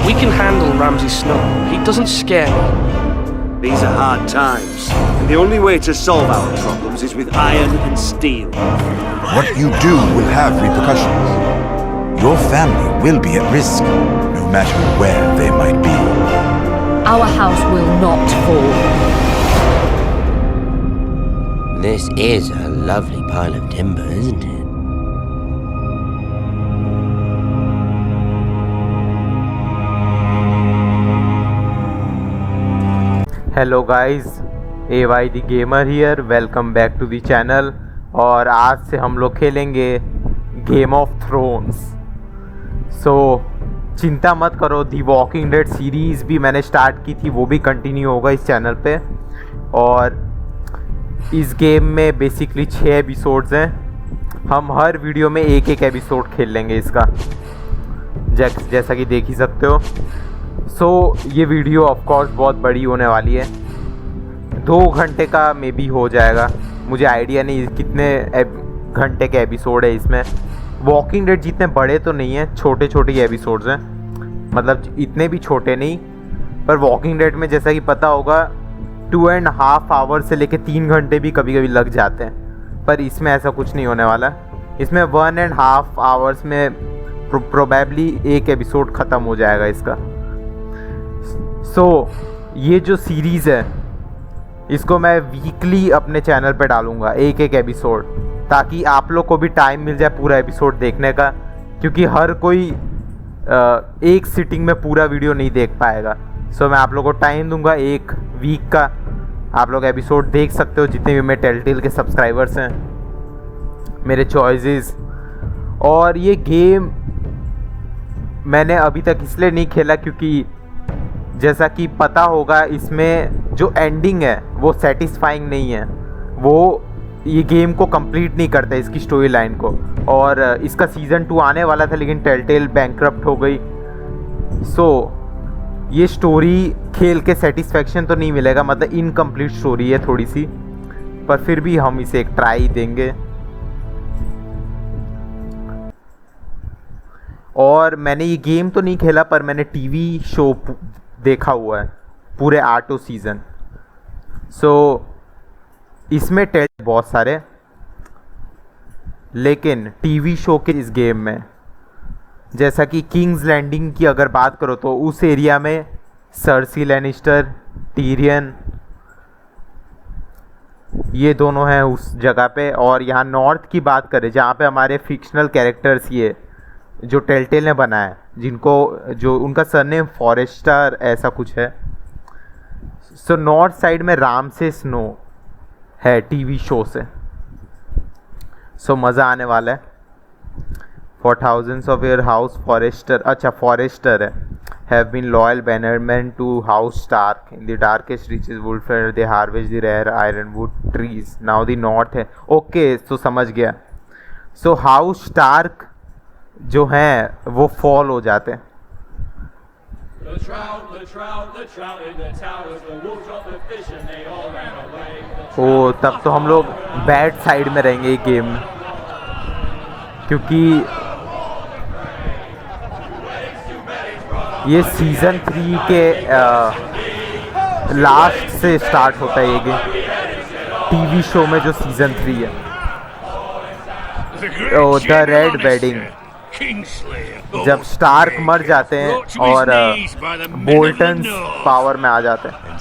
We can handle Ramsay Snow. He doesn't scare me. These are hard times, and the only way to solve our problems is with iron and steel. What you do will have repercussions. Your family will be at risk, no matter where they might be. Our house will not fall. This is a lovely pile of timber, isn't it? Hello guys, AYTheGamer here, welcome back to the channel. और आज से हम लोग खेलेंगे game of thrones. सो चिंता मत करो, दी walking dead series भी मैंने स्टार्ट की थी, वो भी कंटिन्यू होगा इस चैनल पे। और इस गेम में बेसिकली 6 एपिसोड्स हैं। हम हर वीडियो में एक एक एपिसोड खेल लेंगे इसका, जैसा कि देख ही सकते हो। सो ये वीडियो ऑफ कोर्स बहुत बड़ी होने वाली है, 2 घंटे का मे बी हो जाएगा। मुझे आइडिया नहीं कितने घंटे के एपिसोड है इसमें। वॉकिंग डेड जितने बड़े तो नहीं हैं, छोटे छोटे एपिसोड्स हैं, मतलब इतने भी छोटे नहीं। पर वॉकिंग डेड में जैसा कि पता होगा 2.5 आवर से लेके 3 घंटे भी कभी कभी लग जाते हैं, पर इसमें ऐसा कुछ नहीं होने वाला। इसमें 1.5 आवर्स में प्रोबेबली एक एपिसोड ख़त्म हो जाएगा इसका। सो ये जो सीरीज़ है इसको मैं वीकली अपने चैनल पे डालूँगा, एक एक एपिसोड, ताकि आप लोग को भी टाइम मिल जाए पूरा एपिसोड देखने का, क्योंकि हर कोई एक सिटिंग में पूरा वीडियो नहीं देख पाएगा। सो मैं आप लोगों को टाइम दूंगा 1 वीक का, आप लोग एपिसोड देख सकते हो जितने भी मेरे टेलटेल के सब्सक्राइबर्स हैं, मेरे चॉइसेस। और ये गेम मैंने अभी तक इसलिए नहीं खेला क्योंकि जैसा कि पता होगा इसमें जो एंडिंग है वो सेटिस्फाइंग नहीं है, वो ये गेम को कंप्लीट नहीं करता इसकी स्टोरी लाइन को। और इसका सीज़न 2 आने वाला था लेकिन टेलटेल बैंकरप्ट हो गई। सो ये स्टोरी खेल के सेटिस्फेक्शन तो नहीं मिलेगा, मतलब इनकम्प्लीट स्टोरी है थोड़ी सी, पर फिर भी हम इसे एक ट्राई देंगे। और मैंने ये गेम तो नहीं खेला, पर मैंने टीवी शो देखा हुआ है पूरे 8 सीज़न। सो इसमें टेस्ट बहुत सारे, लेकिन टीवी शो के इस गेम में जैसा कि किंग्स लैंडिंग की अगर बात करो तो उस एरिया में सर्सी लैनिस्टर, टीरियन, ये दोनों हैं उस जगह पे। और यहाँ नॉर्थ की बात करें जहाँ पे हमारे फिक्शनल कैरेक्टर्स ये जो टेलटेल ने बनाया है, जो उनका सरनेम फॉरेस्टर ऐसा कुछ है। सो नॉर्थ साइड में राम से स्नो है टीवी शो से। सो मज़ा आने वाला है। For thousands of year house Forrester, अच्छा फॉरेस्टर है, have been loyal bannermen to house Stark in the darkest reaches वुल्फेयर they harvest the rare ironwood trees now the north है। ओके, सो समझ गया। सो हाउस स्टार्क जो हैं वो fall हो जाते हैं। ओ तब तो हम लोग बैड साइड में रहेंगे ये गेम में, क्योंकि ये सीज़न 3 के लास्ट से स्टार्ट होता है ये गेम, टीवी शो में जो सीज़न 3 है। ओ द रेड वेडिंग, जब स्टार्क मर जाते हैं और बोल्टन्स पावर में आ जाते हैं।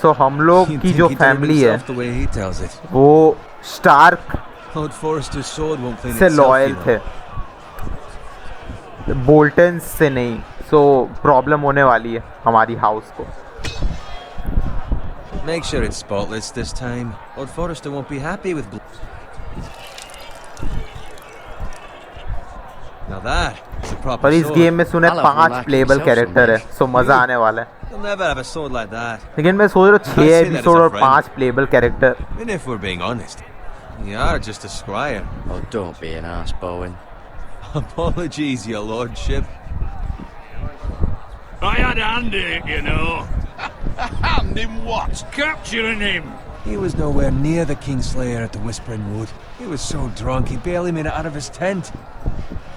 सो हम लोग की जो फैमिली है वो स्टार्क से लॉयल थे, बोल्टन्स से नहीं। सो प्रॉब्लम होने वाली है हमारी हाउस को। Make sure it's spotless this time. Lord Forrester won't be happy with. Now that is a proper. पर इस गेम में सुने 5 प्लेबल कैरेक्टर है, सो मजा आने वाला है। You'll never have a sword like that. लेकिन मैं सोच रहा हूँ 6 एपिसोड और 5 payable character. And if we're being honest, you are just a squire. Oh, don't be an ass, Bowen. Apologies, your lordship. I had a hand in it, you know. A hand in what? Capturing him. He was nowhere near the Kingslayer at the Whispering Wood. He was so drunk he barely made it out of his tent.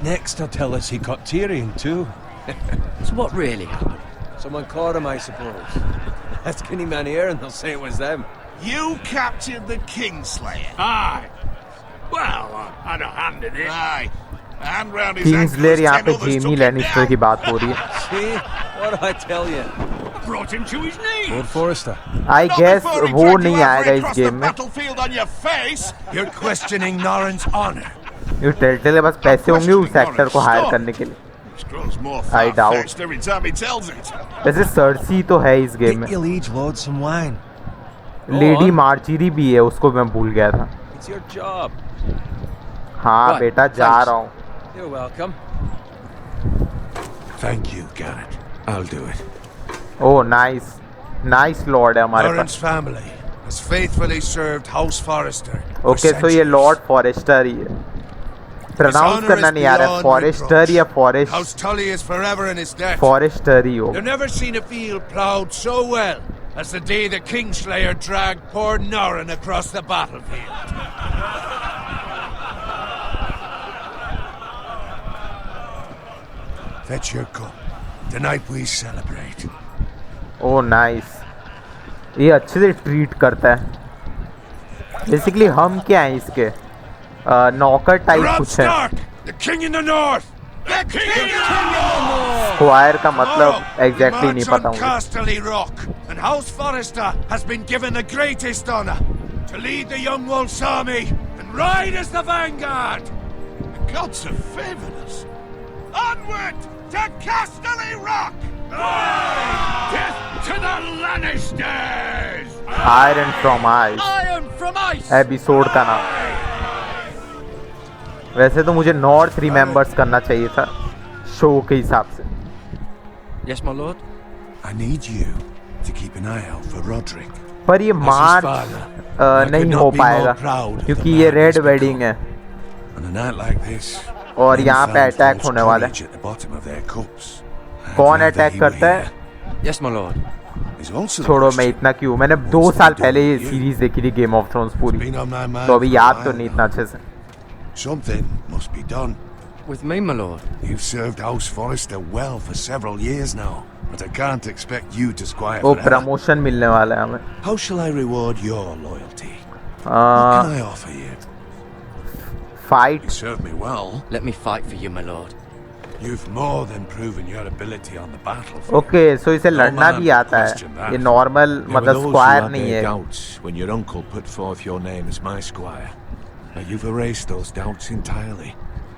Next, he'll tell us he caught Tyrion too. So what really happened? Someone caught him, I suppose. Ask any man here and they'll say it was them. You captured the Kingslayer. Aye. Well, I had a hand in it. Aye. And round his किंग्सलेयर ankles, यहाँ 10 पे others Jamie took him Lannister की down. बात हो रही है. See? What did I tell you? Brought him to his knees. Lord Forrester. I Not guess before he वो dragged नहीं you आएगा halfway इस across गेम the में. battlefield on your face. You're questioning Norrin's honor. ये telltale के पास पैसे होंगे उस एक्टर को हायर करने के लिए. This grows more I doubt. far-fetched every time he tells it. वैसे सर्सी तो है इस गेम में. Get your liege lord some wine. Lady मार्चिरी भी है, उसको मैं भूल गया था. It's your job. हाँ Right, बेटा जा thanks. रहा हूँ. You're welcome. Thank you, Garrett. I'll do it. Oh nice Lord है हमारे Norrin's pass. family has faithfully served House Forrester. for okay so ये centuries. लॉर्ड फॉरेस्टर ही है. प्रोनाउंस करना नहीं आ रहा है. फॉरेस्टर या House Tully is forever in his debt. Forrester ही हो. You've never seen a field ploughed so well as the day the Kingslayer dragged poor Norrin across the battlefield. Fetch your cup. Tonight we celebrate. Oh nice. ये अच्छे से treat करता है. Basically हम क्या हैं इसके नौकर टाइप Rob कुछ है. Stark, the king in the north. The king in the north! Square का मतलब Tomorrow, एग्जैक्टली we नहीं march पता on मुझे. Casterly Rock, and House Forrester has been given the greatest honor to lead the Young Wolf's army and ride as the vanguard. The gods have favored us. Onward to Casterly Rock! Death to the Lannisters! Iron from ice Iron from ice! Episode का नाम. वैसे तो मुझे north remembers करना चाहिए था show के हिसाब से. Yes, my lord. I need you to keep an eye out for Roderick. पर ये As his March father, I could नहीं not हो be more पाएगा proud of क्योंकि the ये man रेड he's वेडिंग है. On a night like this, और men यहाँ पे found अटैक false होने वाला है. courage at the bottom of their cups. I'd कौन rather अटैक he were करता है? here. Yes, my lord. There's also the छोड़ो मैं question, इतना क्यों. मैंने 2 साल पहले ये सीरीज देखी थी गेम ऑफ थ्रोन्स पूरी, been on my mind तो अभी for a याद तो while नहीं now. इतना अच्छे से. Something must be done. With me, my lord. You've served House Forrester well for several years now, but I can't expect you to squire वो forever. Promotion मिलने वाला है हमें. How shall I reward your loyalty? What can I offer you? Fight. You served me well. Let me fight for you, my lord. You've more than proven your ability on the battlefield. Okay so इसे लड़ना भी आता है. ये normal मतलब square नहीं है. Doubts when your uncle put forth your name as my squire. But you've erased those doubts entirely.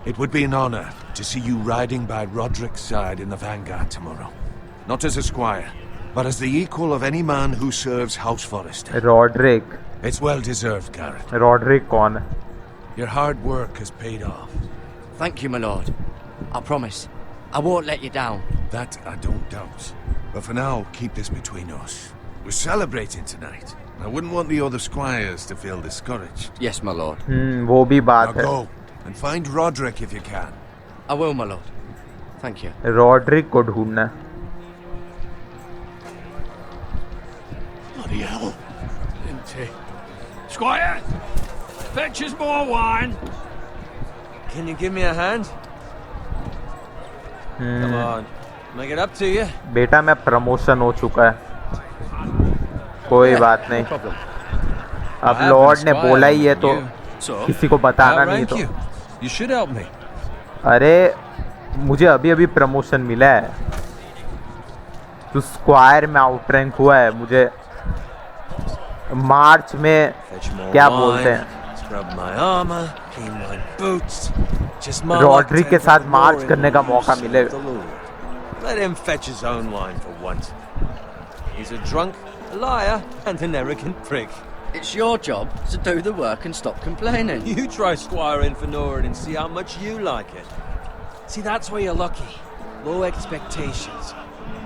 It would be an honor to see you riding by Roderick's side in the vanguard tomorrow. Not as a squire, but as the equal of any man who serves House Forrester. Rodrick. It's well deserved, Garrett. Rodrick कौन है? Your hard work has paid off. Thank you, my lord. I promise. I won't let you down. That I don't doubt. But for now, keep this between us. We're celebrating tonight. I wouldn't want the other squires to feel discouraged. Yes, my lord. वो भी Now बात है. go and find Roderick if you can. I will, my lord. Thank you. Rodrick को ढूंढना है. Bloody hell. Squire! Fetch us more wine! Can you give me a hand? Come on. Make it up to you. बेटा मैं promotion हो चुका है. कोई बात नहीं. अब लॉर्ड ने बोला ही है तो किसी को बताना नहीं तो. You should help me. अरे मुझे अभी अभी प्रमोशन मिला है. तो स्क्वायर में आउट रैंक हुआ है. मुझे मार्च में क्या बोलते हैं Scrub my armor, clean my boots. Just my Rodrick के साथ मार्च करने का मौका मिलेगा. Let him fetch his own wine for once. He's a drunk, a liar, and an arrogant prick. It's your job to do the work and stop complaining. You try squiring for Norrin and see how much you like it. See, that's where you're lucky. Low expectations.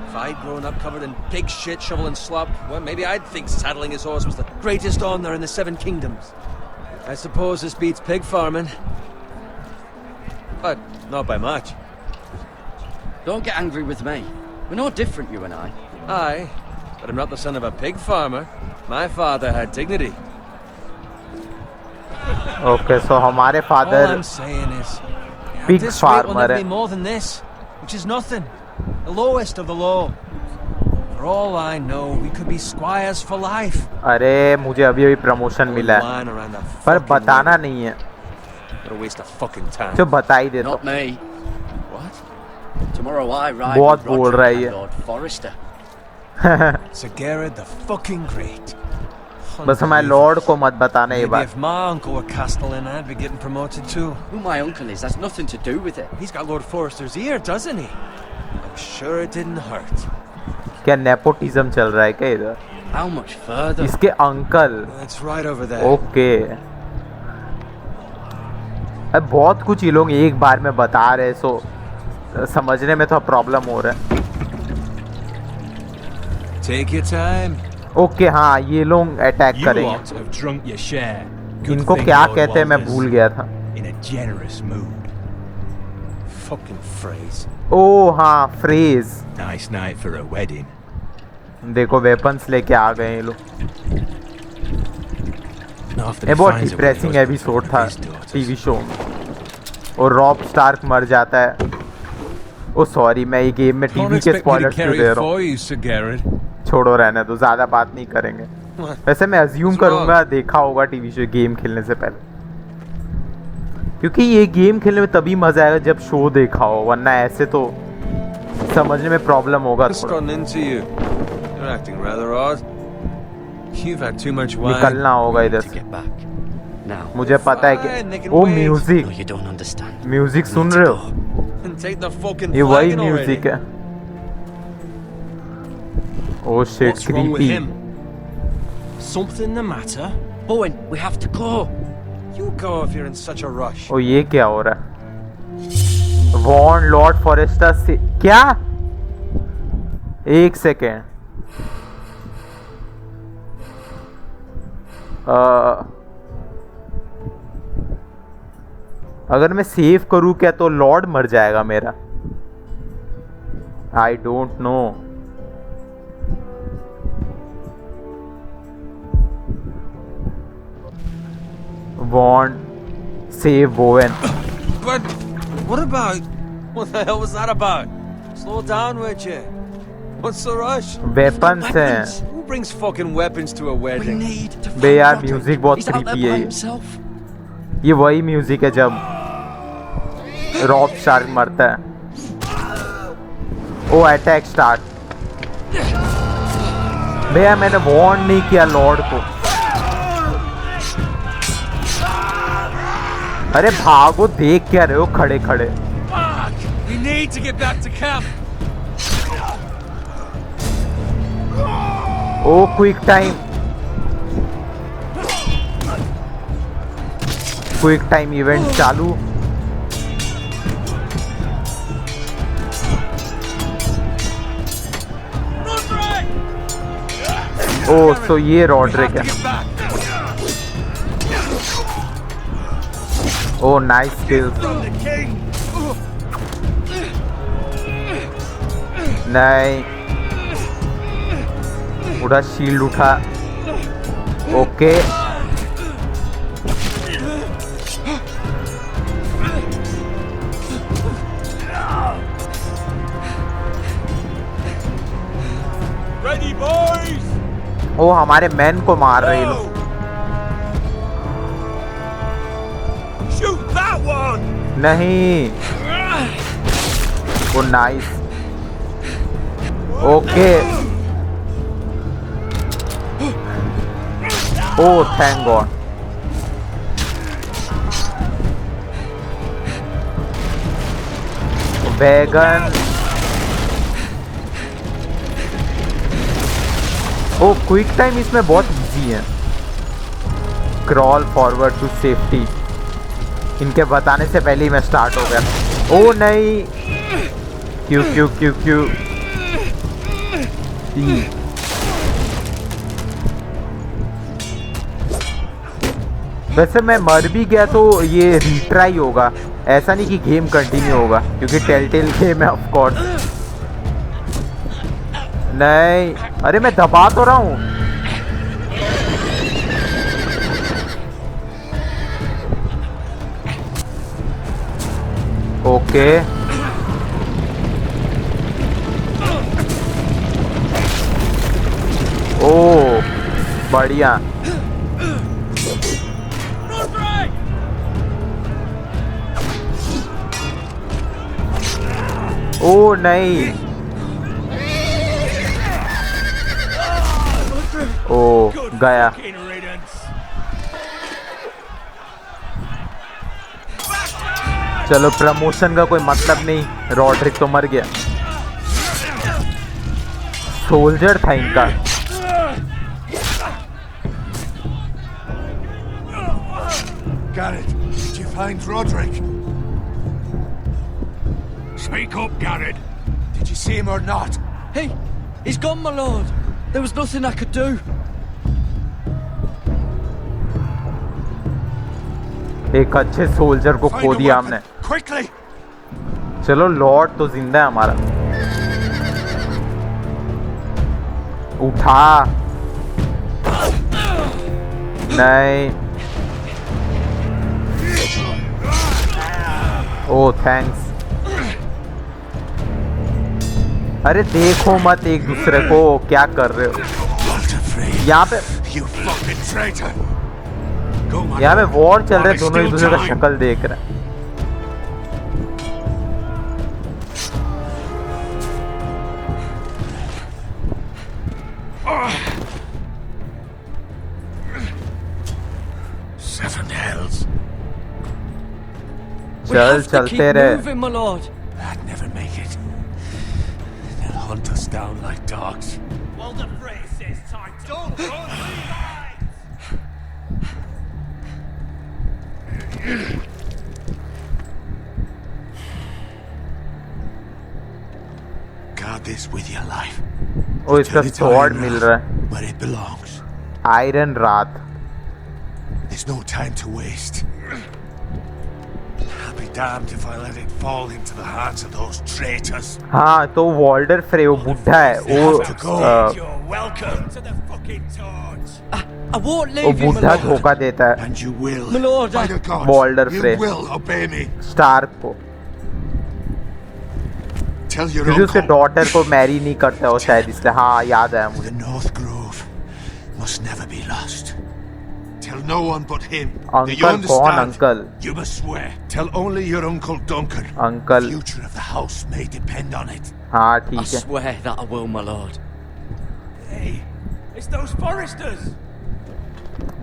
If I'd grown up covered in pig shit, shovel and slop, well, maybe I'd think saddling his horse was the greatest honor in the 7 kingdoms. I suppose this beats pig farming. But not by much. Don't get angry with me. We're no different, you and I. Aye, but I'm not the son of a pig farmer. My father had dignity. Okay so हमारे All father I'm saying is, Pig this rate will farmer never है. be more than this, which is nothing. The lowest of the low. For all I know, we could be squires for life. अरे मुझे अभी अभी promotion मिला है पर बताना नहीं है जो बता ही देता Not me. What? Tomorrow I ride बहुत with बोल रहा है Roderick ये and Lord Forrester. Sir Garrett the fucking great. बस हमारे लॉर्ड को मत बताना ये Maybe बात if my uncle were castellan, I'd be getting promoted too. Who my uncle is has nothing to do with it. He's got Lord Forrester's ear, doesn't he? I'm sure it didn't hurt. क्या nepotism चल रहा है क्या इधर? How much further? इसके uncle It's right over there. Okay अब बहुत कुछ ये लोग एक बार में बता रहे सो समझने में थोड़ा प्रॉब्लम हो रहा है Take your time. ओके हाँ ये लोग अटैक You करेंगे lot have drunk your share. Good इनको thing क्या Lord कहते हैं मैं Walder's भूल गया था in a generous mood. Fucking phrase. ओ हाँ phrase Nice night for a wedding. देखो वेपन्स लेके आ गए ये लोग Not after ये he बहुत finds a depressing husband episode for था his daughters. टीवी शो में और रॉब स्टार्क मर जाता है ओ सॉरी मैं ये गेम में टीवी के स्पॉयलर्स क्यों दे रहा हूँ छोड़ो रहने दो ज्यादा बात नहीं करेंगे वैसे मैं अज्यूम करूंगा देखा होगा टीवी शो गेम खेलने से पहले क्योंकि ये गेम खेलने में तभी मजा आएगा जब शो देखा हो वरना ऐसे तो समझने में प्रॉब्लम होगा What's थोड़ा gotten into you? You're acting rather odd. You've had too much wine. निकलना होगा इधर To से get back. Now. मुझे पता है Fine, they कि can ओ wait. Music No, you don't understand. Music सुन Need to रहे हो go. And take the fucking ये वही flagon already. म्यूजिक है oh shit What's wrong with creepy him? Something the matter? Owen, we have to go. You go if you're in such a rush. ओ ये क्या हो रहा है Warne Lord forester से क्या एक सेकेंड अगर मैं सेव करूं क्या तो लॉर्ड मर जाएगा मेरा I don't know want save Bowen But what about? What the hell was that about? Slow down, would you? What's the rush? Weapons हैं Who brings fucking weapons to a We wedding? need to बे find यार Roderick. Music बहुत He's out there creepy है by ये। himself. ये वही music है जब रॉब शार्क मरता है ओ अटैक स्टार्ट भैया मैंने वार्न नहीं किया लॉर्ड को अरे भागो देख क्या रहे हो खड़े खड़े Fuck! We need to get back to camp. ओ क्विक टाइम इवेंट चालू ओ सो ये रॉड्रिक है ओ नाइस स्किल्स नहीं पूरा शील्ड उठा ओके Ready, boys? ओ हमारे मैन को मार रहे हैं लोग Shoot that one! नहीं वो नाइस ओके ओ थैंक गॉड वैगन ओ क्विक टाइम इसमें बहुत इजी है क्रॉल फॉरवर्ड टू सेफ्टी इनके बताने से पहले ही मैं स्टार्ट हो गया ओ नहीं क्यों क्यों क्यों क्यों वैसे मैं मर भी गया तो ये रीट्राई होगा ऐसा नहीं कि गेम कंटिन्यू होगा क्योंकि टेलटेल गेम है ऑफ कोर्स नहीं अरे मैं दबा तो रहा हूँ ओके बढ़िया। ओ नहीं, ओ गया। चलो प्रमोशन का कोई मतलब नहीं, रॉड्रिक तो मर गया। सोल्जर था इनका। Garrett, did you find Roderick? Speak up, Garrett. Did you see him or not? He's gone, my lord. There was nothing I could do. एक अच्छे सोल्जर को खो दिया हमने। Quickly. चलो लॉर्ड तो जिंदा है हमारा। उठा नहीं। ओ थैंक्स। अरे देखो मत एक दूसरे को, क्या कर रहे हो यहाँ पे। यहाँ पे वॉर चल रहे, दोनों एक दूसरे का शक्ल देख रहे हैं। चल चलते रहे। I'd never make it. They'll hunt us down like dogs. Well, the phrase says time. Don't run, Guard this with your life. ओ इसका स्वॉर्ड मिल रहा है। Where it belongs. आयरन रात। There's no time to waste. I'll be damned if I let it fall into the hands of those traitors. हाँ तो वॉल्डर फ्रे वो बुढ़ा है, You're welcome to the fucking torch. I won't वो leave you, my बुढ़ा lord. धोखा देता है And you will. My lord, By the gods, Walder you Frey. will obey me. Stark को, Tell your क्योंकि उसके uncle. डॉटर को Mary नहीं करता वो शायद, इसलिए। हाँ याद आया मुझे। The North Grove must never be lost. Tell no one but him. Do you uncle कौन understand? Uncle? You must swear. Tell only your uncle Duncan. Uncle. The future of the house may depend on it. हाँ I ठीक है। swear that I will, my lord. Hey, it's those foresters.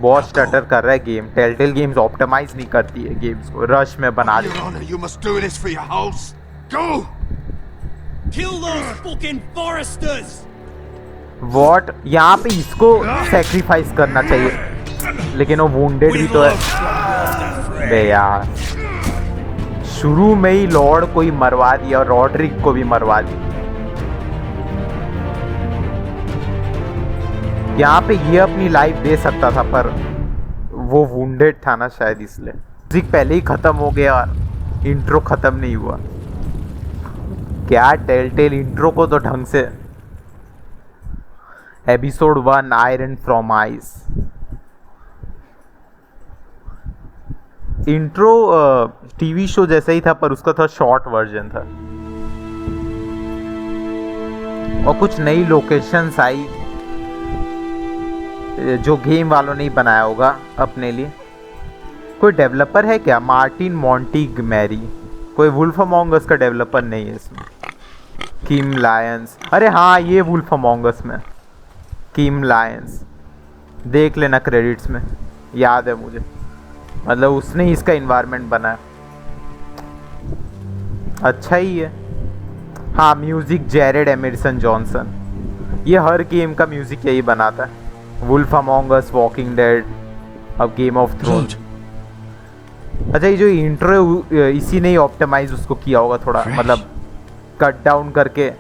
बहुत stutter कर रहा है game. Telltale games optimise नहीं करती है गेम्स को, रश में बना Your देती honor, you must do this for your house. Go! Kill those fucking foresters. What. यहाँ पे इसको सेक्रीफाइस करना चाहिए, लेकिन वो वुंडेड भी तो है। बे यार शुरू में ही लॉर्ड को ही मरवा दिया और रॉड्रिक को भी मरवा दिया। यहाँ पे ये अपनी लाइफ दे सकता था पर वो वुंडेड था ना शायद, इसलिए। म्यूजिक पहले ही खत्म हो गया और इंट्रो खत्म नहीं हुआ। क्या टेलटेल इंट्रो को तो ढंग से। Episode 1 iron from ice. Intro TV show जैसा ही था पर उसका था शॉर्ट वर्जन था, और कुछ नई लोकेशंस आई जो गेम वालों ने ही बनाया होगा अपने लिए। कोई डेवलपर है क्या? मार्टिन मॉन्टीगमेरी। कोई वुल्फ अमॉन्ग अस का डेवलपर नहीं है इसमें। किम लायंस, अरे हाँ ये वुल्फ अमॉन्ग अस में किम लायंस, देख लेना क्रेडिट्स में, याद है मुझे। मतलब उसने ही इसका इन्वायरमेंट बनाया, अच्छा ही है। हाँ म्यूजिक जेरेड एमरसन जॉनसन, ये हर गेम का म्यूजिक यही बनाता है। वुल्फ अमॉन्ग अस, वॉकिंग डेड, अब गेम ऑफ थ्रोन्स। अच्छा ये जो इंट्रो इसी ने ही ऑप्टिमाइज उसको किया होगा थोड़ा, मतलब कट डाउन करके।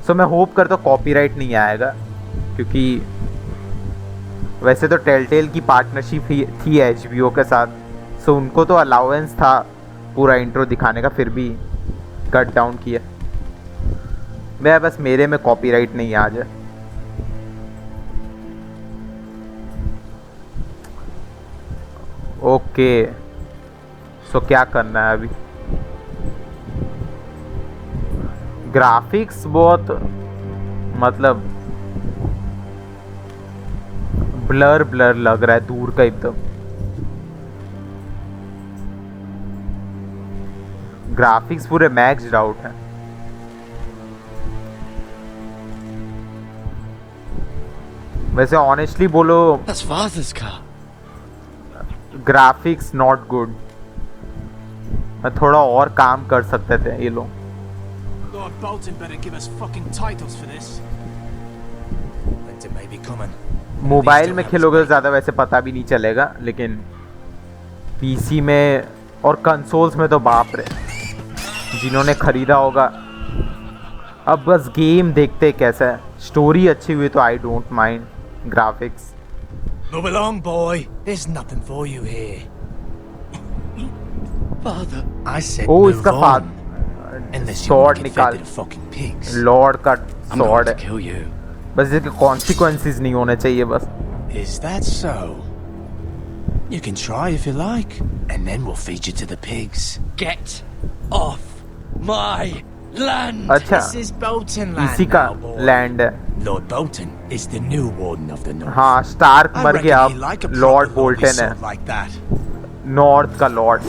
सो मैं होप करता हूँ कॉपीराइट नहीं आएगा, क्योंकि वैसे तो टेलटेल की पार्टनरशिप थी HBO के साथ, सो उनको तो अलाउंस था पूरा इंट्रो दिखाने का, फिर भी कट डाउन किया। मैं बस मेरे में कॉपीराइट नहीं आ जाए। ओके सो क्या करना है अभी? ग्राफिक्स बहुत मतलब ब्लर ब्लर लग रहा है दूर का एकदम। ग्राफिक्स पूरे मैक्स्ड आउट हैं। वैसे ऑनेस्टली बोलो, That's Father's car. Graphics not good. थोड़ा और काम कर सकते थे ये लोग। Lord Bolton better give us fucking titles for this. Winter may be coming. Mobile में खेलोगे तो ज़्यादा वैसे पता भी नहीं चलेगा, लेकिन पीसी में और कंसोल्स में तो बाप रे, जिन्होंने खरीदा होगा। अब बस गेम देखते कैसा है, स्टोरी अच्छी हुई तो I don't mind. Graphics Move along, boy. There's nothing for you here. Father. I said ओ move इसका on. Father Unless you sword want to get निकाल, fed to the fucking pigs. Lord का I'm going sword to है। kill you. बस इसके consequences नहीं होने चाहिए बस। Is that so? You can try if you like, and then we'll feed you to the pigs. Get off my land. अच्छा, This is Bolton land इसी का now, boy. लैंड है। Lord Bolton is the new warden of the North. हाँ, Stark I मर reckon गया, he like a अब Lord proper lordly Bolton है, sort like that. North का लॉर्ड।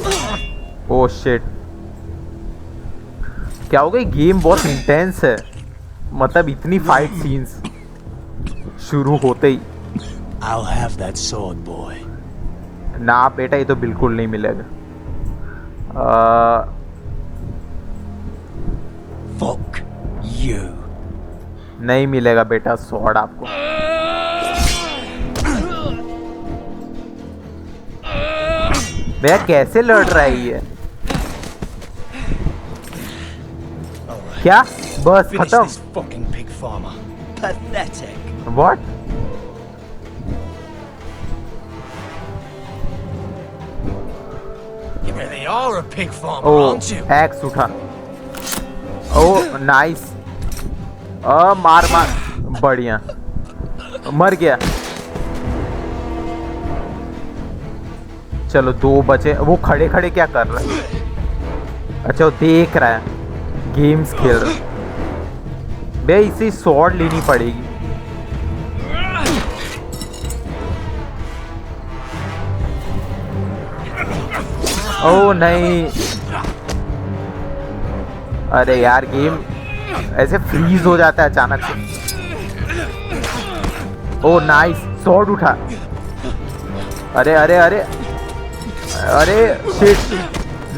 ओह शिट, क्या हो गई? गेम बहुत इंटेंस है, मतलब इतनी फाइट सीन्स शुरू होते ही। I'll have that sword, boy. ना बेटा, ये तो बिल्कुल नहीं मिलेगा। Fuck you. नहीं मिलेगा बेटा स्वॉर्ड आपको। भैया कैसे लड़ रहा है ये? क्या बस Finish खत्म? this fucking pig farmer. Pathetic. What? You really are a pig farmer, ओ aren't you? एक्स उठा। ओ नाइस, मार मार, बढ़िया, मर गया। चलो दो बचे। वो खड़े खड़े क्या कर रहा है? अच्छा वो देख रहा है, गेम्स खेल रहा है। भैया इसे स्वॉर्ड लेनी पड़ेगी। ओ नहीं, अरे यार गेम ऐसे फ्रीज हो जाता है अचानक से। ओ नाइस, स्वॉर्ड उठा। अरे अरे अरे अरे शिट,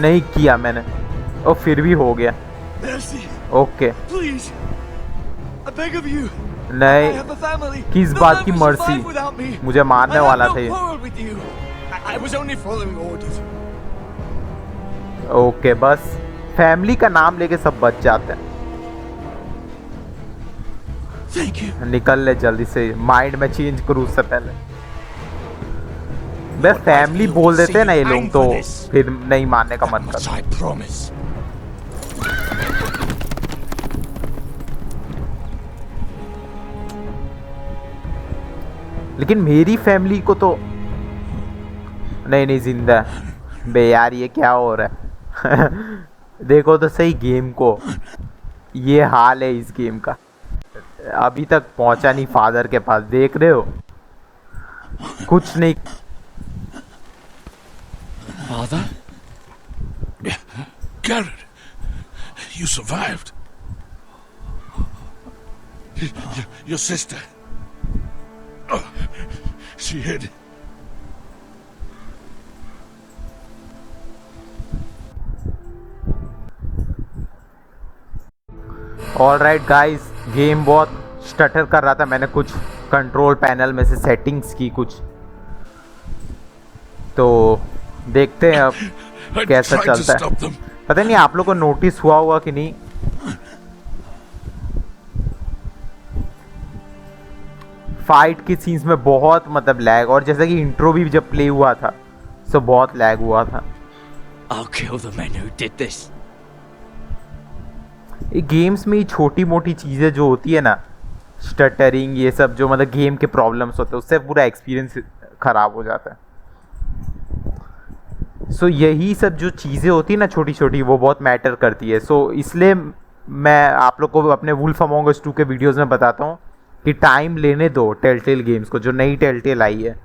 नहीं किया मैंने। ओ फिर भी हो गया। ओके नहीं, किस बात की मर्सी? मुझे मारने वाला था ये। ओके बस फैमिली का नाम लेके सब बच जाते हैं। निकल ले जल्दी से, माइंड में चेंज करूँ उससे पहले। बे फैमिली बोल देते हैं ना ये लोग, तो फिर नहीं मानने का मन करता। लेकिन मेरी फैमिली को तो नहीं जिंदा है। बे यार ये क्या हो रहा है? देखो तो सही गेम को, ये हाल है इस गेम का। अभी तक पहुंचा नहीं फादर के पास, देख रहे हो? कुछ नहीं। Father? Garrett, you survived. Your sister. Oh, she hid. Alright guys, game बहुत स्टटर कर रहा था। मैंने कुछ कंट्रोल पैनल में से सेटिंग्स की कुछ, तो देखते हैं अब कैसा चलता है। पता नहीं आप लोग को नोटिस हुआ होगा कि नहीं, फाइट की सीन्स में बहुत मतलब लैग, और जैसा कि इंट्रो भी जब प्ले हुआ था तो बहुत लैग हुआ था। I'll kill the men who did this. ये गेम्स में छोटी मोटी चीज़ें जो होती है ना, स्टटरिंग, ये सब जो मतलब गेम के प्रॉब्लम्स होते हैं, उससे पूरा एक्सपीरियंस ख़राब हो जाता है। सो यही सब जो चीज़ें होती है ना छोटी छोटी, वो बहुत मैटर करती है। सो इसलिए मैं आप लोग को अपने वुल्फ अमॉन्ग अस 2 के वीडियोस में बताता हूँ कि टाइम लेने दो टेलटेल गेम्स को, जो नई टेलटेल आई है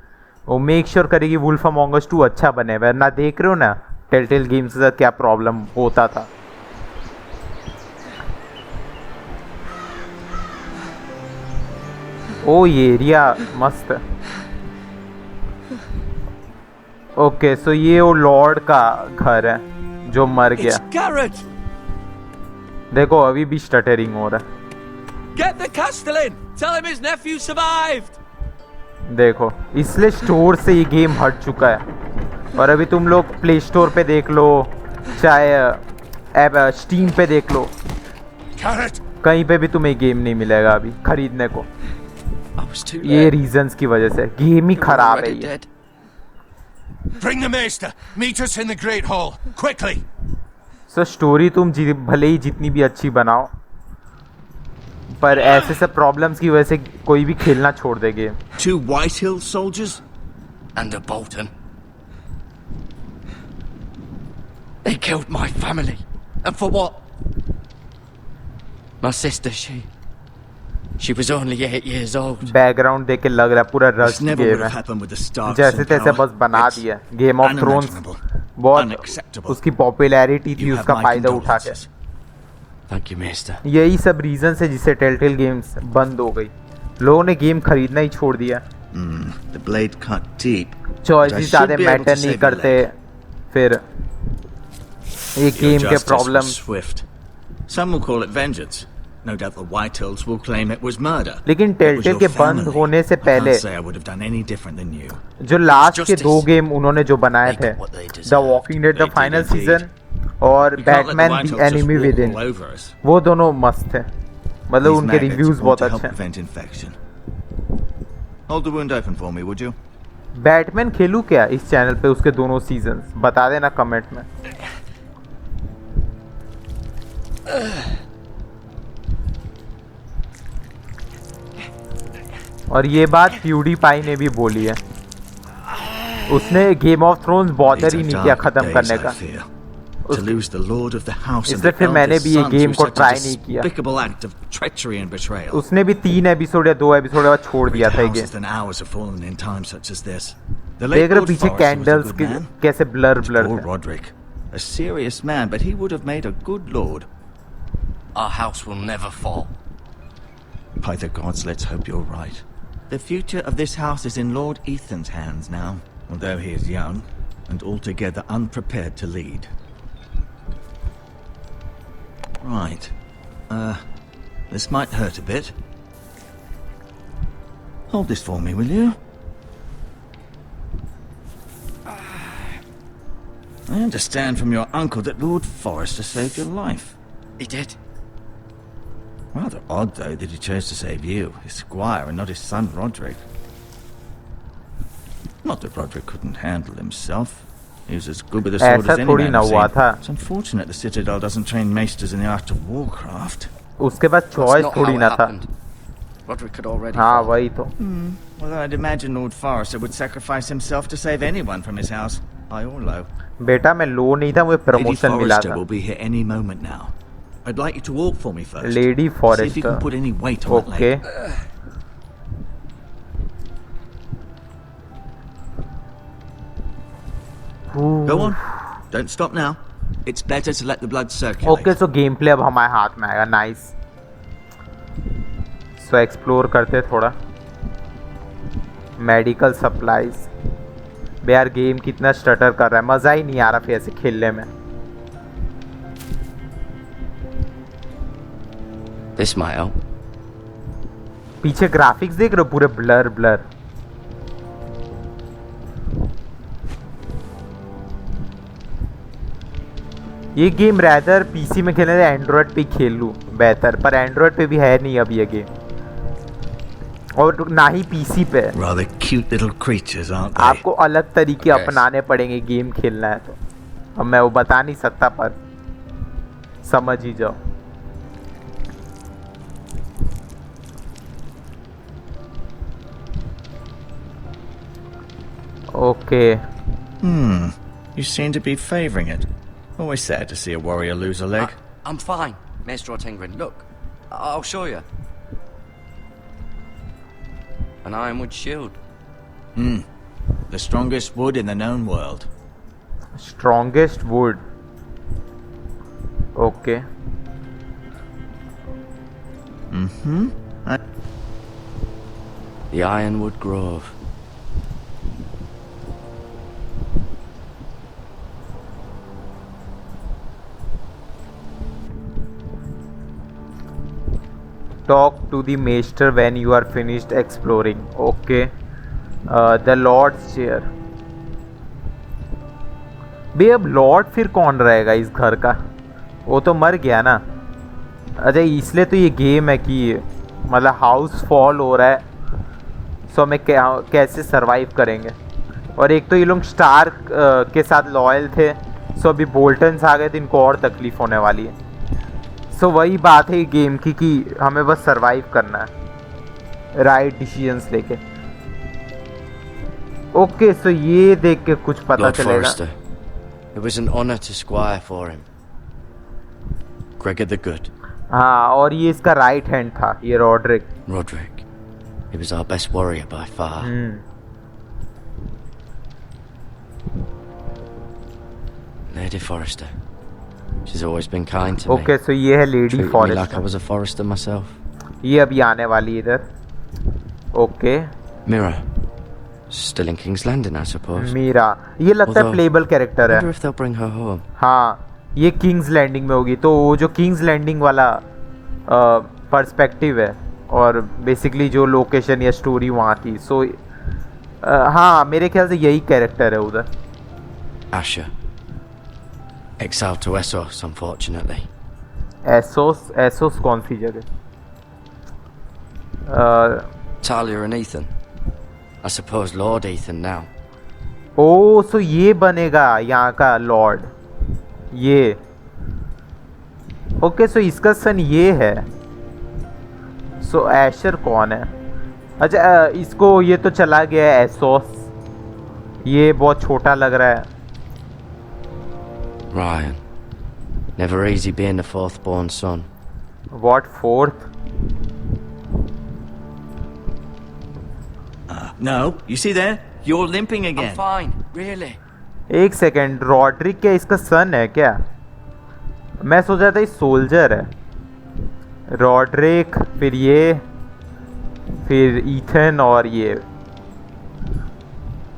वो मेक श्योर करेगी वुल्फ अमॉन्ग अस 2 अच्छा बने। वरना देख रहे हो ना टेलटेल गेम्स के साथ क्या प्रॉब्लम होता था। ओ ये एरिया मस्त है। ओके सो ये वो लॉर्ड का घर है जो मर गया। देखो अभी भी स्टटरिंग हो रहा है। Get the castellan! Tell him his nephew survived! देखो इसलिए स्टोर से ये गेम हट चुका है। और अभी तुम लोग प्ले स्टोर पे देख लो, चाहे स्टीम पे देख लो, कहीं पे भी तुम्हें गेम नहीं मिलेगा अभी खरीदने को। ये रीजंस की वजह से गेम ही खराब है ये। Bring the maester. Meet us in the great hall quickly. So story तुम भले ही जितनी भी अच्छी बनाओ, पर ऐसे सब प्रॉब्लम्स की वजह से कोई भी खेलना छोड़ दे game. 2 Whitehill soldiers and a Bolton. They killed my family. And for what? My sister, she was only 8 years old. Background देख के लग रहा है पूरा रश गेम है, जैसे तैसे बस बना दिया। गेम ऑफ थ्रोन्स बहुत उसकी पॉपुलैरिटी थी, उसका फायदा उठा के। Thank you, Maester. यही सब रीजन है जिससे टेलटेल गेम्स बंद हो गई। लोगों ने गेम खरीदना ही छोड़ दिया। The blade cut deep. Choices ज़्यादा मैटर नहीं करते, फिर ये गेम के problem. Some will call it vengeance. No doubt the Whitehills will claim it was murder. लेकिन टेलटेल के बंद होने से पहले I would have done any different than you. जो लास्ट के 2 गेम उन्होंने जो बनाए थे, the walking dead the final season और Batman the enemy within, वो दोनों मस्त थे। मतलब उनके रिव्यूज बहुत अच्छे हैं। Hold the wound open for me, would you? Batman खेलूं क्या इस चैनल पे उसके दोनों सीजन्स? बता देना कमेंट में। और ये बात प्यूडीपाई ने भी बोली है। उसने गेम ऑफ थ्रोन्स बॉदर ही नहीं किया खत्म करने का। इसलिए फिर मैंने भी ये गेम को ट्राई नहीं किया। उसने भी 3 एपिसोड या 2 एपिसोड बाद छोड़ दिया था ये। देख रहे पीछे कैंडल्स कैसे ब्लर थे। A serious man, but he would have made a good lord. Our house will never fall. By the gods, let's hope you're right. The future of this house is in Lord Ethan's hands now, although he is young and altogether unprepared to lead. Right. This might hurt a bit. Hold this for me, will you? I understand from your uncle that Lord Forrester saved your life. He did. Rather odd, though, that he chose to save you, his squire, and not his son Roderick. Not that Roderick couldn't handle himself. He was as good with a sword as any man I've seen. It's unfortunate the Citadel doesn't train maesters in the art of warcraft. उसके पास choice थोड़ी ना था। Roderick had already. हाँ वही तो। Well, I'd imagine Lord Forrester would sacrifice himself to save anyone from his house, high or low. बेटा मैं लो नहीं था, मुझे प्रमोशन मिला था। Lady Forrester will be here any moment now. I'd like you to walk for me first. Lady Forrester. See if you can put any weight on that leg. Go on. Don't stop now. It's better to let the blood circulate. Okay, so gameplay अब हमारे हाथ में आएगा। Nice. So explore करते थोड़ा। Medical supplies. बे यार game कितना stutter कर रहा है, मजा ही नहीं आ रहा फिर ऐसे खेलने में। This might help. पीछे ग्राफिक्स देख रहे हो पूरे ब्लर ब्लर। ये गेम रैदर पीसी में खेलने से एंड्रॉयड पे खेल लूँ बेहतर, पर एंड्रॉयड पे भी है नहीं अब ये गेम, और ना ही पीसी पे। Rather cute little creatures, aren't they? आपको अलग तरीके अपनाने पड़ेंगे गेम खेलना है तो। अब मैं वो बता नहीं सकता, पर समझ ही जाओ। Okay. You seem to be favoring it. Always sad to see a warrior lose a leg. I'm fine, Maester Ortengrin. Look, I'll show you. an ironwood shield. The strongest wood in the known world. Strongest wood. Okay. The Ironwood Grove. Talk to the maester when you are finished exploring. Okay. The Lord's chair. बे अब Lord फिर कौन रहेगा इस घर का? वो तो मर गया ना. अच्छा इसलिए तो ये गेम है कि मतलब हाउस फॉल हो रहा है, सो हमें कैसे सरवाइव करेंगे. और एक तो ये लोग स्टार्क के साथ लॉयल थे, सो अभी बोल्टन्स आ गए तो इनको और तकलीफ होने वाली है. सो वही बात है गेम की कि हमें बस सरवाइव करना है राइट डिसीजंस लेके. ओके सो ये देख के कुछ पता Lord चलेगा. Forrester, it was an honor to squire for him. Gregor the Good. हाँ और ये इसका राइट हैंड था, ये Rodrick. Roderick. He was our best warrior by far. Lady Forrester. She's always been kind to me. Okay so ये है lady Treated me forest. like I was a Forrester myself. ये अभी आने वाली इधर. Okay. Mira. Still in King's Landing, I suppose. Mira ये लगता है प्लेबल कैरेक्टर I wonder है. if they'll bring her home. हाँ ये किंग्स लैंडिंग में होगी, तो वो जो किंग्स लैंडिंग वाला पर्सपेक्टिव है और बेसिकली जो लोकेशन या स्टोरी वहाँ थी. सो हाँ मेरे ख्याल से यही कैरेक्टर है उधर. Asher. Exiled to Essos, unfortunately. Asus कौन सी जगह? Talia and Ethan. I suppose Lord Ethan now. ओ सो ये बनेगा यहाँ का लॉर्ड. ये ओके सो इसका सन ये है. सो एशर कौन है? अच्छा इसको ये तो चला गया है एसोस. ये बहुत छोटा लग रहा है. Ryan. Never easy being the fourth born son. What fourth? No, you see there? You're limping again. I'm fine, really. एक सेकेंड, रॉड्रिक क्या इसका सन है क्या? मैं सोचा था ये सोल्जर है. रॉड्रिक फिर ये फिर ईथन और ये.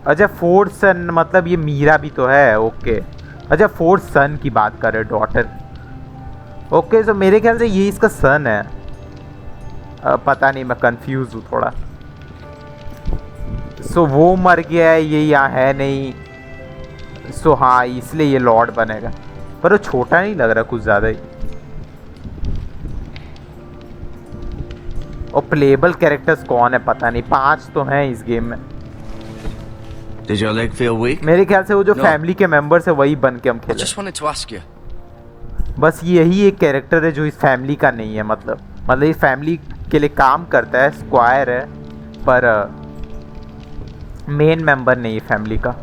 अच्छा फोर्थ सन मतलब ये मीरा भी तो है. ओके अच्छा फोर्थ सन की बात कर रहे डॉटर. ओके तो मेरे ख्याल से ये इसका सन है. पता नहीं मैं कंफ्यूज हूँ थोड़ा. सो वो मर गया है, ये यहाँ है नहीं. सो हाँ इसलिए ये लॉर्ड बनेगा. पर वो छोटा नहीं लग रहा कुछ ज़्यादा ही. और प्लेबल कैरेक्टर्स कौन है पता नहीं. 5 तो हैं इस गेम में. Did your leg feel weak? मेरे ख्याल से वो जो फैमिली के मेंबर्स है वही बन के हम I खेले. just wanted to ask you. बस यही एक कैरेक्टर है जो इस फैमिली का नहीं है. मतलब इस फैमिली के लिए काम करता है, स्क्वायर है, पर मेन मेंबर नहीं है फैमिली का.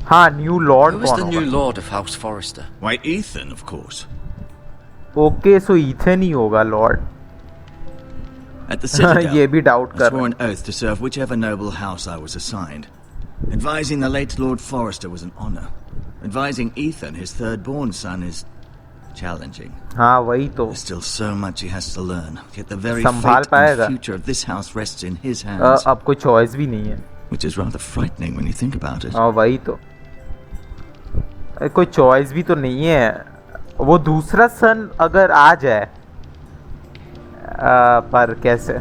हाँ न्यू लॉर्ड Who is कौन the new होगा? Lord of House Forrester? Why, Ethan, of course. Okay so Ethan ही होगा लॉर्ड. At the Citadel, ये भी डाउट I कर swore रहे an oath to serve whichever noble house I was assigned. Advising the late Lord Forrester was an honor. Advising Ethan, his third-born son, is challenging. हैं. हाँ वही तो. There's still so much he has to learn. Yet the very संभाल fate पाएगा. and future of this house rests in his hands. अब कोई choice भी नहीं है. Which is rather frightening when you think about it. हाँ वही तो. कोई चॉइस भी तो नहीं है. वो दूसरा सन अगर आ जाए पर कैसे?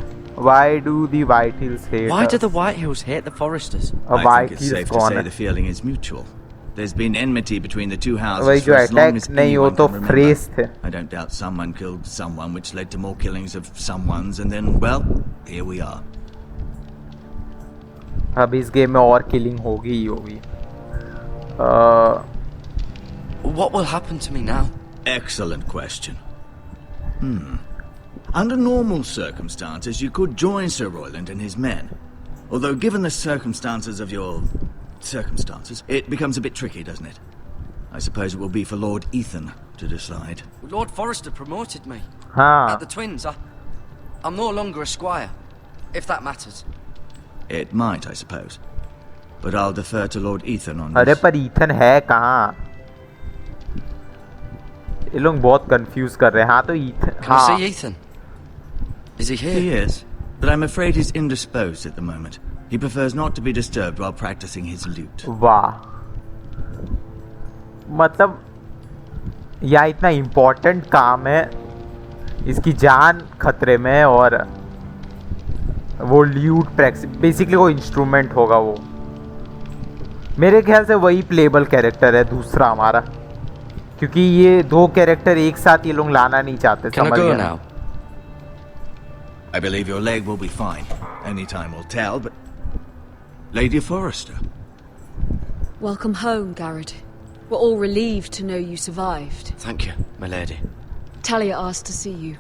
Why do the White Hills hate Why us? do the White Hills hate the Forresters? I White think it's Hills safe to कौन say है? the feeling is mutual. There's been enmity between the two वही houses जो for as long attack as नहीं वो anyone तो can remember. Fresh थे. I don't doubt someone killed someone, which led to more killings of someone's, and then, well, here we are. अब इस game में और किलिंग होगी ही होगी. What will happen to me now? Excellent question. Under normal circumstances, you could join Sir Royland and his men. Although, given the circumstances of your circumstances, it becomes a bit tricky, doesn't it? I suppose it will be for Lord Ethan to decide. Lord Forrester promoted me. हाँ At the Twins, I'm no longer a squire. if that matters. It might, I suppose. But I'll defer to Lord Ethan on अरे this. पर Ethan है कहाँ? ये लोग बहुत confuse कर रहे हैं. हाँ तो Ethan. Can I see Ethan? Is he here? He is, but I'm afraid he's indisposed at the moment. He prefers not to be disturbed while practicing his lute. वाह. मतलब यह इतना इम्पोर्टेंट काम है, इसकी जान खतरे में, और वो ल्यूट प्रैक्टिस बेसिकली वो इंस्ट्रूमेंट होगा. वो मेरे ख्याल से वही प्लेबल कैरेक्टर है दूसरा हमारा, क्योंकि ये दो कैरेक्टर एक साथ ये लोग लाना नहीं चाहते. Can I go now? I believe your leg will be fine. Only time will tell, but... Lady Forrester. Welcome home, Garrett. We're all relieved to know you survived. Thank you, my lady. Talia asked to see you.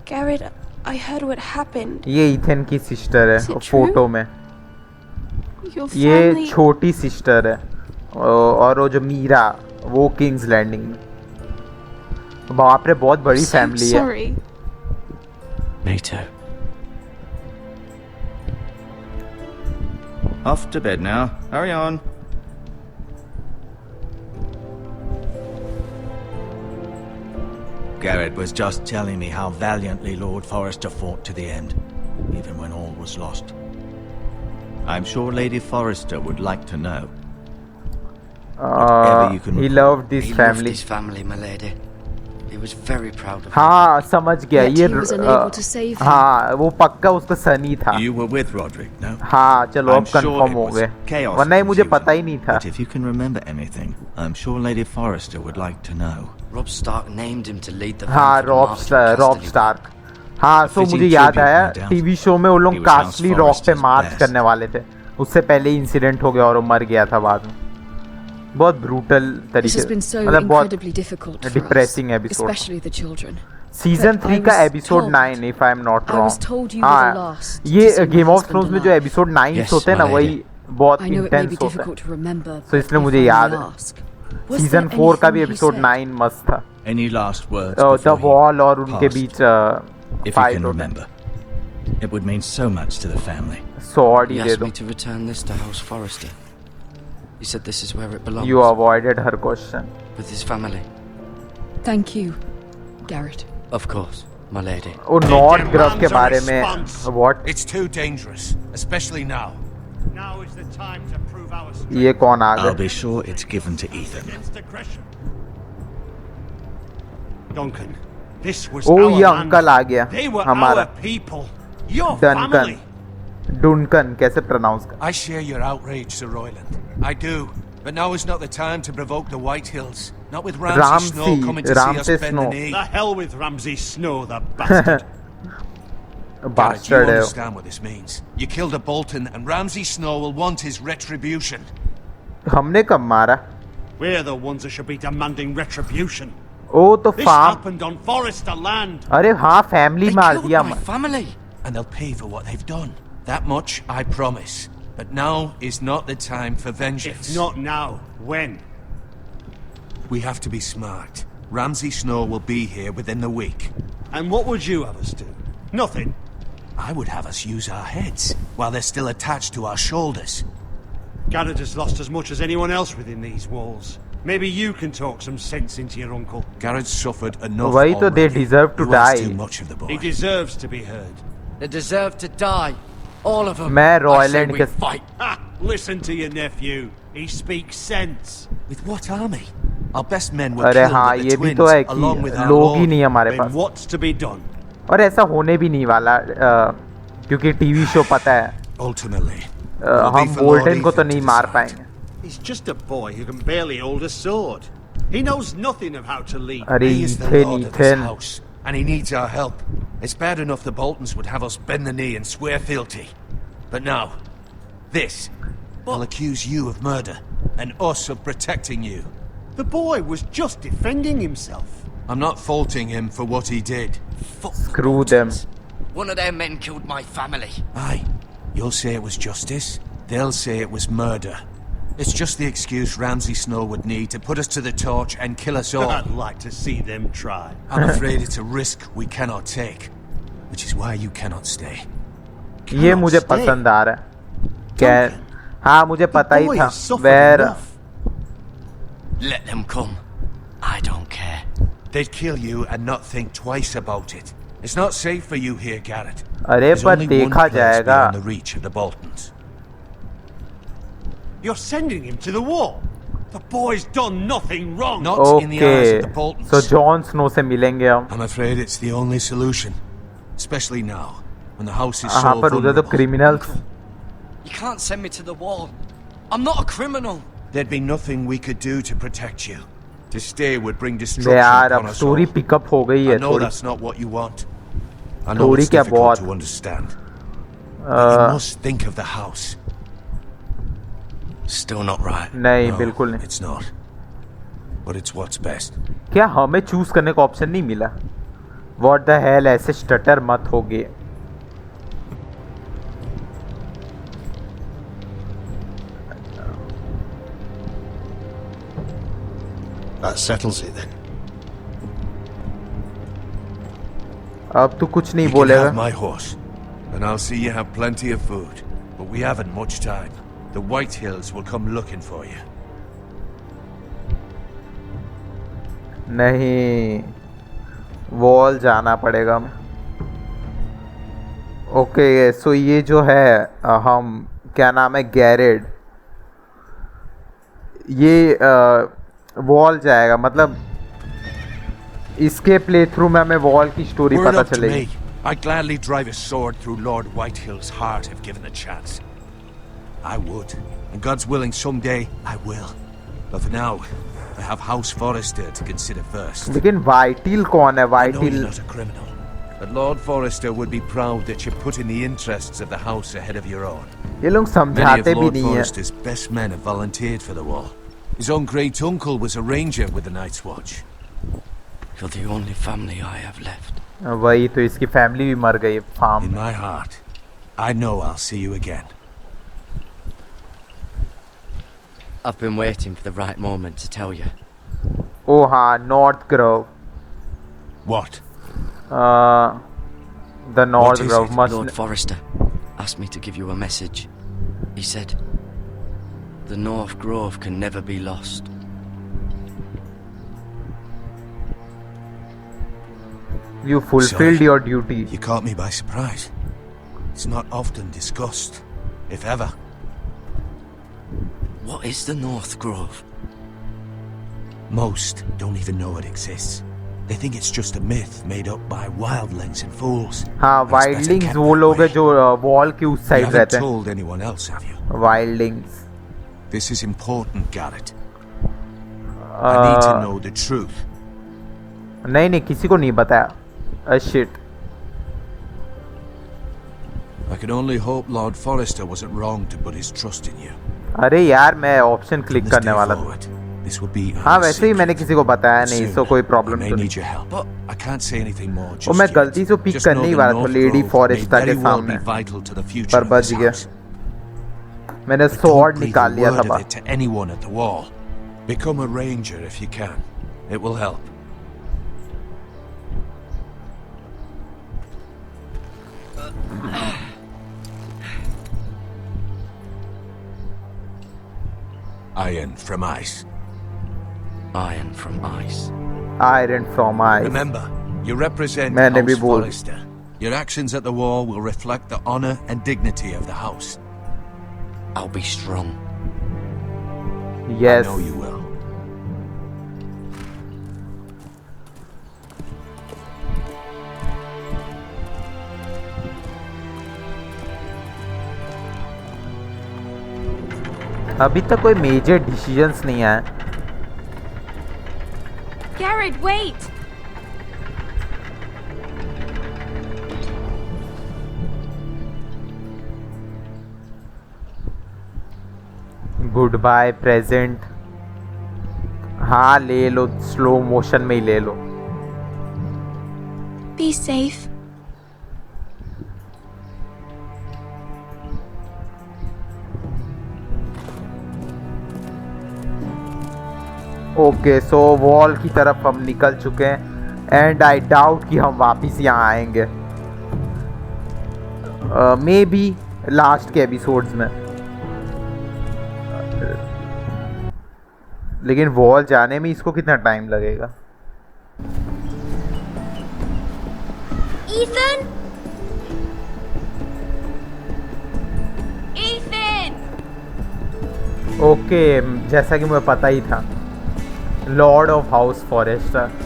Garrett, I heard what happened. ये Ethan की sister है photo में. Your ये family... छोटी sister है, और वो जो मीरा वो किंग्स लैंडिंग में. बाप रे बहुत बड़ी फैमिली है. Sorry. Me too. Off to bed now. Hurry on. Garrett was just telling me how valiantly Lord Forrester fought to the end, even when all was lost. I'm sure Lady Forrester would like to know. Whatever you can he recall. loved this He family. loved his family, my lady. He was very proud of हाँ समझ गया. Yet ये he was unable to save him. हाँ वो पक्का उसका सनी था. You were with Roderick, no? हाँ चलो अब I'm sure कंफर्म it हो was गए, chaos वरना ये and मुझे confusion. पता ही नहीं था. But if you can remember anything, I'm sure Lady Forrester would like to know. Rob Stark named him to lead the हाँ रॉब स्टार्क. हाँ सो मुझे याद आया टीवी शो में वो लोग कास्टली रॉक पे मार्च करने वाले थे, उससे पहले इंसिडेंट हो गया और वो मर गया था बाद में. बहुत ब्रूटल तरीके से, मतलब बहुत डिप्रेसिंग एपिसोड. सीजन 3 का episode 9 if I am not wrong. हाँ ये गेम ऑफ थ्रोन्स में जो एपिसोड 9 होते हैं ना वही बहुत इंटेंस होता है, तो इसलिए मुझे याद है. सीजन 4 का भी एपिसोड 9 मस्त था. Any last words the wall और उनके बीच if you फाइट can होता है. remember. It would mean so much to the family. Sword He he they asked दो. me to return this to House Forrester. He said this is where it belongs. You avoided her question. With his family. Thank you, Garrett. Of course, my lady. वो north gruff के बारे में what? It's too dangerous, especially now. Now is the time to prove our ये कौन आ I'll गया? be sure it's given to Ethan. Duncan, this was ओ our ये land. Uncle आ गया They were हमारा. our people. Your Duncan. family. Duncan कैसे pronounce कर? I share your outrage, Sir Royland. I do. But now is not the time to provoke the White Hills. Not with Ramsay Snow coming to see us Ramsay bend Snow. the knee. The hell with Ramsay Snow, the bastard. Garrett, you Bastard है वो. understand what this means. You killed a Bolton, and Ramsay Snow will want his retribution. हमने कब मारा? We're the ones that should be demanding retribution. ओ तो This farm. happened on Forrester land. अरे हाँ family They मार killed दिया. my family. And they'll pay for what they've done. That much I promise. But now is not the time for vengeance. If not now, when? We have to be smart. Ramsay Snow will be here within the week. And what would you have us do? Nothing. I would have us use our heads while they're still attached to our shoulders. Garrett has lost as much as anyone else within these walls. Maybe you can talk some sense into your uncle. Garrett's suffered enough वही तो they already. deserve to You ask die. too much of the boy. He deserves to be heard. They deserve to die. All of them. मैं I say रॉयलैंड we के fight. Ha! Listen to your nephew. He speaks sense. With what army? Our best men were अरे killed हाँ at the ये भी twins, तो है along with कि our लोग ही lord. नहीं है हमारे Then pass, what's to be done? और ऐसा होने भी नहीं वाला क्योंकि टीवी शो पता है Ultimately, it'll be हम for Lord बोल्टन को तो Ethan नहीं to मार decide. पाएंगे. He's just a boy who can barely hold a sword. He knows nothing of how to lead. अरे He is the ethane lord of this ethane house, and he needs our help. It's bad enough the Boltons would have us bend the knee and swear fealty. But now, this. I'll accuse you of murder, and us of protecting you. The boy was just defending himself. I'm not faulting him for what he did. Fuck the Screw them. Boltons. One of their men killed my family. Aye, you'll say it was justice, they'll say it was murder. It's just the excuse Ramsay Snow would need to put us to the torch and kill us all. I'd like to see them try. I'm afraid it's a risk we cannot take, which is why you cannot stay. ये मुझे पसंद आ रहा है क्या? हाँ मुझे पता ही था। Where Let them come. I don't care. They'd kill you and not think twice about it. It's not safe for you here, Garrett. अरे There's पर only one देखा place जाएगा। beyond the reach of the Boltons. You're sending him to the wall? The boy's done nothing wrong. Not in the eyes of the Okay, Boltons. so Jon Snow से मिलेंगे हम। I'm afraid it's the only solution, especially now when the house is so हाँ पर उधर तो vulnerable. criminals। You can't send me to the wall. I'm not a criminal. There'd be nothing we could do to protect you. To stay would bring ले destruction यार upon अब us story all. Pickup हो गई I है know थोड़ी। that's not what you want. I know थोड़ी it's क्या difficult बहुत। to understand. But you must think of the house. Still not right. नहीं No, बिल्कुल नहीं। it's not. But it's what's best. क्या हमें चूज करने का ऑप्शन नहीं मिला? What the hell, ऐसे स्टटर मत हो गए। That settles it then. अब तू कुछ नहीं You can बोलेगा। have my horse, and I'll see you have plenty of food. But we haven't much time. The White Hills will come looking for you. नहीं, wall जाना पड़ेगा हमें। Okay so ये जो है हम क्या नाम है गैरेड, ये वॉल जाएगा मतलब इसके प्ले थ्रू में हमें वॉल की स्टोरी Were it पता up to चलेगी। me, I'd gladly drive a sword through Lord Whitehill's heart if given the chance. I would, and God's willing someday I will. But for now, I have House Forrester to consider first. लेकिन वाइटिल कौन है? I know वाइटिल you're not a criminal, but Lord Forrester would be proud that you put in the interests of the house ahead of your own. ये लोग Many of समझाते भी Lord नहीं है। Forrester's best men have volunteered for the wall. His own great uncle was a ranger with the Night's Watch. You're the only family I have left. वही तो, इसकी family भी मर गई farm. In my heart, I know I'll see you again. I've been waiting for the right moment to tell you. ओ हाँ, north Grove. What? The north is Grove it? Must. Lord Forrester asked me to give you a message. He said, the North Grove can never be lost. You fulfilled your duty. You caught me by surprise. It's not often discussed, if ever. What is the North Grove? Most don't even know it exists. They think it's just a myth made up by wildlings and fools. हाँ, And it's better वाइल्डलिंग्स kept वो that लोग हैं way. जो wall के उस You side haven't रहते हैं। told anyone else, have you? वाइल्डलिंग्स। This is important, Garrett. I need to know the truth. नहीं नहीं, किसी को नहीं बताया। Shit. I can only hope Lord Forrester wasn't wrong to put his trust in you. अरे यार मैं ऑप्शन क्लिक From this करने day वाला था। forward, this will be हाँ our वैसे ही मैंने secret. किसी को बताया नहीं, Soon, सो कोई I प्रॉब्लम may तो नहीं। need your help. But I can't say anything more वो just मैं yet. गलती से पिक Just करने know ही the वाला था North lady Grove Foresta may के very well सामने, be vital to the future पर of बच this गया। house. मैंने But स्वॉर्ड don't breathe निकाल a लिया word था of बाहर। it to anyone at the wall. Become a ranger if you can. It will help. Iron from ice. Iron from ice. Iron from ice. Remember, you represent मैंने भी House बोल। Forrester. Your actions at the wall will reflect the honor and dignity of the house. I'll be strong. I yes. know you will. अभी तक कोई major decisions नहीं आए। Garrett, wait! Good bye present. हाँ ले लो, slow motion में ही ले लो। Be safe. Okay so wall की तरफ हम निकल चुके हैं एंड आई डाउट कि हम वापस यहाँ आएंगे। मे बी लास्ट के एपिसोड्स में, लेकिन वॉल जाने में इसको कितना टाइम लगेगा? Ethan? Ethan! ओके, जैसा कि मुझे पता ही था, लॉर्ड ऑफ हाउस फॉरेस्टर।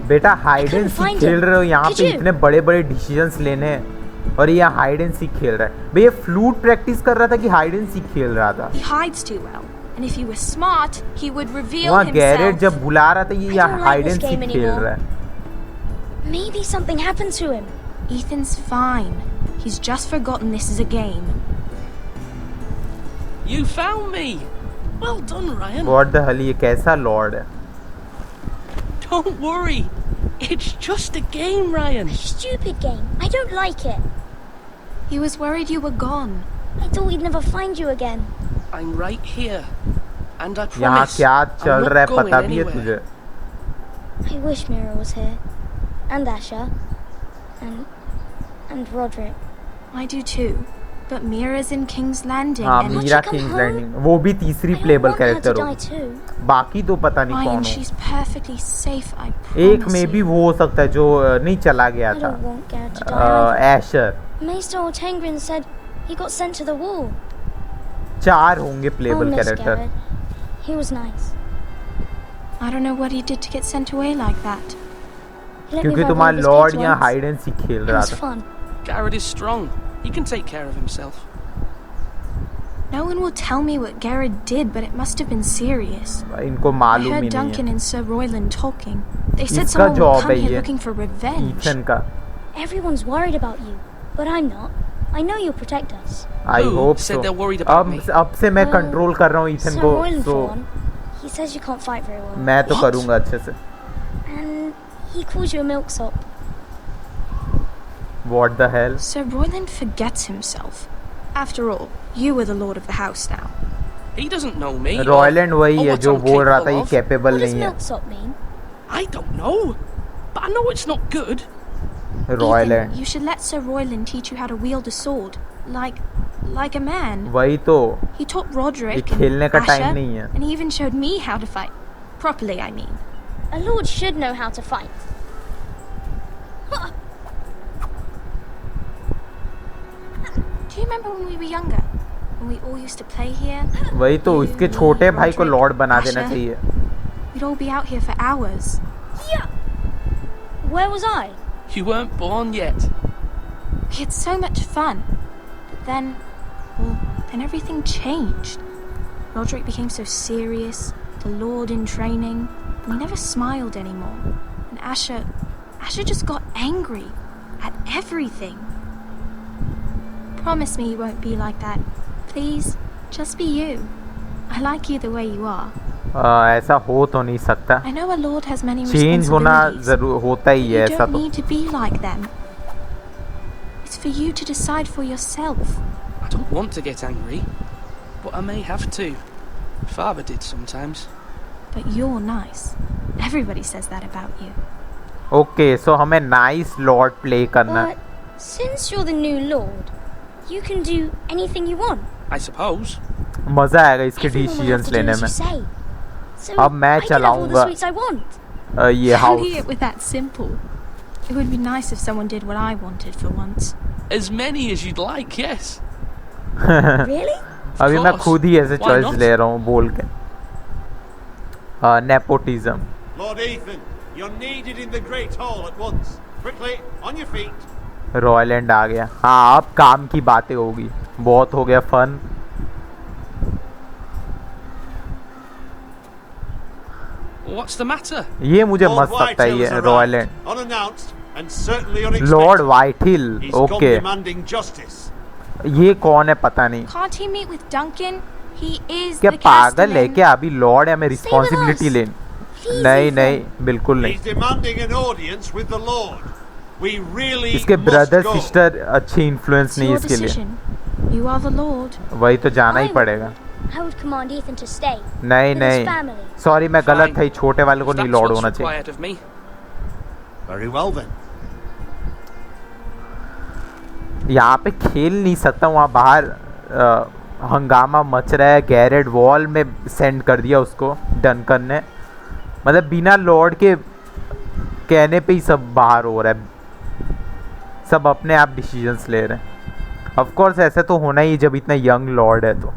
बेटा हाइड एंड सीक खेल रहे हो यहाँ पे, इतने बड़े बड़े डिसीजंस लेने हैं और ये हाइड एंड सीक खेल रहा है। भैया फ्लूट प्रैक्टिस कर रहा था कि हाइड एंड सीक खेल रहा था? He hides too well. And if he was smart, he would reveal वहाँ himself. गैरेट जब बुला रहा था ये यहाँ हाइड एंड सीक खेल रहा है। Maybe something happened to him. Ethan's fine. He's just forgotten this is a game. You found me. Well done, Ryan. What the hell, ये कैसा लॉर्ड है? Don't worry. It's just a game, Ryan. A stupid game. I don't like it. He was worried you were gone. I thought we'd never find you again. I'm right here. And I promise यहाँ क्या चल रहा है पता भी है तुझे? I wish Mira was here. And Asher. And Roderick. I do too. But Mira's in King's Landing. हाँ, and मीरा किंग्स लैंडिंग, वो भी तीसरी प्लेबल कैरेक्टर हो। बाकी तो पता नहीं कौन हो। She's perfectly safe, I promise. एक में भी वो हो सकता है जो नहीं चला गया था, Asher. Maester Ortengren said he got sent to the war. 4 होंगे payable character. He was nice. I don't know what he did to get sent away like that. क्योंकि तुम्हारा लॉर्ड यहाँ हाइड एंड सीक खेल रहा था। Garrett is strong. He can take care of himself. No one will tell me what Garrett did, but it must have been serious. इनको मालूम ही नहीं है। I heard Duncan and Sir Royland talking. They said someone will come here looking for revenge. Ethan का। Everyone's worried about you, but I'm not. I know you'll protect us. I hope so. अब से मैं control कर रहा हूँ Ethan को, so he says you can't fight very well. मैं तो करूँगा अच्छे से। And he calls you a milksop. What the hell? Sir Royland forgets himself. After all, you were the lord of the house now. He doesn't know me. Royland वही है जो बोल रहा था ये capable नहीं है। What does milksop mean? I don't know, but I know it's not good. Royland. You should let Sir Royland teach you how to wield a sword, like a man. वही तो। He taught Roderick खेलने का time Asher, नहीं है। and he even showed me how to fight. Properly, I mean. A lord should know how to fight. Do you remember when we were younger? When we all used to play here? वही तो, इसके छोटे भाई को Lord बना देना चाहिए। We'd all be out here for hours. Yeah. Where was I? You weren't born yet. We had so much fun. But then everything changed. Roderick became so serious, the Lord in training, and he never smiled anymore. And Asher just got angry at everything. Promise me you won't be like that. Please, just be you. I like you the way you are. ऐसा हो तो नहीं सकता। I know a lord has many change होना जरूर होता ही है ऐसा तो। You don't need to be like them. It's for you to decide for yourself. I don't want to get angry, but I may have to. Father did sometimes. But you're nice. Everybody says that about you. Okay, so हमें nice lord play करना। But since you're the new lord, you can do anything you want. I suppose. मजा आएगा इसके decisions लेने में। अब मैं चलाऊंगा ये house. It was that simple. It would be nice if someone did what I wanted for once. As many as you'd like, yes. Really? अभी मैं खुद ही ऐसे चॉइस ले रहा हूँ बोल के। Nepotism. Lord Ethan, you're needed in the Great Hall at once. Quickly, on your feet. रॉयलैंड आ गया। हाँ, अब काम की बातें होगी। बहुत हो गया फन। What's the matter? ये मुझे मस्त लगता है ये रॉयलैंड। Lord वाइटहिल, okay. ये कौन है पता नहीं। Can't he meet with Duncan? He is क्या the पागल है castellan. क्या? अभी लॉर्ड है, हमें रिस्पॉन्सिबिलिटी लेनी। नहीं नहीं, बिल्कुल नहीं। इसके ब्रदर सिस्टर अच्छी इन्फ्लुएंस नहीं इसके लिए। You are the lord. वही तो जाना ही पड़ेगा। I would command Ethan to stay. नहीं नहीं, सॉरी मैं गलत था। छोटे वाले को नहीं लॉर्ड होना चाहिए। Very well then. यहाँ पे खेल नहीं सकता, वहाँ बाहर हंगामा मच रहा है। गैरेट वॉल में सेंड कर दिया उसको डनकन ने, मतलब बिना लॉर्ड के कहने पे ही सब बाहर हो रहा है, सब अपने आप डिसीजंस ले रहे हैं। ऑफ कोर्स ऐसे तो होना ही जब इतना यंग लॉर्ड है तो,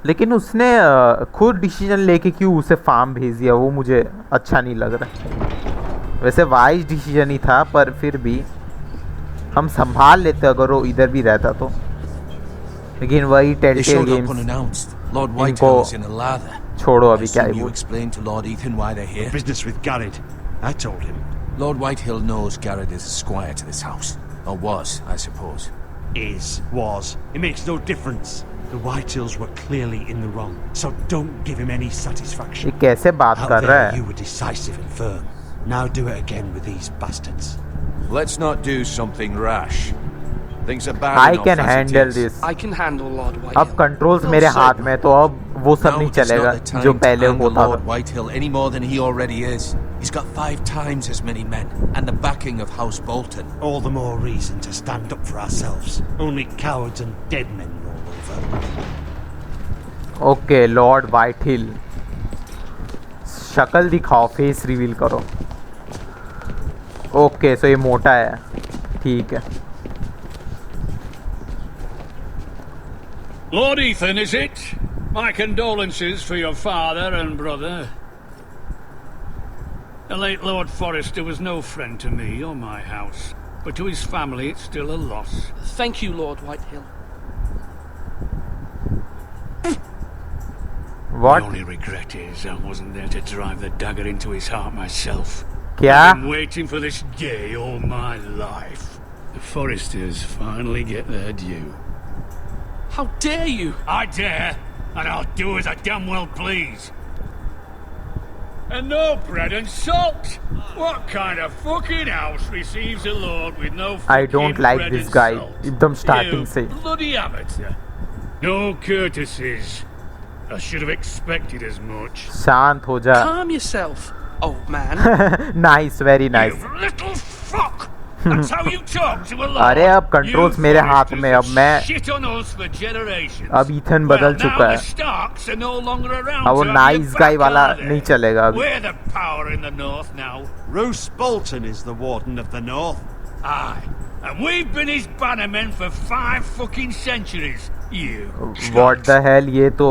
लेकिन उसने खुद डिसीजन लेके क्यों उसे फार्म भेज दिया वो मुझे अच्छा नहीं लग रहा। वैसे वाइज डिसीजन ही था, पर फिर भी हम संभाल लेते अगर वो इधर भी रहता तो। लेकिन वही टेलटेल गेम्स इनको छोड़ो, अभी क्या है वो। Business with Garrett. I told him. Lord Whitehill knows Garrett is a squire to this house. Or was, I suppose. Was. It makes no difference. The Whitehills were clearly in the wrong, so don't give him any satisfaction. ये कैसे बात कर रहा है? You were decisive and firm. Now do it again with these bastards. Let's not do something rash. Things are bad I enough can as handle it is. this. I can handle Lord Whitehill. अब controls मेरे हाथ में, तो अब वो सब नहीं चलेगा जो पहले होता Lord था। Whitehill any more than he already is. He's got 5 times as many men and the backing of House Bolton. All the more reason to stand up for ourselves. Only cowards and dead men roll over. Okay, lord Whitehill, शक्ल दिखाओ, face reveal करो। Okay, so ये मोटा है, ठीक है। Lord Ethan, is it? My condolences for your father and brother. The late Lord Forrester was no friend to me or my house, but to his family it's still a loss. Thank you, Lord Whitehill. What? My only regret is I wasn't there to drive the dagger into his heart myself. क्या? I've been waiting for this day all my life. The Forresters finally get their due. How dare you? I dare, and I'll do as I damn well please. And no bread and salt. What kind of fucking house receives a lord with no fucking I don't like bread this and guy. salt? एकदम starting You से। bloody amateur. No courtesies. I should have expected as much. शांत हो जा। Calm yourself, old man. Nice, very nice. You little fuck. That's how you talk to a lord. अरे अब controls मेरे हाथ में, अब मैं, Shit on us for generations. अब ईथन बदल चुका है, Starks are no longer around. अब वो नाइस गाय वाला नहीं चलेगा अभी। We're the power in the north now. Roose Bolton is the warden of the north. Aye, and we've been his bannermen for 5 fucking centuries. You. What the hell, ये तो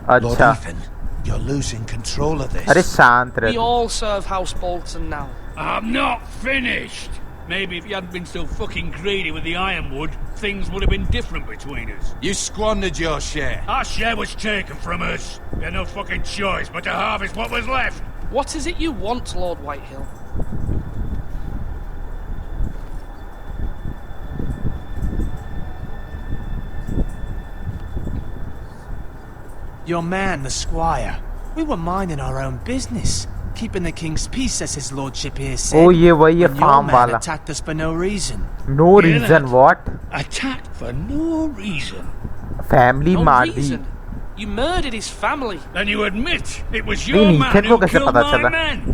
Lord अच्छा। Ethan, you're losing control of this. अरे शांत We रह। all serve House Bolton now. I'm not finished. Maybe if you hadn't been so fucking greedy with the ironwood, things would have been different between us. You squandered your share. Our share was taken from us. We had no fucking choice but to harvest what was left. What is it you want, Lord Whitehill? Your man, the squire. We were minding our own business, keeping the king's peace, as his lordship here said. ओ ये वही है when your farm man वाला। attacked us for no reason. No Hear reason, that? what? Attacked for no reason. Family No मार दी। reason. You murdered his family. And you admit it was नहीं, your नहीं, man Ethan को who कैसे killed पता my चला? men.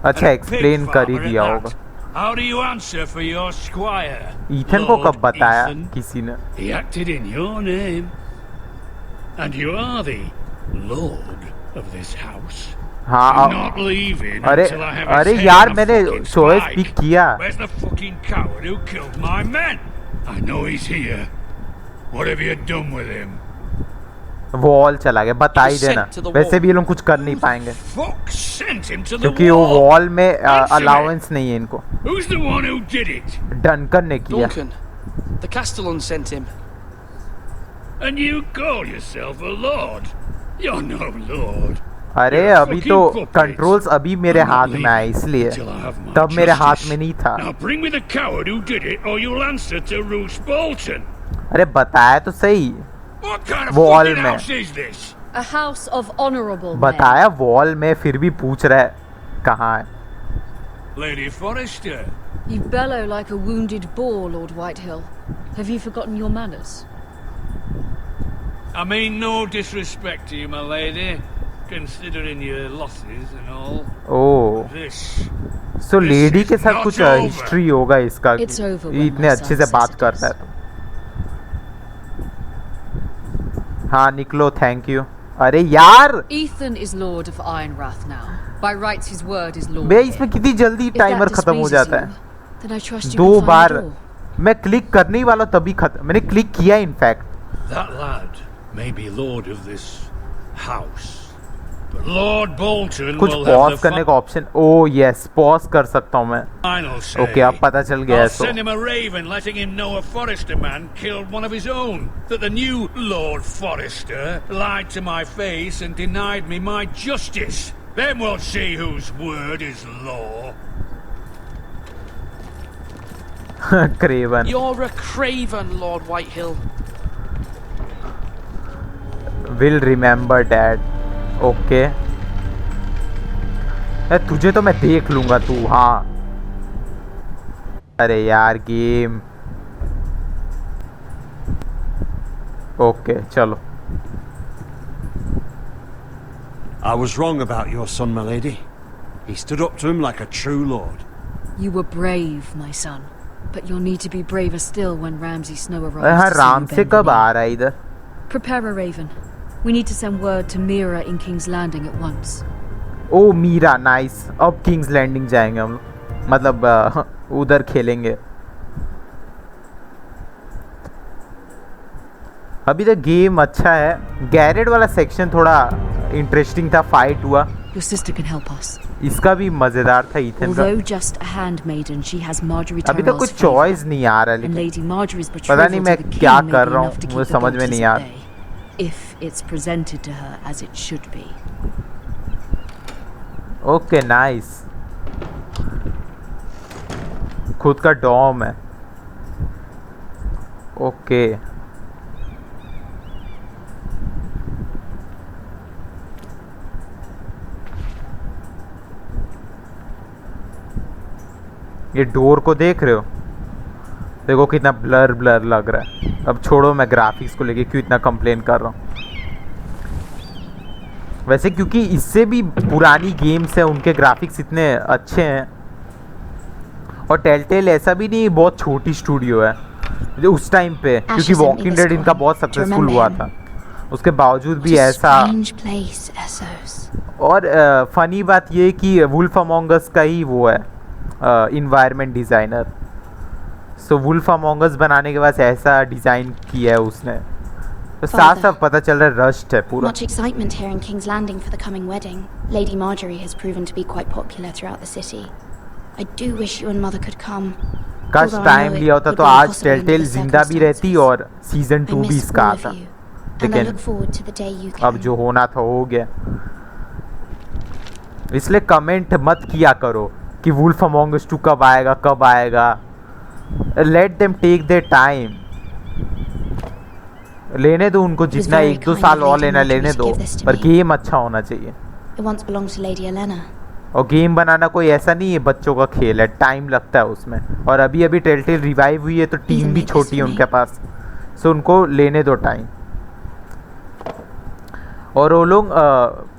अच्छा, And a explain pig कर ही farmer at दिया that. होगा। How do you answer for your squire? Ethan को Lord कब बताया Ethan? किसी ने? He acted in your name. And you are the lord of this house. हाँ, I'm not leaving अरे until I have his अरे head यार, on a मैंने fucking चॉइस spike. पिक किया। Where's the fucking coward who killed my men? I know he's here. What have you done with him? Wall चला गया, बता ही Sent देना। to the वैसे wall. भी ये लोग कुछ कर नहीं पाएंगे Fuck sent him to the क्योंकि वो wall. वॉल में Answer me. अलाउंस नहीं है इनको। Who's the one who did it? Duncan ने किया। Duncan. The Castellan sent him. And you call yourself a lord? You're no lord. अरे अभी तो कंट्रोल्स अभी मेरे हाथ में आए इसलिए, तब मेरे हाथ में नहीं था। Now bring me the coward who did it, or you'll answer to Roose Bolton. अरे बताया तो सही, What kind of wall fucking में house is this? A house of honorable men. बताया वॉल में, फिर भी पूछ रहा है कहाँ है। Lady Forrester. You bellow like a wounded boar, Lord Whitehill. Have you forgotten your manners? I mean no disrespect to you, my lady, considering your losses and all. Oh. This. So lady के साथ कुछ history होगा इसका, ये इतने अच्छे से बात करता है तो। हाँ निकलो, थैंक यू। अरे यार Ethan is Lord of Ironwrath now. By rights his word is law. बे इसमें कितनी जल्दी टाइमर खत्म हो जाता है। Then I trust you 2 can find bar the door. मैं क्लिक करने ही वाला तभी खत्म, मैंने क्लिक किया in fact. That lad may be lord of this house, but Lord Bolton कुछ will have पॉज the करने का ऑप्शन, ओ यस पॉज कर सकता हूँ मैं। final say. ओके अब पता चल गया है। I'll send him a raven letting him know a Forrester man killed one of his own. That the new Lord Forrester lied to my face and denied me my justice. Then we'll see whose word is law. Craven. You're a craven, Lord Whitehill. Will remember that. Okay तुझे तो मैं देख लूंगा तू। हाँ अरे यार game. Okay चलो। I was wrong about your son, my lady. He stood up to him like a true lord. You were brave, my son. But you'll need to be braver still when Ramsay Snow arrives. हाँ to see Ram you से bend the कब knee. आ रहा है इधर? Prepare a raven. We need to send word to Mira in King's Landing at once. ओ Mira nice. अब King's Landing जाएंगे हम लोग, मतलब उधर खेलेंगे। अभी तक गेम अच्छा है। गैरेट वाला सेक्शन थोड़ा इंटरेस्टिंग था, फाइट हुआ। Your sister can help us. इसका भी मजेदार था ईथन का। Although just a handmaiden, she has Marjorie अभी तक कुछ चॉइस नहीं आ रहा, and लेकिन Lady Marjorie's पता betrothal नहीं to मैं the king क्या may कर be रहा enough to हूँ, keep मुझे the समझ में Boltons नहीं at आ bay, if it's presented to her as it should be. Okay nice. खुद का डॉम है। ओके ये डोर को देख रहे हो, देखो कितना ब्लर ब्लर लग रहा है। अब छोड़ो, मैं ग्राफिक्स को लेके क्यों इतना कंप्लेन कर रहा हूँ। वैसे क्योंकि इससे भी पुरानी गेम्स है, उनके ग्राफिक्स इतने अच्छे हैं। और टेलटेल ऐसा भी नहीं बहुत छोटी स्टूडियो है जो उस टाइम पे, क्योंकि वॉकिंग डेड इनका बहुत सक्सेसफुल हुआ था, उसके बावजूद भी ऐसा। और फनी बात ये कि वुल्फ अमॉन्ग अस का ही वो है इन्वायरमेंट डिज़ाइनर। सो वुल्फ अमॉन्ग अस बनाने के बाद ऐसा डिज़ाइन किया है उसने, तो साफ साफ पता चल रहा है रश्ट है पूरा। Much excitement here in King's Landing for the coming wedding. Lady Marjorie has proven to be quite popular throughout the city. I do wish you and Mother could come. काश टाइम लिया होता तो आज टेलटेल जिंदा भी रहती और season 2 भी इसका आता, लेकिन अब जो होना था हो गया। इसलिए कमेंट मत किया करो कि वुल्फ अमॉन्ग अस 2 कब आएगा कब आएगा। Let them take their time, लेने दो उनको जितना 1-2 साल और लेना लेने दो, पर गेम अच्छा होना चाहिए। और गेम बनाना कोई ऐसा नहीं है बच्चों का खेल है, टाइम लगता है उसमें। और अभी अभी टेलटेल रिवाइव हुई है तो टीम भी छोटी है उनके पास, सो उनको लेने दो टाइम। और वो लोग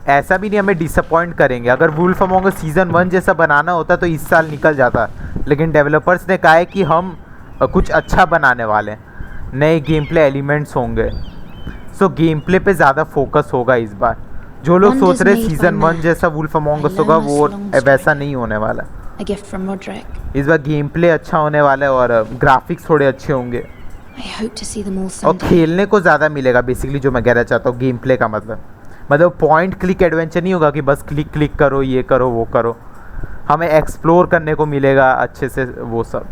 ऐसा भी नहीं हमें डिसअपॉइंट करेंगे। अगर वुल्फ अमॉन्ग अस सीजन 1 जैसा बनाना होता तो इस साल निकल जाता, लेकिन डेवलपर्स ने कहा है कि हम कुछ अच्छा बनाने वाले हैं, नए गेम प्ले एलिमेंट्स होंगे। सो गेम प्ले पे ज़्यादा फोकस होगा इस बार। जो लोग सोच रहे सीजन 1 जैसा वुल्फ अमॉन्ग अस होगा, वो वैसा नहीं होने वाला। इस बार गेम प्ले अच्छा होने वाला है और ग्राफिक्स थोड़े अच्छे होंगे और खेलने को ज़्यादा मिलेगा। बेसिकली जो मैं कहना चाहता हूँ गेम प्ले का मतलब पॉइंट क्लिक एडवेंचर नहीं होगा कि बस क्लिक क्लिक करो, ये करो वो करो। हमें एक्सप्लोर करने को मिलेगा अच्छे से वो सब।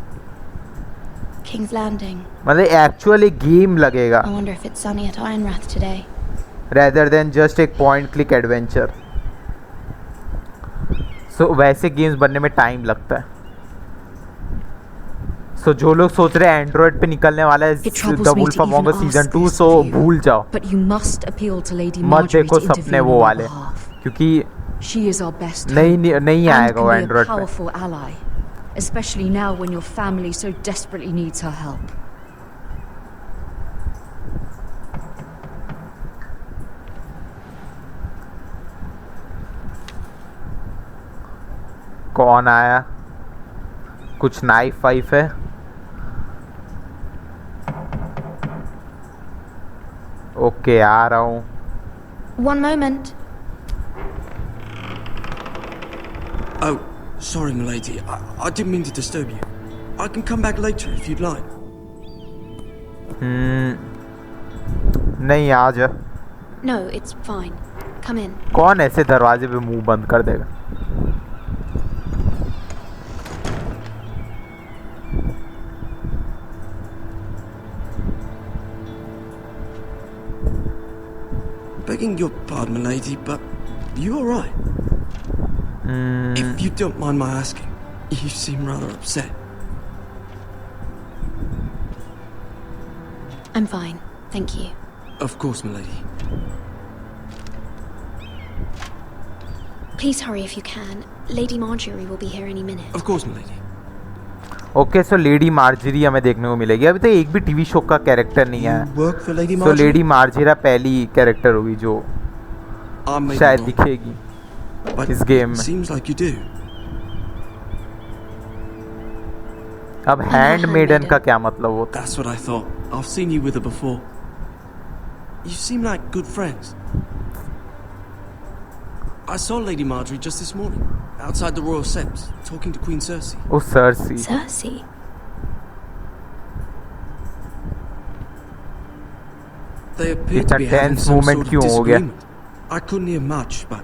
King's Landing. मतलब एक्चुअल एक गेम लगेगा, I wonder if it's sunny at Ironwrath today. rather than just एक पॉइंट क्लिक एडवेंचर। सो वैसे गेम्स बनने में टाइम लगता है। सो जो लोग सोच रहे हैं एंड्रॉइड पे निकलने वाला है The Wolf Among Us season 2, so भूल जाओ, मत देखो सपने वो वाले, क्योंकि नहीं आएगा वो एंड्रॉइड पे। Especially now when your family so desperately needs her help. कौन आया? कुछ नाइफ वाइफ है? ओके आ रहा हूँ। One moment. Oh, sorry, milady. I didn't mean to disturb you. I can come back later if you'd like. नहीं आ जा। No, it's fine. Come in. कौन ऐसे दरवाजे पे मुंह बंद कर देगा? Begging your pardon, milady, but you all right? If you don't mind my asking, you seem rather upset. I'm fine, thank you. Of course, milady. Please hurry if you can. Lady Marjorie will be here any minute. Of course, milady. Okay so lady Marjorie हमें देखने को मिलेगी। अभी तो एक भी TV show का character नहीं है। सो लेडी मार्जरी पहली कैरेक्टर होगी जो शायद दिखेगी इस गेम में। Seems like you do. अब हैंडमेडन का क्या मतलब होता है? That's what I thought. I've seen you with her before. You seem like good friends. I saw Lady Marjorie just this morning, outside the Royal Sept, talking to Queen Cersei. Oh, Cersei. Cersei? They appear to be having some sort of disagreement. I couldn't hear much, but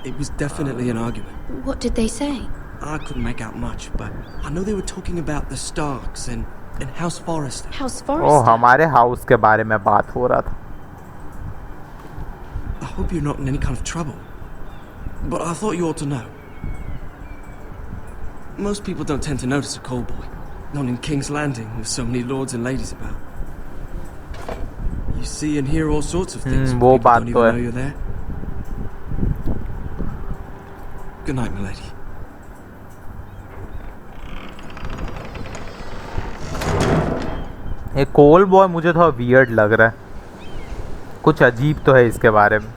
it was definitely an argument. What did they say? I couldn't make out much, but I know they were talking about the Starks and House Forrester. House Forrester? Oh, हमारे house के बारे में बात हो रहा था। I hope you're not in any kind of trouble, but I thought you ought to know. Most people don't tend to notice a call boy, not in King's Landing with so many lords and ladies about. You see and hear all sorts of things, but people don't even know you're there. Good night, milady. ये call boy मुझे थोड़ा weird लग रहा है। कुछ अजीब तो है इसके बारे में।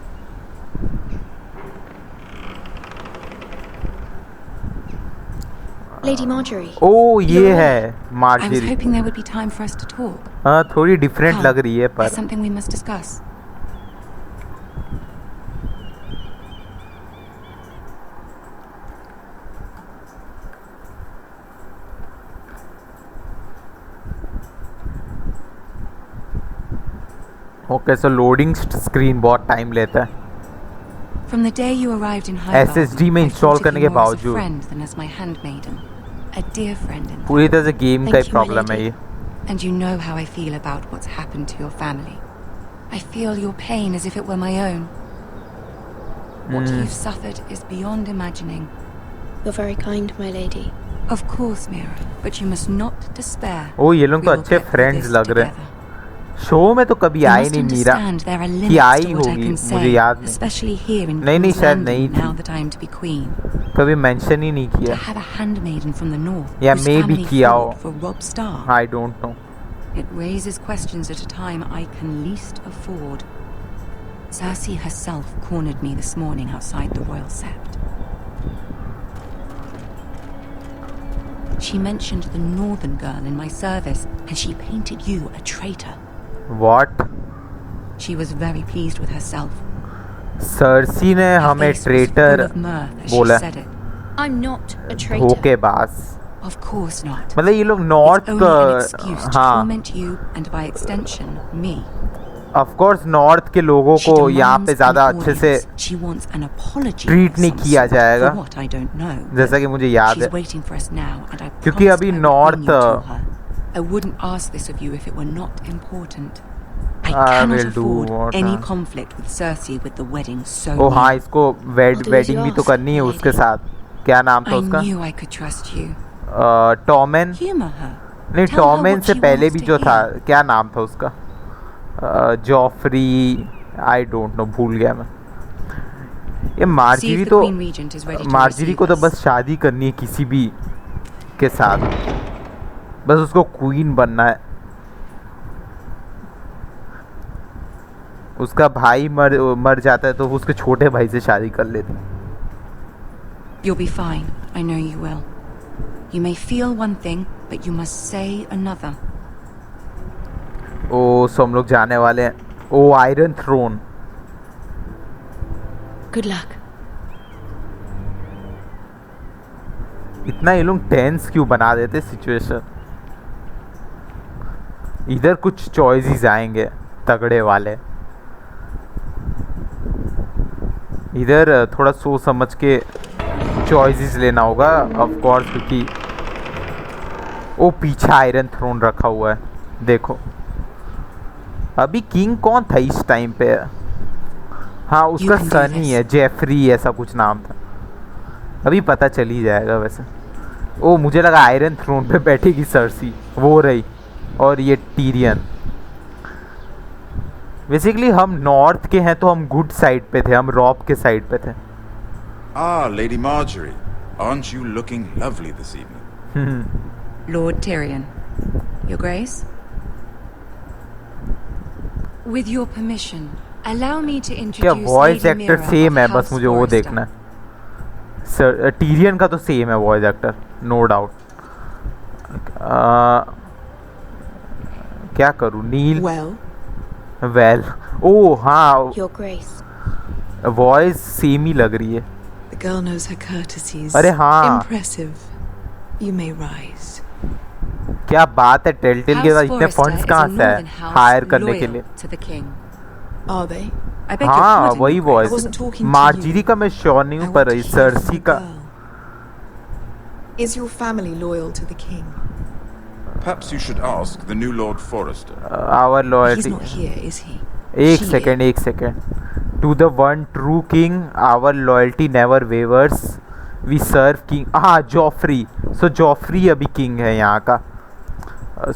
Lady Marjorie. ओ ये है Marjorie. I was hoping there would be time for us to talk. हाँ थोड़ी डिफरेंट लग रही है पर। There's something we must discuss. Okay so loading screen बहुत टाइम लेता है। From the day you arrived in Highgarden, SSD में इंस्टॉल करने के बावजूद पूरी तरह से गेम का ही प्रॉब्लम है ये। And you know how I feel about what's happened to your family. I feel your pain as if it were my own. What you've suffered is beyond imagining. You're very kind, my lady. Of course, Mira, but you must not despair. ओ ये लोग तो अच्छे friends लग रहे हैं। Show में तो कभी आई नहीं मीरा कि आई होगी, मुझे याद नहीं। नहीं शायद नहीं थी, कभी मेंशन ही नहीं किया या मे भी किया हो, I don't know. It raises questions at a time I can least afford. Cersei herself cornered me this morning outside the Royal Sept. She mentioned the northern girl in my service and she painted you a traitor. What? She was very pleased with herself. Cersei ने हमें traitor बोला। I'm not a traitor. धोखेबाज। Of course not. मतलब ये लोग north हाँ you and by extension me. Of course north के लोगों को यहाँ पे ज़्यादा अच्छे से ट्रीट नहीं किया जाएगा जैसा कि मुझे याद है, क्योंकि अभी north I wouldn't ask this of you if it were not important. I cannot afford any conflict with Cersei with the wedding so near. Oh हाँ इसको वेडिंग भी तो करनी है उसके साथ। क्या नाम था उसका? I knew I could trust you. टॉमेन? Humor her. नहीं टॉमेन से पहले भी जो था क्या नाम था उसका? जॉफरी, आई डोंट नो, भूल गया मैं। ये मार्जरी को तो बस शादी करनी है किसी भी के साथ, बस उसको क्वीन बनना है। उसका भाई मर जाता है तो उसके छोटे भाई से शादी कर लेते हैं। You'll be fine. I know you will. You may feel one thing, but you must say another. ओ सो हम लोग जाने वाले हैं. ओ आयरन थ्रोन. Good luck. इतना ये लोग टेंस क्यों बना देते सिचुएशन. इधर कुछ चॉइसेस आएंगे तगड़े वाले. इधर थोड़ा सोच समझ के चॉइसेस लेना होगा ऑफ कोर्स, क्योंकि वो पीछे आयरन थ्रोन रखा हुआ है. देखो अभी किंग कौन था इस टाइम पे. हाँ उसका सन ही है, जेफरी ऐसा कुछ नाम था. अभी पता चल ही जाएगा वैसे. ओ मुझे लगा आयरन थ्रोन पे बैठेगी सर्सी, वो रही. और ये टीरियन. बेसिकली हम नॉर्थ के हैं तो हम गुड साइड पे थे, हम रॉब के साइड पे थे. Ah, Lady Marjorie. Aren't you looking lovely this evening? Lord Tyrion. Your Grace? With your permission, allow me to introduce क्या voice Lady actor Mira same है, of बस House मुझे वो Forrester. देखना है. सर टीरियन का तो सेम है वॉइस एक्टर, नो डाउट. क्या करूँ नील. वेल ओ हाँ Your Grace. वॉइस सेम ही लग रही है. The girl knows her courtesies. अरे हाँ. Impressive. You may rise. क्या बात है. टेलटेल के पास इतने फंड्स कहाँ से है हायर करने के लिए. Are they? हाँ वही वॉइस. मार्जरी का मैं श्योर नहीं हूँ पर सर्सी का. Is your family loyal to the king? Perhaps you should ask the new Lord Forrester. Our loyalty. He's not here, is he? एक second. To the one true king, our loyalty never wavers. We serve king. हाँ Joffrey. सो Joffrey अभी king है यहाँ का.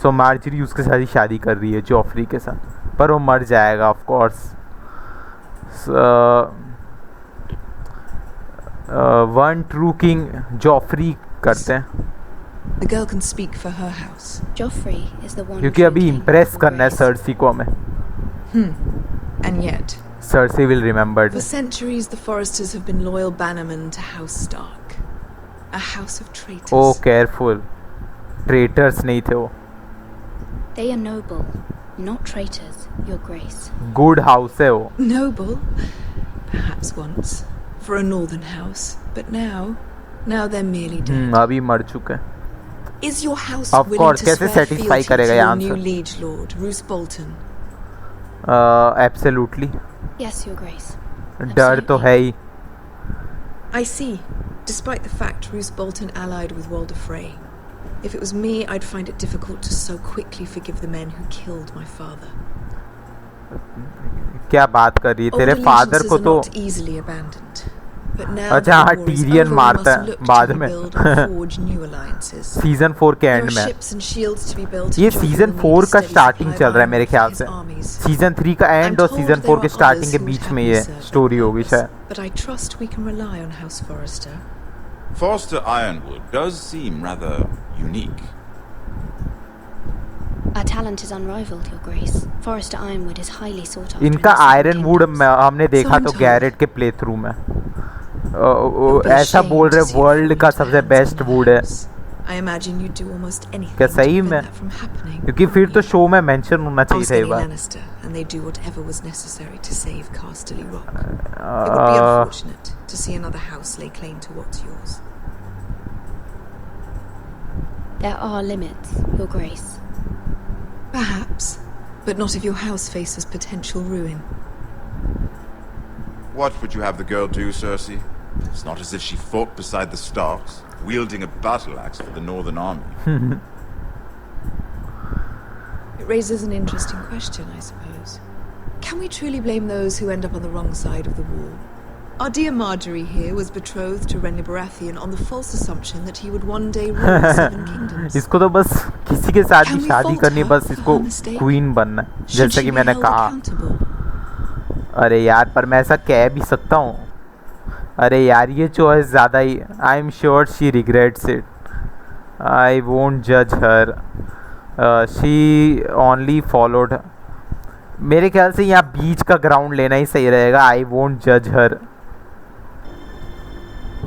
सो Marjorie उसके साथ ही शादी कर रही है जॉफरी के साथ, पर वो मर जाएगा of course. One true king Joffrey करते हैं. The girl can speak for her house. Joffrey is the one. क्योंकि अभी इम्प्रेस करना है सर्सी को हमें. And yet, Cersei will remember for this. centuries the Forresters have been loyal bannermen to House Stark. A house of traitors. Oh, careful. Traitors नहीं थे वो. They are noble, not traitors, Your Grace. Good house है वो. Noble? Perhaps once. For a northern house. But now they're merely dead. अभी मर चुके. Is your house of willing course, to कैसे swear satisfy fealty करेगा to ये your answer? new liege lord, Roose Bolton? Absolutely. Yes, Your Grace. डर तो है ही. I see. Despite the fact Roose Bolton allied with Walder Frey. If it was me, I'd find it difficult to so quickly forgive the men who killed my father. क्या बात कर रही है. तेरे father को तो easily abandoned. अच्छा हाँ टीरियन मारता है बाद में. सीजन 4 के एंड में. ये सीजन 4 का स्टार्टिंग चल रहा है मेरे ख्याल से. सीजन 3 का एंड और सीजन 4 के स्टार्टिंग के बीच में ये स्टोरी होगी शायद. Forrester Ironwood does seem rather unique. Our talent is unrivaled, Your Grace. Forrester Ironwood is highly sought after. इनका आयरनवुड हमने देखा तो गैरेट के प्ले थ्रू में. ऐसा बोल रहे वर्ल्ड का सबसे बेस्ट वुड है. क्या सही में? क्योंकि फिर तो शो में मेंशन होना चाहिए था ये बात. There are limits, Your Grace. Perhaps, but not if your house faces potential ruin. What would you have the girl do, Cersei? It's not as if she fought beside the Starks, wielding a battle axe for the Northern Army. It raises an interesting question, I suppose. Can we truly blame those who end up on the wrong side of the war? Our dear Marjorie here was betrothed to Renly Baratheon on the false assumption that he would one day rule the Seven Kingdoms. इसको तो बस किसी के साथ भी शादी करनी, बस इसको क्वीन बनना है, जैसा कि मैंने कहा. अरे यार पर मैं ऐसा कह भी सकता हूँ. अरे यार ये चॉइस ज़्यादा ही. I am sure she regrets it. I won't जज हर. She only followed. मेरे ख्याल से यहाँ बीच का ग्राउंड लेना ही सही रहेगा. आई वोंट जज हर.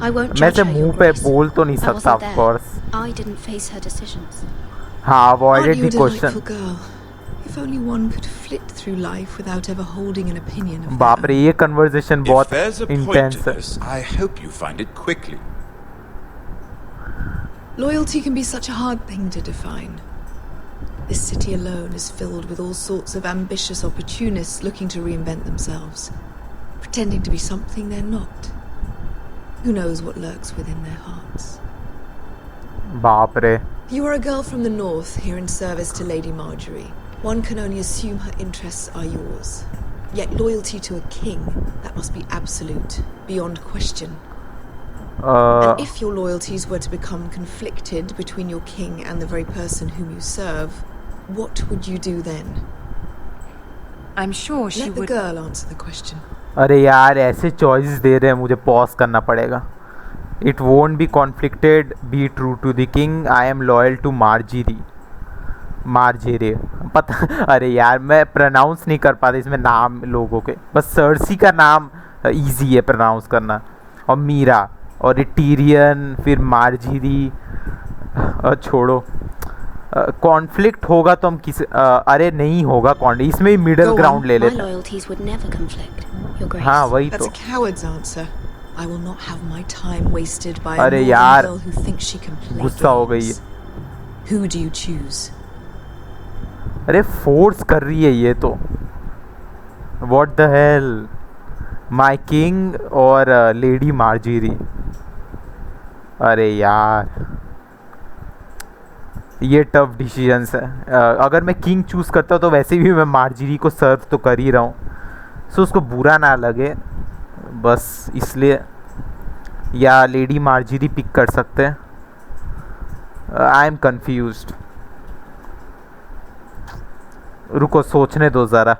I won't मैं judge से her, मुंह Your पे Grace. बोल तो नहीं I सकता, wasn't of there. course. I didn't face her decisions. हाँ, avoided Aren't you the a question. delightful girl? If only one could flit through life without ever holding an opinion of बाप रे, ये conversation If बहुत there's a point intense to है. this, I hope you find it quickly. Loyalty can be such a hard thing to define. This city alone is filled with all sorts of ambitious opportunists looking to reinvent themselves, pretending to be something they're not. Who knows what lurks within their hearts? बाप रे. You are a girl from the north, here in service to Lady Marjorie. One can only assume her interests are yours. Yet loyalty to a king, that must be absolute, beyond question. And if your loyalties were to become conflicted between your king and the very person whom you serve, what would you do then? I'm sure she Let would. the girl answer the question. अरे यार, ऐसे choices दे रहे हैं, मुझे pause करना पड़ेगा. It won't be conflicted. Be true to the king. I am loyal to Marjorie. पता. अरे यार, मैं pronounce नहीं कर पाता इसमें नाम लोगों के. बस सर्सी का नाम easy है pronounce करना. और मीरा और टीरियन, फिर मार्जरी. छोड़ो. कॉन्फ्लिक्ट होगा तो हम किस अरे नहीं होगा कॉन्फ्लिक्ट, इसमें ही मिडिल ग्राउंड ले लेते हैं. हाँ वही तो. अरे यार, गुस्सा हो गई है. अरे फोर्स कर रही है ये तो. What the hello. My king और लेडी मार्जरी. अरे यार, ये टफ डिसीजंस है. अगर मैं किंग चूज़ करता तो वैसे भी मैं मार्जरी को सर्व तो कर ही रहा हूँ, सो उसको बुरा ना लगे बस इसलिए. या लेडी मार्जरी पिक कर सकते हैं. I am confused. रुको सोचने दो ज़रा.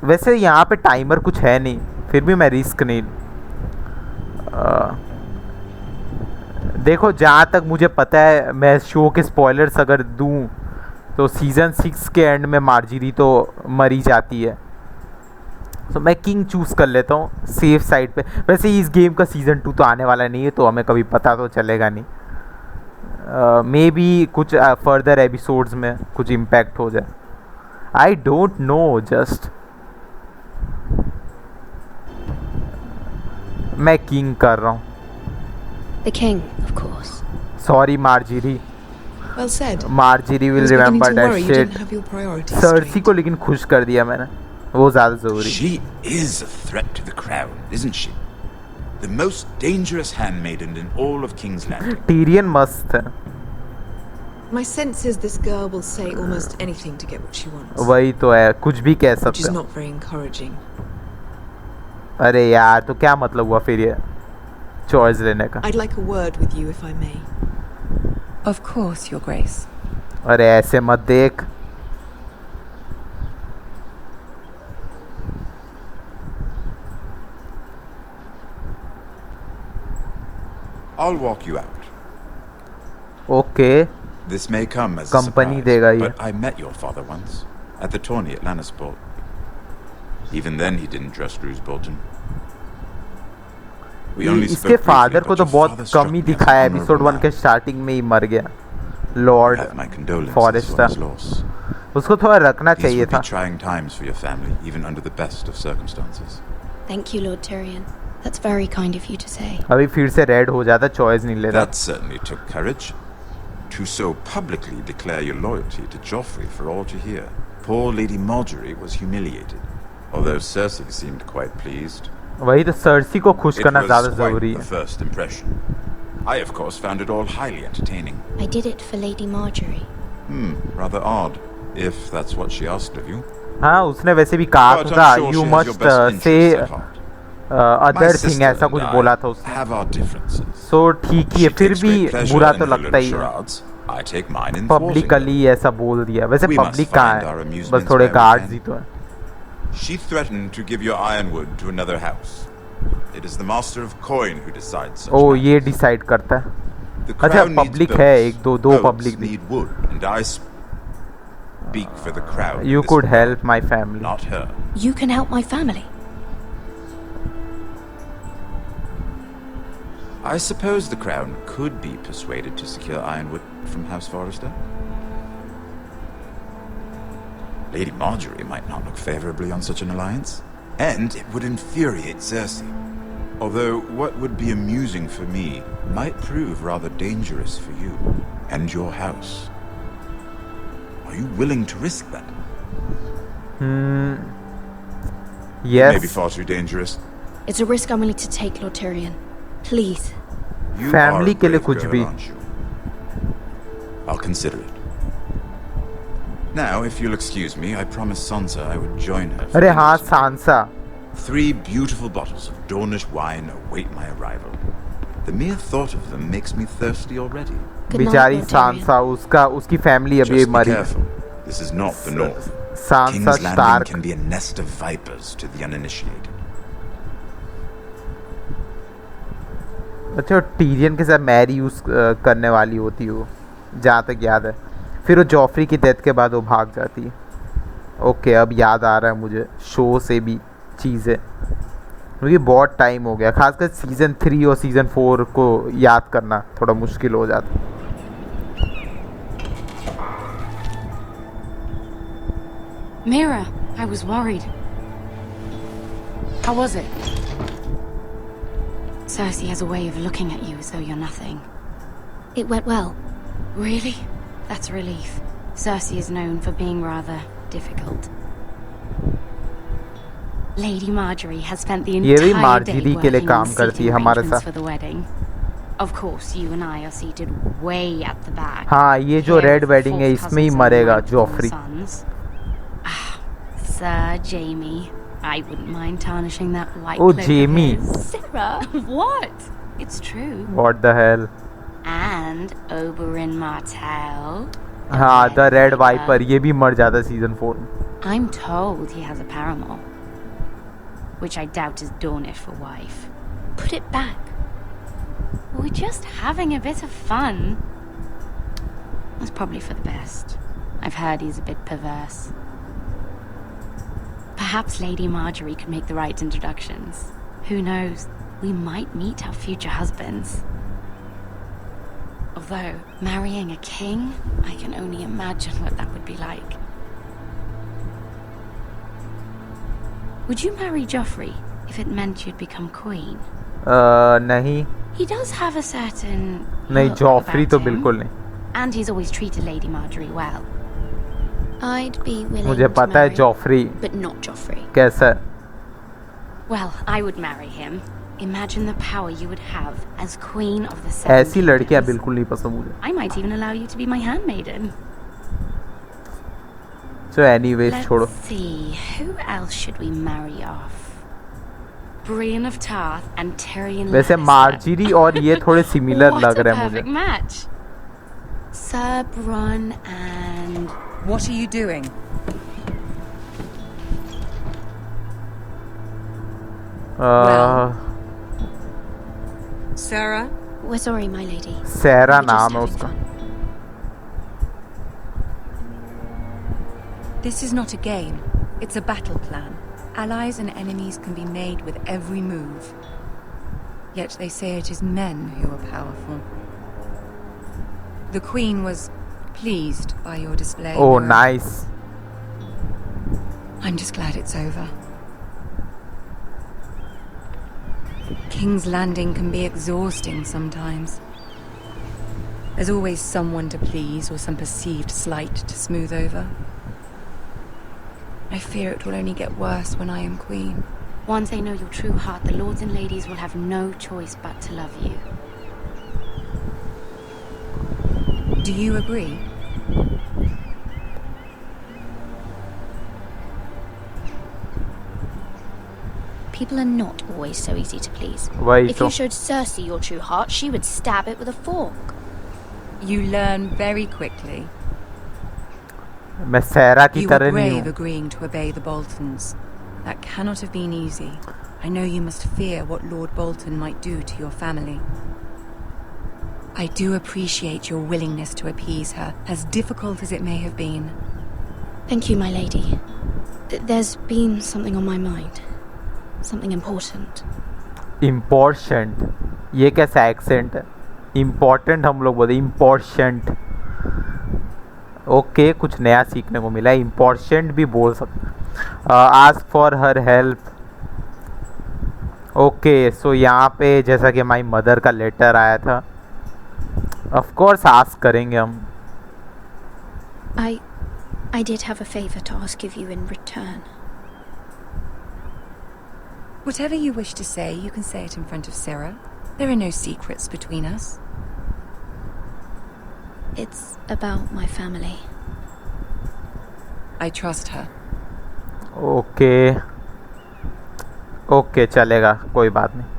वैसे यहाँ पे टाइमर कुछ है नहीं, फिर भी मैं रिस्क नहीं. देखो जहाँ तक मुझे पता है, मैं शो के स्पॉयलर्स अगर दूँ तो सीज़न 6 के एंड में मार्जरी तो मरी जाती है. तो मैं किंग चूज़ कर लेता हूँ सेफ साइड पे. वैसे इस गेम का सीज़न 2 तो आने वाला नहीं है, तो हमें कभी पता तो चलेगा नहीं. मे बी कुछ फर्दर एपिसोड्स में कुछ इम्पैक्ट हो जाए. I don't know. जस्ट मैं किंग कर रहा हूँ. The king, of course. Sorry, Marjorie. Well said. Marjorie will remember that shit. Cersei को लेकिन खुश कर दिया मैंने, वो ज़्यादा ज़रूरी. She is a threat to the crown, isn't she? The most dangerous handmaiden in all of King's Landing. Tyrion मस्त है. My sense is this girl will say almost anything to get what she wants. वही तो है, कुछ भी कह सकते. Which is not very encouraging. अरे यार, तो क्या मतलब हुआ फिर ये चॉइस लेने का. I'd like a word with you if I may. Of course, Your Grace. अरे ऐसे मत देख. I'll walk you out. Okay. This may come as a company surprise, देगा ये. but I met your father once at the tourney at Lannisport. Even then, he didn't trust Roose Bolton. इसके father को तो बहुत कम ही दिखाया. Episode 1 के starting में ही मर गया लॉर्ड फॉरेस्टर. उसको थोड़ा रखना चाहिए था. Trying times for your family, even under the best of circumstances. Thank you, Lord Tyrion. That's very kind of you to say. अभी फिर से रेड हो जाता, चॉइस नहीं लेता. That certainly took courage. To so publicly declare your loyalty to Joffrey for all to hear. Poor Lady Marjorie was humiliated, although Cersei seemed quite pleased. वही तो, Cersei को खुश करना ज़्यादा ज़रूरी है. First impression. I of course found it all highly entertaining. I did it for Lady Marjorie. Rather odd, if that's what she asked of you. हाँ, उसने वैसे भी कहा था, you must say other thing, ऐसा कुछ बोला था उसने. So ठीक ही है, फिर भी बुरा तो लगता ही है. पब्लिकली ऐसा बोल दिया. वैसे पब्लिक कहाँ है, बस थोड़े गार्ड्स ही तो है. She threatened to give your ironwood to another house. It is the master of coin who decides such matters. ये डिसाइड करता है. अच्छा, पब्लिक है, एक दो पब्लिक भी. Need wood, and I speak for the crowd. You could help my family. Not her. You can help my family. I suppose the Crown could be persuaded to secure Ironwood from House Forrester. Lady Marjorie might not look favorably on such an alliance, and it would infuriate Cersei. Although what would be amusing for me might prove rather dangerous for you and your house. Are you willing to risk that? Yes. It may be far too dangerous. It's a risk I'm willing to take, Lord Tyrion. Please. You Family are a के लिए brave कुछ girl, भी. aren't you? I'll consider it. Now, if you'll excuse me, I promised Sansa I would join her. अरे हाँ सांसा. 3 beautiful bottles of Dornish wine await my arrival. The mere thought of them makes me thirsty already. बेचारी सांसा उसकी family अभी Just be मरी. careful. This is not the North. Sansa King's Landing Stark. can be a nest of vipers to the uninitiated. अच्छा Tyrion के साथ Mary use करने वाली होती हो जहाँ तक याद है. फिर वो जॉफरी की डेथ के बाद वो भाग जाती है. ओके अब याद आ रहा है मुझे शो से भी चीज़ें, क्योंकि बहुत टाइम हो गया. खासकर सीज़न 3 और सीज़न 4 को याद करना थोड़ा मुश्किल हो जाता. Mira, I was worried. How was it? Cersei has a way of looking at you as though you're nothing. It went well. Really? That's a relief. Cersei is known for being rather difficult. Lady Marjorie has spent the ये भी entire day Marjorie के लिए working काम on करती seating है हमारे arrangements साथ. for the wedding. Of course, you and I are seated way at the back. हाँ ये जो Here red are the wedding है fourth इसमें ही cousins and मरेगा my Joffrey. sons. Sir Jamie, I wouldn't mind tarnishing that white Oh, cloak of Jamie. his. Sarah, what? It's true. What the hell? And Oberyn Martell. हाँ the red wiper ये भी मर जाता season 4 में. I'm told he has a paramour, which I doubt is Dornish for wife. Put it back. We're just having a bit of fun. That's probably for the best. I've heard he's a bit perverse. Perhaps Lady Marjorie could make the right introductions. Who knows? We might meet our future husbands. Although, marrying a king, I can only imagine what that would be like. Would you marry Joffrey if it meant you'd become queen? नहीं. He does have a certain नहीं look Joffrey about तो him, बिल्कुल नहीं. and he's always treated Lady Marjorie well. I'd be willing मुझे to पता है marry, Joffrey but not Joffrey. कैसा है. Well, I would marry him. Imagine the power you would have as queen of the Seven ऐसी लड़कियां Kingdoms. बिल्कुल नहीं पसंद मुझे. I might even allow you to be my handmaiden. So anyways छोड़ो. Let's see, who else should we marry off? Brienne of Tarth and Tyrion वैसे Lannister. Marjorie और ये थोड़े सिमिलर What लग a रहे हैं perfect मुझे. match. Sir Bronn and... What are you doing? Sarah? We're sorry, my lady. Sarah We're just नाम है having उसका. fun. This is not a game. It's a battle plan. Allies and enemies can be made with every move. Yet they say it is men who are powerful. The Queen was pleased by your display. Oh, Mira. nice. I'm just glad it's over. King's Landing can be exhausting sometimes. There's always someone to please or some perceived slight to smooth over. I fear it will only get worse when I am queen. Once they know your true heart, the lords and ladies will have no choice but to love you. Do you agree? People are not always so easy to please. वही If तो. you showed Cersei your true heart, she would stab it with a fork. You learn very quickly. मैं सैरा की You were तरह नहीं brave हूँ. agreeing to obey the Boltons. That cannot have been easy. I know you must fear what Lord Bolton might do to your family. I do appreciate your willingness to appease her, as difficult as it may have been. Thank you, my lady. There's been something on my mind. Something important. Important. ये कैसा accent है? Important हम लोग बोलते, important. Okay, कुछ नया सीखने को मिला। इम्पोर्टेंट भी बोल सकते। Ask for her help. Okay, so यहाँ पे जैसा कि हमारी मदर का लेटर आया था, ऑफ कोर्स आस्क करेंगे हम। I did have a favor to ask of you in return. Whatever you wish to say, you can say it in front of Sarah. There are no secrets between us. It's about my family. I trust her. Okay okay, चलेगा, कोई बात नहीं।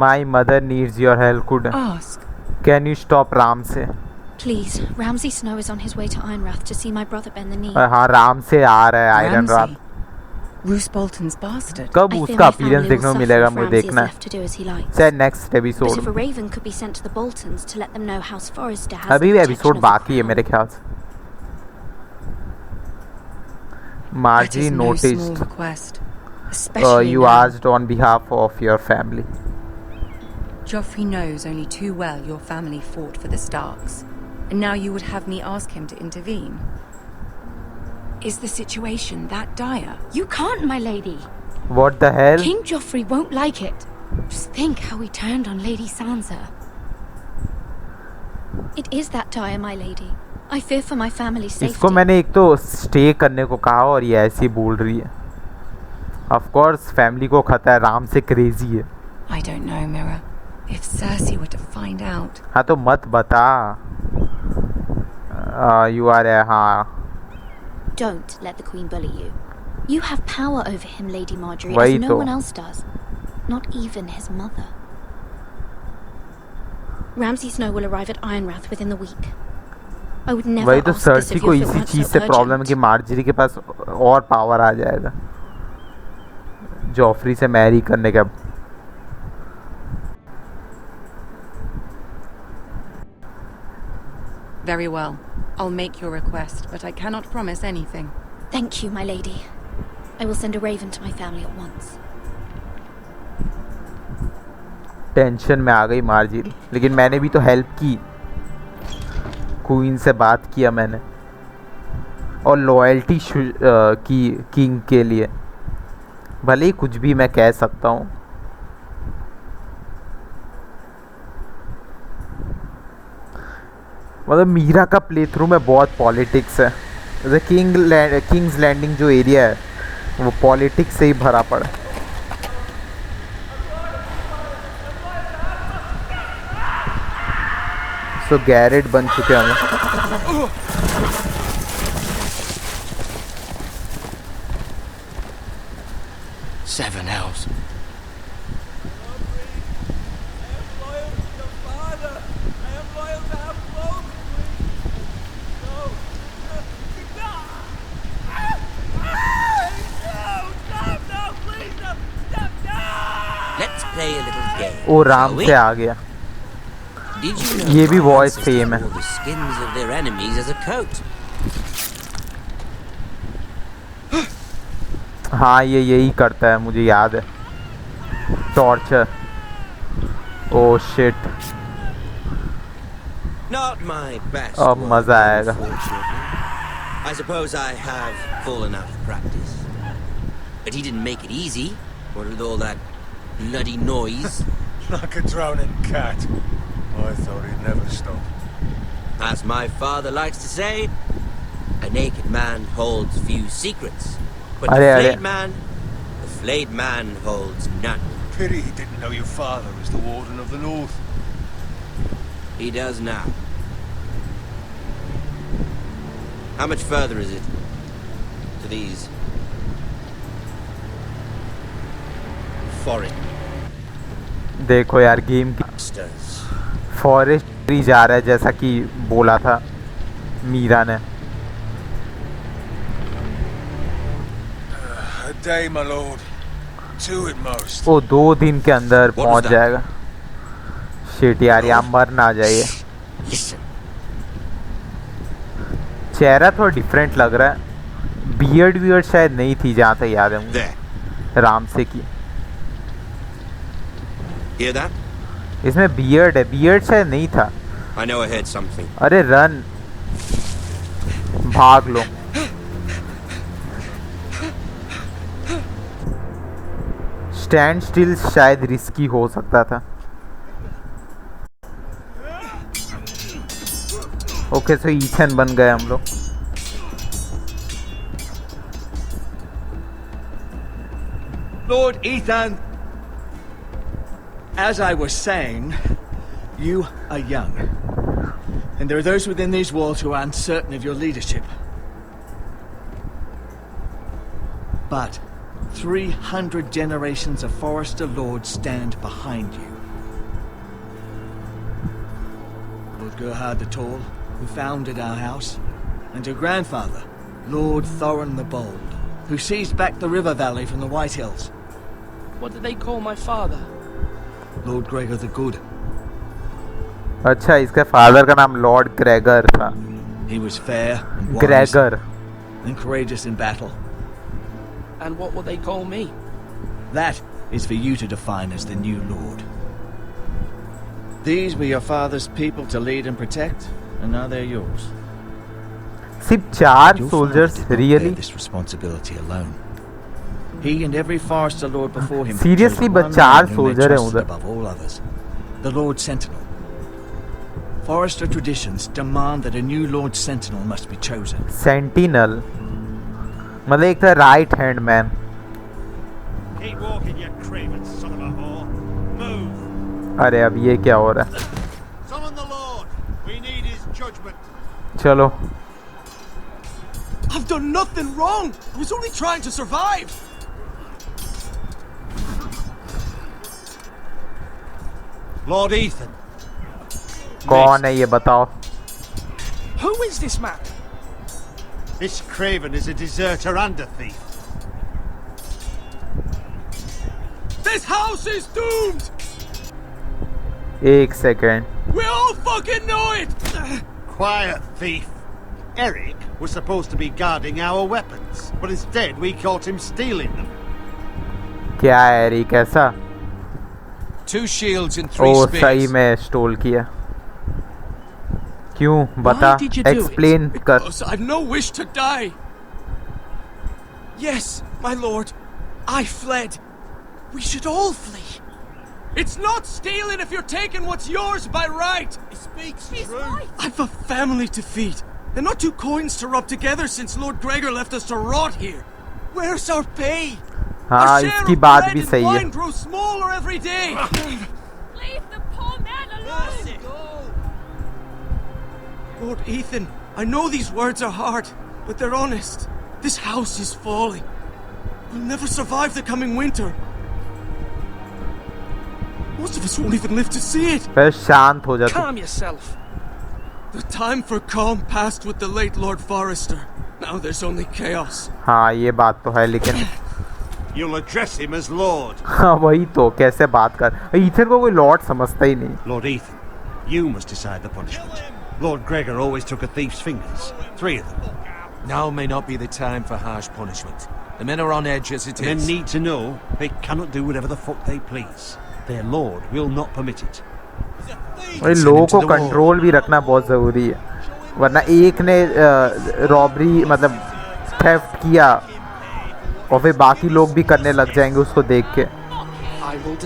My mother needs your help. Could ask. Can you stop Ram से? Please, Ramsay Snow is on his way to Ironrath to see my brother bend the knee. हाँ, राम से आ रहा है iron रात। Roose Bolton's bastard. कब उसका अपीयरेंस देखने को मिलेगा? मुझे देखना है। शायद next episode. But if a raven could be sent to the Boltons to let them know House Forrester has अभी भी एपिसोड बाकी है मेरे ख्याल से। Margie noticed you asked on behalf of your family. Joffrey knows only too well your family fought for the Starks, and now you would have me ask him to intervene. Is the situation that dire? You can't, my lady. What the hell? King Joffrey won't like it. Just think how he turned on Lady Sansa. It is that dire, my lady. I fear for my family's safety. इसको मैंने एक तो stay करने को कहा और ये ऐसी बोल रही है। Of course, फैमिली को खतरा है, राम से क्रेजी है। I don't know, Mira. If Cersei were to find out. हाँ तो मत बता। You are हाँ। Don't let the Queen bully you. You have power over him, Lady Marjorie, वही as no तो। one else does. Not even his mother. Ramsay Snow will arrive at Ironrath within the week. I would never वही तो, ask this Cersei if को you feel इसी not चीज so से problem है urgent. कि Marjorie के पास और पावर आ जाएगा जॉफरी से मैरी करने का। Very well. I'll make your request, but I cannot promise anything. Thank you, my lady. I will send a raven to my family at once. Tension में आ गई Marjorie, लेकिन मैंने भी तो हेल्प की, क्वीन से बात किया मैंने और लॉयल्टी की किंग के लिए, भले ही कुछ भी मैं कह सकता हूँ। मतलब मीरा का प्ले थ्रू में बहुत पॉलिटिक्स है। जैसे किंग्स लैंडिंग जो एरिया है वो पॉलिटिक्स से ही भरा पड़ा है। सो गैरेट बन चुके हैं हम। 7 elves. Let's play a little game. ओ राम से आ गया। Did you know ये भी my वॉइस ancestors सेम है। wore the skins of their enemies as a coat? हाँ ये यही करता है, मुझे याद है। Torture. Oh shit. Not my best. अब मजा आएगा। I suppose I have fallen out of practice. But he didn't make it easy. What with all that bloody noise? Like a drowning cat. I thought he'd never stop. As my father likes to say, a naked man holds few secrets. But the flayed man holds none. Pity he didn't know your father was the Warden of the North. He does now. How much further is it to these foreign? देखो यार game की forest ही जा रहा है जैसा कि बोला था मीरा ने। A day, my lord. 2 at most. वो 2 दिन के अंदर पहुंच जाएगा। शिट यार, यहाँ मर ना जाइए। चेहरा थोड़ा डिफरेंट लग रहा है। बियर्ड शायद नहीं थी जहाँ तक याद है मुझे राम से की। Hear that? इसमें बियर्ड है, बियर्ड शायद नहीं था। I know I heard something. अरे रन, भाग लो। स्टैंड स्टिल शायद रिस्की हो सकता था। ओके, सो ईथन बन गए हम लोग। Lord Ethan, as I was saying, you are young. And there are those within these walls who are uncertain of your leadership. But 300 generations of Forester Lords stand behind you. Lord Gerhard the Tall, who founded our house, and your grandfather, Lord Thorin the Bold, who seized back the river valley from the White Hills. What did they call my father? Lord Gregor the Good. अच्छा, इसके father का नाम Lord Gregor था। He was fair and wise Gregor and courageous in battle. And what will they call me? That is for you to define as the new lord. These were your father's people to lead and protect, and now they're yours. सिर्फ 4 soldiers, really? This responsibility alone. He and every Forester Lord before him. Seriously, but 4 soldier है उधर। Above all others, the Lord Sentinel. Forester traditions demand that a new Lord Sentinel must be chosen. Sentinel, मतलब एक था right hand man. Keep walking, you craven son of a whore. Move. अरे अब ये क्या हो रहा है? Summon the Lord. We need his judgment. चलो। I've done nothing wrong. I was only trying to survive. Lord Ethan. कौन है ये बताओ? Who is this man? This craven is a deserter and a thief. This house is doomed. एक second. We all fucking know it. Quiet, thief. Eric was supposed to be guarding our weapons, but instead we caught him stealing them. क्या है Eric ऐसा? 2 shields and 3 O spears. सही में stall किया। क्यों बता, explain कर। Because I've no wish to die. Yes, my lord, I fled. We should all flee. It's not stealing if you're taking what's yours by right. He speaks true. I've a family to feed, and not 2 coins to rub together since Lord Gregor left us to rot here. Where's our pay? हाँ, इसकी बात भी सही है। Wine grows smaller every day. Leave the poor man alone! Lord Ethan, I know these words are hard, but they're honest. This house is falling. We'll never survive the coming winter. Most of us won't even live to see it. फिर शांत हो जा। Calm yourself. The time for calm passed with the late Lord Forester. Now there's only chaos. हाँ, ये बात तो है, लेकिन You'll address him as Lord. हाँ वही तो, कैसे बात कर। ईथन को कोई लॉर्ड समझता ही नहीं। Lord Ethan, you must decide the punishment. Lord Gregor always took a thief's fingers. 3 of them. Now may not be the time for harsh punishment. The men are on edge as it The men is. need to know they cannot do whatever the fuck they please. Their Lord will not permit it. और लोगों को control भी रखना बहुत ज़रूरी है, वरना एक ने रॉबरी मतलब थेफ्ट किया और फिर बाकी लोग भी करने लग जाएंगे उसको देख के।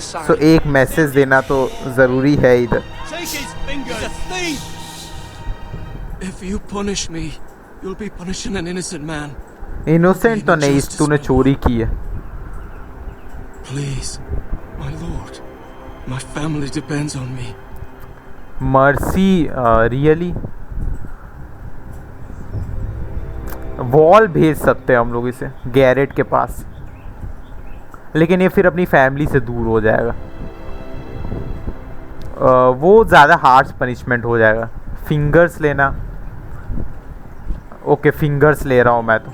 सो एक मैसेज देना तो ज़रूरी है इधर। If you punish me, you'll be punishing an innocent man. Innocent तो नहीं, तूने चोरी की है। Please, my lord, my family depends on me. Mercy, really? Wall भेज सकते हैं हम लोग इसे गैरेट के पास, लेकिन ये फिर अपनी फैमिली से दूर हो जाएगा। वो ज़्यादा हार्श पनिशमेंट हो जाएगा। फिंगर्स लेना, ओके फिंगर्स ले रहा हूँ मैं, तो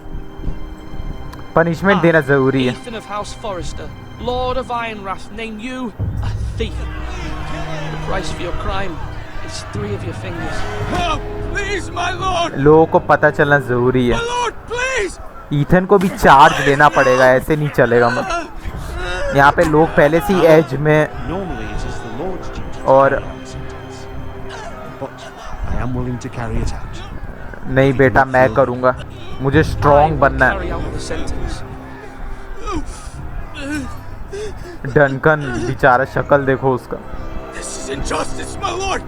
पनिशमेंट देना ज़रूरी है। Ethan of House Forester, Lord of Ironrath, name you a thief. The price for your crime is 3 of your fingers. Help, please, my lord. लोगों को पता चलना ज़रूरी है। My lord, please. ईथन को भी चार्ज लेना पड़ेगा, ऐसे नहीं चलेगा। मतलब यहाँ पे लोग पहले से ही एज में। Normally it is Lord's duty to और carry out the sentence. But I am willing to carry it out. नहीं बेटा मैं करूँगा, मुझे स्ट्रॉन्ग बनना है। Carry out the sentence. Duncan बेचारा शक्ल देखो उसका। This is injustice, my lord.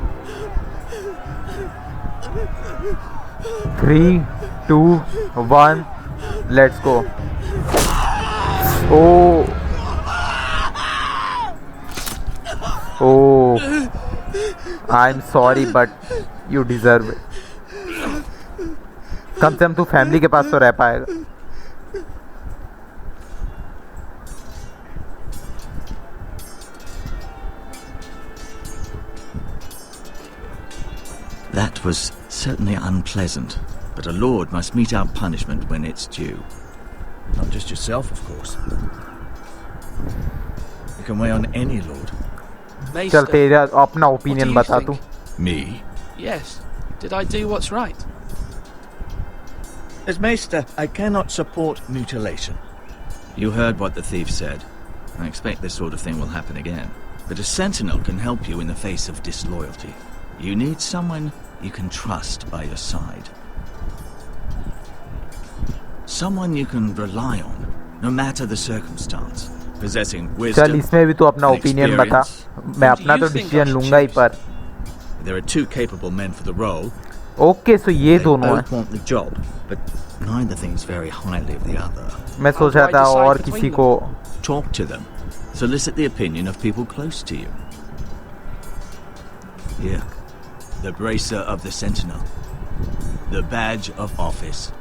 3, 2, 1, let's go. Oh, I'm sorry, but you deserve it. कम से कम तू फैमिली के पास तो रह पाएगा। That was certainly unpleasant, but a lord must mete out punishment when it's due. Not just yourself, of course. It can weigh on any lord. चल तेरा अपना opinion बता तू। Me? Yes. Did I do what's right? As Maester, I cannot support mutilation. You heard what the thief said. I expect this sort of thing will happen again. But a sentinel can help you in the face of disloyalty. You need someone you can trust by your side. Someone you can rely on, no matter the circumstance. Possessing wisdom. चल इसमें भी तू अपना opinion बता, मैं अपना तो decision लूंगा ही पर। There are 2 capable men for the role. Okay, so ये दोनों हैं। Both want the job, but neither thinks very highly of the other. मैं सोच रहा था और किसी को। Talk to them. Solicit the opinion of people close to you. Here, the bracer of the Sentinel, the badge of office.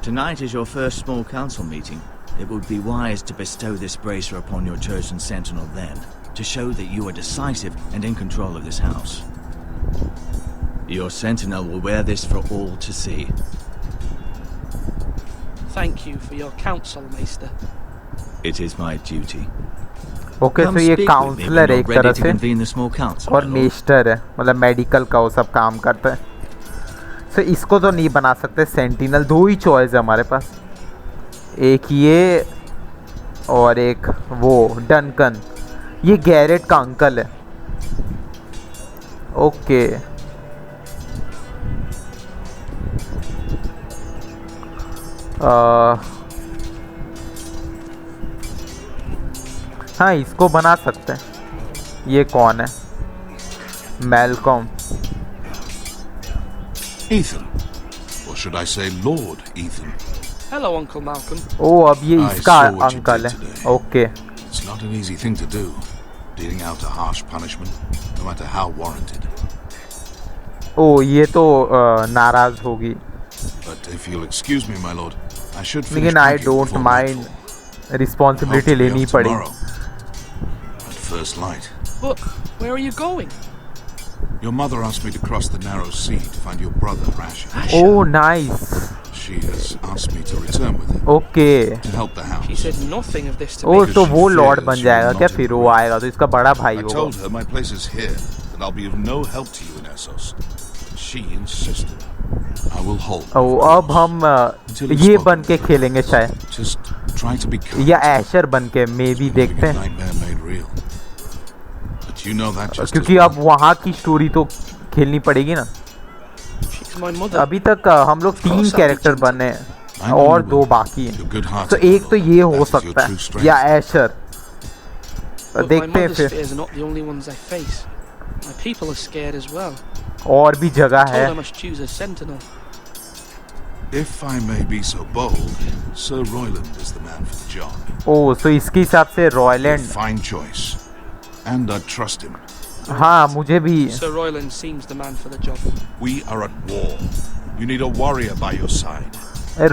Tonight is your first small council meeting. It would be wise to bestow this bracer upon your chosen Sentinel then, to show that you are decisive and in control of this house. Your Sentinel will wear this for all to see. Thank you for your counsel, Maester. It is my duty. Okay तो ये counsellor एक तरह से और मेस्टर है, मतलब medical का वो सब काम करता है। तो इसको तो नहीं बना सकते सेंटिनल। 2 ही चॉइस है हमारे पास, एक ये और एक वो डनकन। ये गैरेट का अंकल है। ओके हाँ इसको बना सकते हैं। ये कौन है? Malcolm. Ethan, or should I say Lord Ethan? Hello, Uncle Malcolm. ओ अब ये इसका अंकल है। Okay. It's not an easy thing to do, dealing out a harsh punishment, no matter how warranted. ओ ये तो नाराज होगी। But if you'll excuse me, my lord, I should finish. लेकिन I don't mind, responsibility लेनी पड़ेगी। At first light. But where are you going? Your mother asked me to cross the narrow sea to find your brother, Rasha. Oh, nice. She has asked me to return with him. Okay. To help the house. She said nothing of this to me. Oh, तो वो Lord बन जाएगा क्या? फिर वो आएगा तो इसका बड़ा भाई होगा। I told her my place is here, that I'll be of no help to you in Essos. She insisted. I will hold. Oh, अब हम ये बन के खेलेंगे शायद। Just try to be kind. या ऐशर बन के मे भी देखते हैं। You know that just क्योंकि अब वहाँ की स्टोरी तो खेलनी पड़ेगी ना। अभी तक हम लोग 3 कैरेक्टर बने हैं और 2 बाकी हैं। तो एक तो ये हो सकता है या ऐशर। देखते हैं फिर। और भी जगह है। If I may be so bold, Sir Royland is the man for the job. ओह, तो इसके हिसाब से रॉयलैंड। Fine choice. And I trust him. हाँ मुझे भी। Sir Royland seems the man for the job. We are at war. You need a warrior by your side.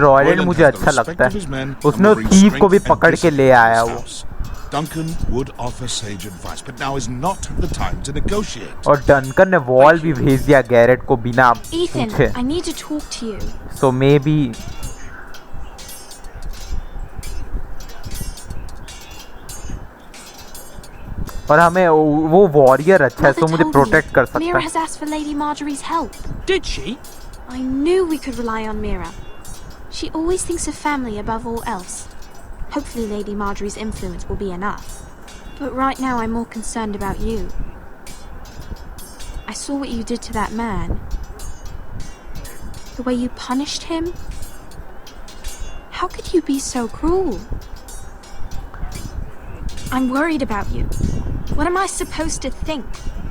रॉयलैंड मुझे अच्छा लगता है। उसने थीव को भी पकड़ के ले आया वो। Duncan would offer sage advice, but now is not the time to negotiate. और डनकन ने वॉल भी भेज दिया गैरेट को बिना Ethan, पूछे। I need to talk to you. So maybe और हमें वो वॉरियर अच्छा है तो मुझे प्रोटेक्ट कर सकता है। Mira has asked for Lady Marjorie's help. Did she? I knew we could rely on Mira. She always thinks of family above all else. Hopefully Lady Marjorie's influence will be enough. But right now I'm more concerned about you. I saw what you did to that man. The way you punished him. How could you be so cruel? I'm worried about you. What am I supposed to think?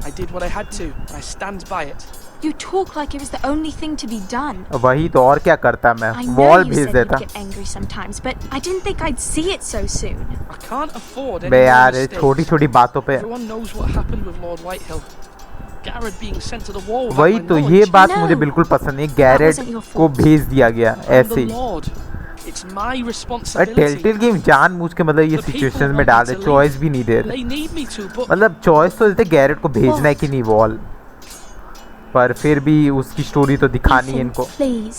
I did what I had to. I stand by it. You talk like it was the only thing to be done. वही तो और क्या करता मैं I wall know you भेज said देता you'd get angry sometimes, but I didn't think I'd see it so soon. I can't afford any bay more यार mistakes. छोटी छोटी बातों पे Everyone knows what happened with Lord Whitehill. Garrett being sent to the wall. वही तो ये बात मुझे बिल्कुल पसंद नहीं गैरेट को भेज दिया गया ऐसे ही It's my responsibility. Telltale game जानबूझ के मतलब ये सिचुएशंस में डाल दे चॉइस भी नहीं दे रहे They need me to, but मतलब चॉइस तो देते गैरेट को भेजना है कि नहीं वॉल पर फिर भी उसकी स्टोरी तो दिखानी है इनको Please,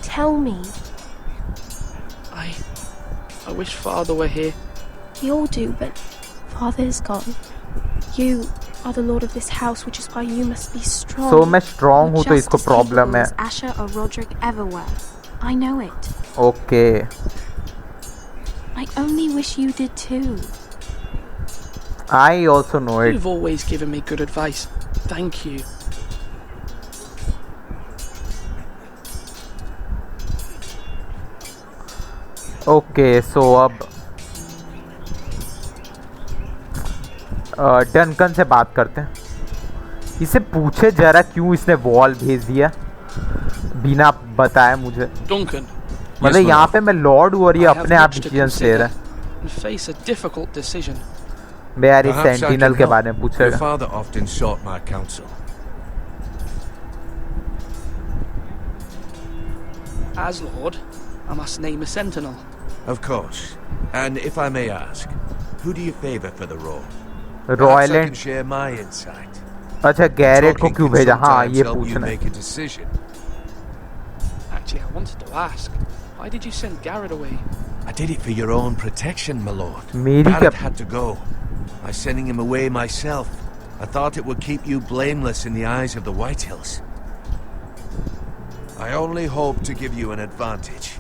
tell me. I wish Father were here. We all do, but Father's gone. You are the lord of this house, which is why you must be strong. So मैं strong हूँ तो इसको Just as problem है. capable as Asher or Roderick ever were. I know it. Okay. I only wish you did too. I also know it. You've always given me good advice. Thank you. Okay, so अब Duncan से बात करते हैं इसे पूछे जरा क्यों इसने वॉल भेज दिया बिना बताए मुझे Duncan. मतलब यहाँ पे मैं लॉर्ड हूँ और ये अपने आप डिसीजंस ले रहा है And face a difficult decision. मैं यार इस Perhaps I सेंटिनल can के help. बारे में Your पूछेगा father often sought my counsel. As Lord, I must name a sentinel. Of course. And if I may ask, who do you favor for the role? Royal Perhaps I and- can share my insight. अच्छा Garrett को Talking क्यों can भेजा हाँ sometimes ये help you पूछना है make a decision. Actually, I wanted to ask, why did you send Garrett away? I did it for your own protection, my lord. मेरी क्या Garrett had to go. By sending him away myself, I thought it would keep you blameless in the eyes of the Whitehills. I only hope to give you an advantage.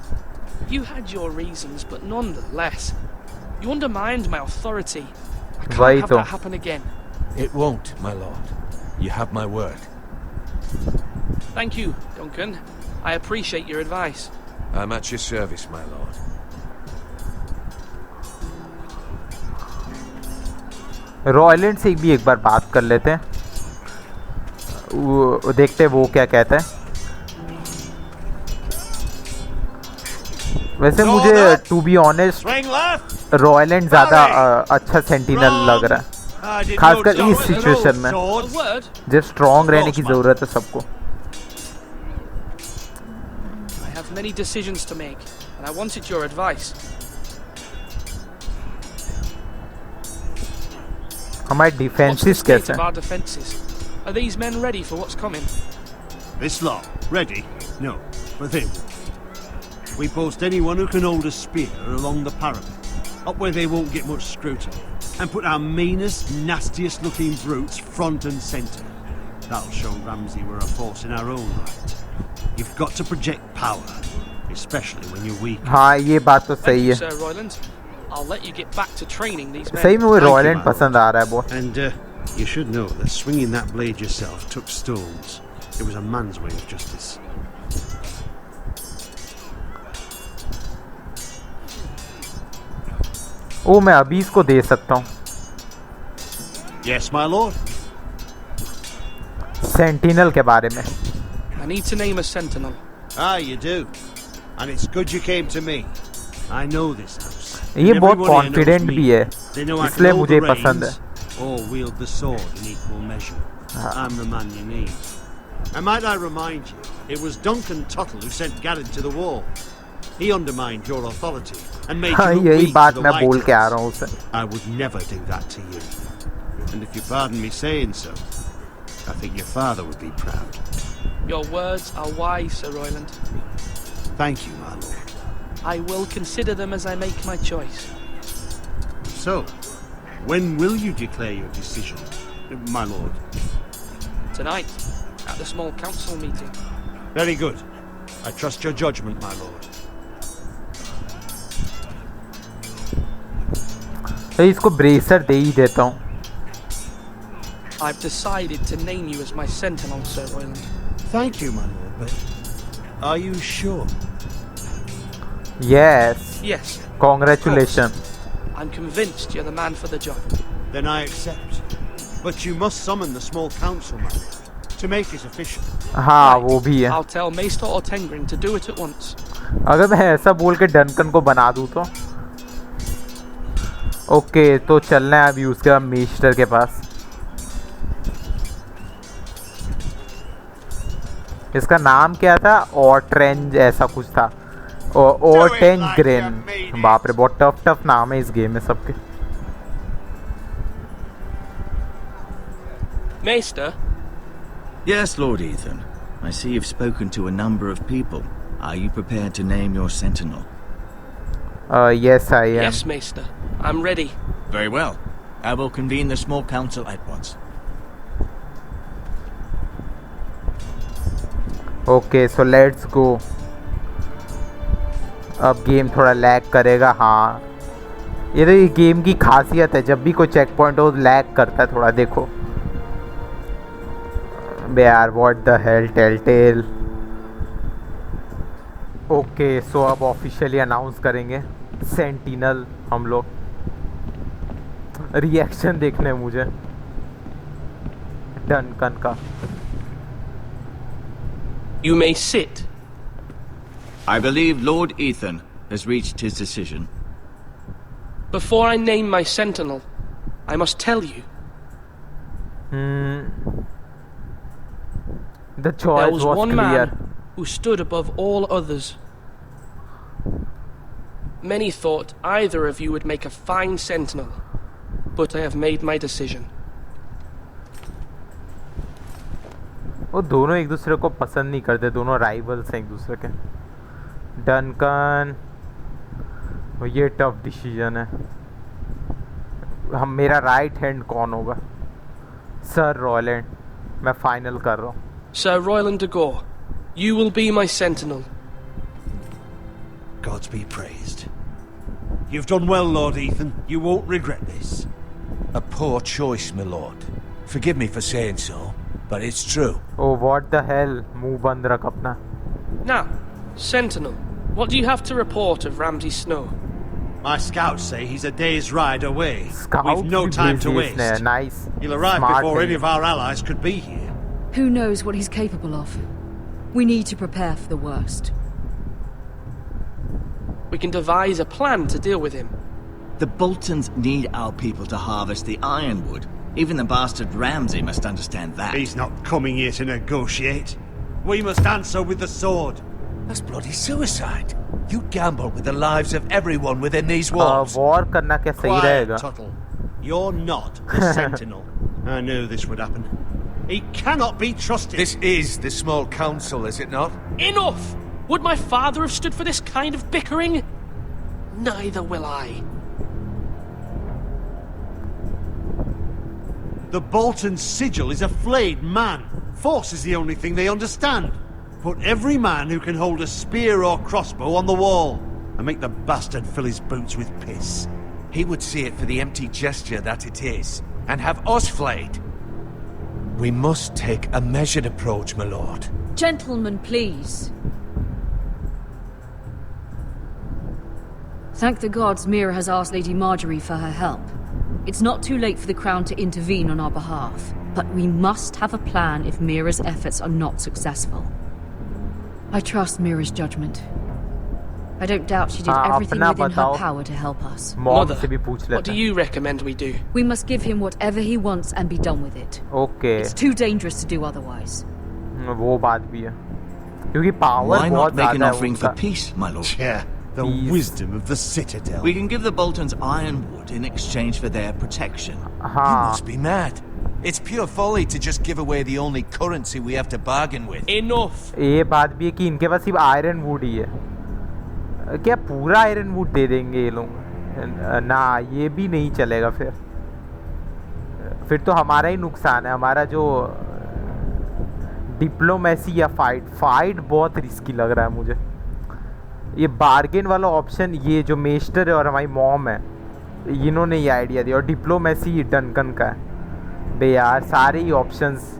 You had your reasons, but nonetheless, you undermined my authority. I can't वही have तो that happen again. It won't, my lord. You have my word. Thank you, Duncan. I appreciate your advice. I'm at your service, my lord. रॉयलैंड से भी एक बार बात कर लेते हैं वो देखते हैं वो क्या कहता है वैसे मुझे टू बी ऑनेस्ट रॉयलैंड ज़्यादा अच्छा सेंटिनल लग रहा है खासकर इस सिचुएशन में जब स्ट्रॉन्ग रहने की ज़रूरत है सबको I have many decisions to make, and I wanted your advice. हमारे What's the डिफेंसेस state कैसे of हैं our defenses? Are these men ready for what's coming? This lot, ready? No, but they will. We post anyone who can hold a spear along the parapet, up where they won't get much scrutiny, and put our meanest, nastiest looking brutes front and centre. That'll show Ramsay we're a force in our own right. You've got to project power, especially when you're weak. हाँ ये बात तो Thank सही you, है Sir Royland. I'll let you get back to training these men. सही में वो Thank you, रॉयलैंड my पसंद आ रहा है बहुत And you should know that swinging that blade yourself took stones. It was a man's way of justice. ओ मैं अभी इसको दे सकता हूँ Yes, my lord. सेंटिनल के बारे में I need to name a sentinel. Ah, you do. And it's good you came to me. I know this house. ये बहुत Everyone here knows confident me. भी है They know I can इसलिए hold मुझे the पसंद है reins or wield the sword in equal measure. I'm the man you need. And might I remind you, it was Duncan Tuttle who sent Garrett to the wall. He undermined your authority and made हाँ you look यही weak to बात the मैं बोल के आ Whitehills. रहा हूँ उसे I would never do that to you. And if you pardon me saying so, I think your father would be proud. Your words are wise, Sir Royland. Thank you, my lord. I will consider them as I make my choice. So, when will you declare your decision, my lord? Tonight, at the small council meeting. Very good. I trust your judgment, my lord. इसको pressure दे ही देता हूँ। I've decided to name you as my sentinel, Sir Royland. Thank you, my lord, but are you sure? Yes. Yes. Congratulations. I'm convinced you're the man for the job. Then I accept. But you must summon the small council, my lord, to make it official. हाँ वो भी है। I'll tell Maester Ortengrin to do it at once. अगर मैं ऐसा बोल के Duncan को बना दूँ तो ओके, तो चलना है अभी उसके बाद मेस्टर के पास। इसका नाम क्या था? ऑर्ट्रेंज ऐसा कुछ था। ऑर्टेंग्रेन। बाप रे, बहुत टफ नाम है इस गेम में सबके। Maester? Yes, Lord Ethan. I see you've spoken to a number of people. Are you prepared to name your sentinel? Yes, I am. Yes, Maester. I'm ready. Very well. I will convene the small council at once. Okay, so let's go. अब game थोड़ा lag करेगा। हाँ, ये तो ये game की खासियत है, जब भी कोई चेक पॉइंट हो लैग करता है थोड़ा। देखो यार, what the hell Telltale. Okay, so अब ऑफिशियली अनाउंस करेंगे सेंटिनल हम लोग। रिएक्शन देखने हैं मुझे डनकन का। You may sit. I believe Lord Ethan has reached his decision. Before I name my sentinel, I must tell you. The choice there was one clear. man who stood above all others. Many thought either of you would make a fine sentinel, but I have made my decision. वो दोनों एक दूसरे को पसंद नहीं करते, दोनों rivals हैं एक दूसरे के। डनकन, ये टफ डिसीजन है। हम मेरा राइट हैंड कौन होगा? सर रॉयलैंड। मैं फाइनल कर रहा हूँ। Sir Royland de Gore, you will be my sentinel. Gods be praised. You've done well, Lord Ethan. You won't regret this. A poor choice, my lord. Forgive me for saying so, but it's true. Oh, what the hell? मुंह बंद रख अपना। Now, Sentinel, what do you have to report of Ramsay Snow? My scouts say he's a day's ride away. Scouts We've no time to waste. Nice. He'll arrive Smart before है any of our allies could be here. Who knows what he's capable of? We need to prepare for the worst. We can devise a plan to deal with him. The Boltons need our people to harvest the ironwood. Even the bastard Ramsay must understand that. He's not coming here to negotiate. We must answer with the sword. That's bloody suicide. You gamble with the lives of everyone within these walls. War करना क्या सही रहेगा? Tuttle. You're not the Sentinel. I knew this would happen. He cannot be trusted. This is the small council, is it not? Enough! Would my father have stood for this kind of bickering? Neither will I. The Bolton sigil is a flayed man. Force is the only thing they understand. Put every man who can hold a spear or crossbow on the wall, and make the bastard fill his boots with piss. He would see it for the empty gesture that it is, and have us flayed. We must take a measured approach, my lord. Gentlemen, please. Thank the gods Mira has asked Lady Marjorie for her help. It's not too late for the Crown to intervene on our behalf, but we must have a plan if Mira's efforts are not successful. I trust Mira's judgment. I don't doubt she did everything within her power to help us. Mother, what do you recommend we do? We must give him whatever he wants and be done with it. Okay. It's too dangerous to do otherwise. वो बात भी है, क्योंकि power Why not make an offering for peace, my lord? Yeah, the wisdom of the Citadel. We can give the Boltons ironwood in exchange for their protection. You must be mad. It's pure folly to just give away the only currency we have to bargain with. Enough. ये बात भी है कि इनके पास सिर्फ iron would he है। क्या पूरा आयरन वुड दे देंगे ये लोग? ना, ये भी नहीं चलेगा। फिर तो हमारा ही नुकसान है। हमारा जो डिप्लोमेसी या फाइट बहुत रिस्की लग रहा है मुझे। ये बार्गेन वाला ऑप्शन, ये जो मेस्टर है और हमारी मॉम है, इन्होंने ये आइडिया दिया। और डिप्लोमेसी डनकन का है बे यार, सारे ही options.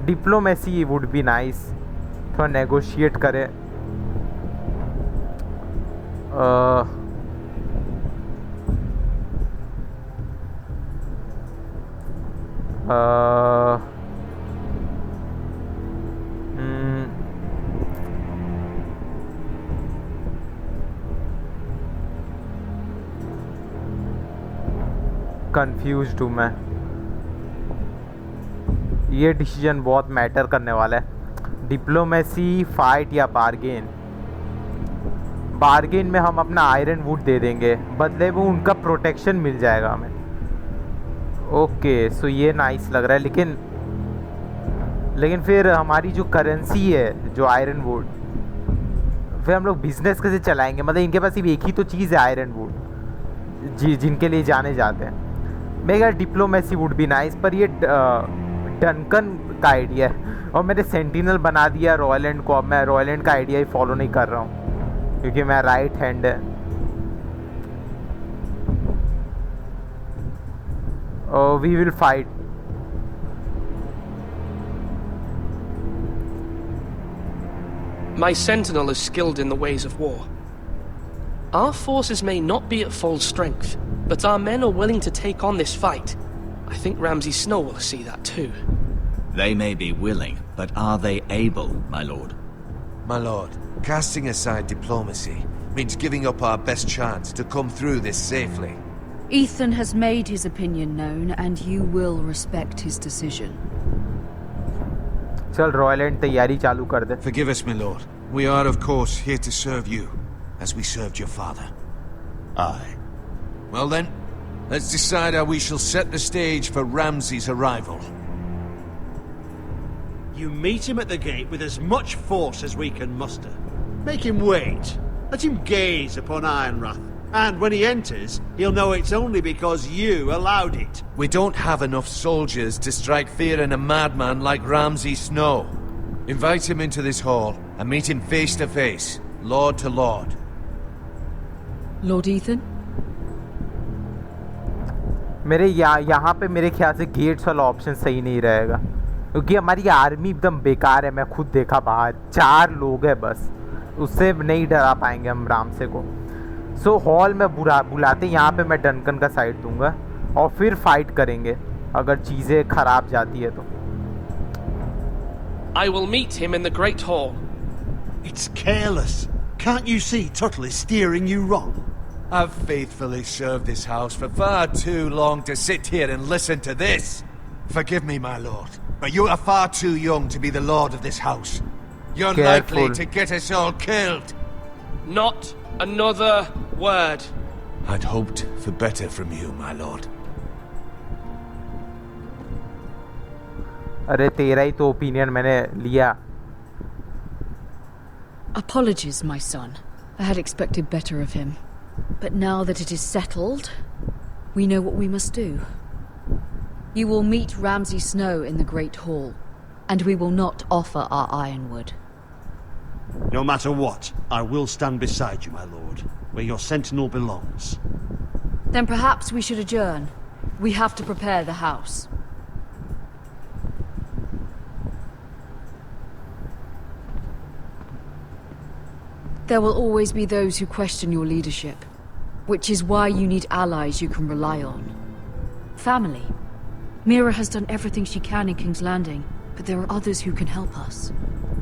Diplomacy would be nice, थोड़ा नेगोशिएट करें। कंफ्यूज्ड हूँ मैं। ये डिसीजन बहुत मैटर करने वाला है। डिप्लोमेसी, फाइट या बार्गेन। बार्गेन में हम अपना आयरन वुड दे देंगे, बदले में उनका प्रोटेक्शन मिल जाएगा हमें। ओके सो ये नाइस लग रहा है, लेकिन फिर हमारी जो करेंसी है, जो आयरन वुड, फिर हम लोग बिजनेस कैसे चलाएंगे? मतलब इनके पास सिर्फ एक ही तो चीज़ है, आयरन वुड, जिनके लिए जाने जाते हैं। Mega diplomacy would be nice, पर ये डनकन का आइडिया है और मैंने सेंटिनल बना दिया रॉयल एंड को। अब मैं रॉयल एंड का आइडिया ही फॉलो नहीं कर रहा हूँ क्योंकि मैं राइट हैंड है। We will fight. My sentinel is skilled in the ways of war. Our forces may not be at full strength, but our men are willing to take on this fight. I think Ramsay Snow will see that too. They may be willing, but are they able, my lord? My lord, casting aside diplomacy means giving up our best chance to come through this safely. Ethan has made his opinion known, and you will respect his decision. चल royal and तैयारी चालू कर दे। Forgive us, my lord. We are, of course, here to serve you, as we served your father. Aye. Well then, let's decide how we shall set the stage for Ramsay's arrival. You meet him at the gate with as much force as we can muster. Make him wait. Let him gaze upon Ironrath. And when he enters, he'll know it's only because you allowed it. We don't have enough soldiers to strike fear in a madman like Ramsay Snow. Invite him into this hall and meet him face to face, lord to lord. Lord Ethan? मेरे यहाँ पे मेरे ख्याल से gets वाला option सही नहीं रहेगा क्योंकि हमारी आर्मी एकदम बेकार है। मैं खुद देखा बाहर 4 लोग हैं बस, उससे नहीं डरा पाएंगे हम रामसे को। सो हॉल में बुलाते, यहाँ पे मैं डनकन का साइड दूंगा और फिर फाइट करेंगे अगर चीज़ें खराब जाती है तो। I will meet him in the Great Hall. It's careless. Can't you see Tuttle is steering you wrong? I've faithfully served this house for far too long to sit here and listen to this. Forgive me, my lord, but you are far too young to be the lord of this house. You're likely to get us all killed. Not another word. I'd hoped for better from you, my lord. अरे तेरा ही तो opinion मैंने लिया। Apologies, my son. I had expected better of him. But now that it is settled, we know what we must do. You will meet Ramsay Snow in the Great Hall, and we will not offer our ironwood. No matter what, I will stand beside you, my lord, where your sentinel belongs. Then perhaps we should adjourn. We have to prepare the house. There will always be those who question your leadership, which is why you need allies you can rely on. Family. Mira has done everything she can in King's Landing, but there are others who can help us.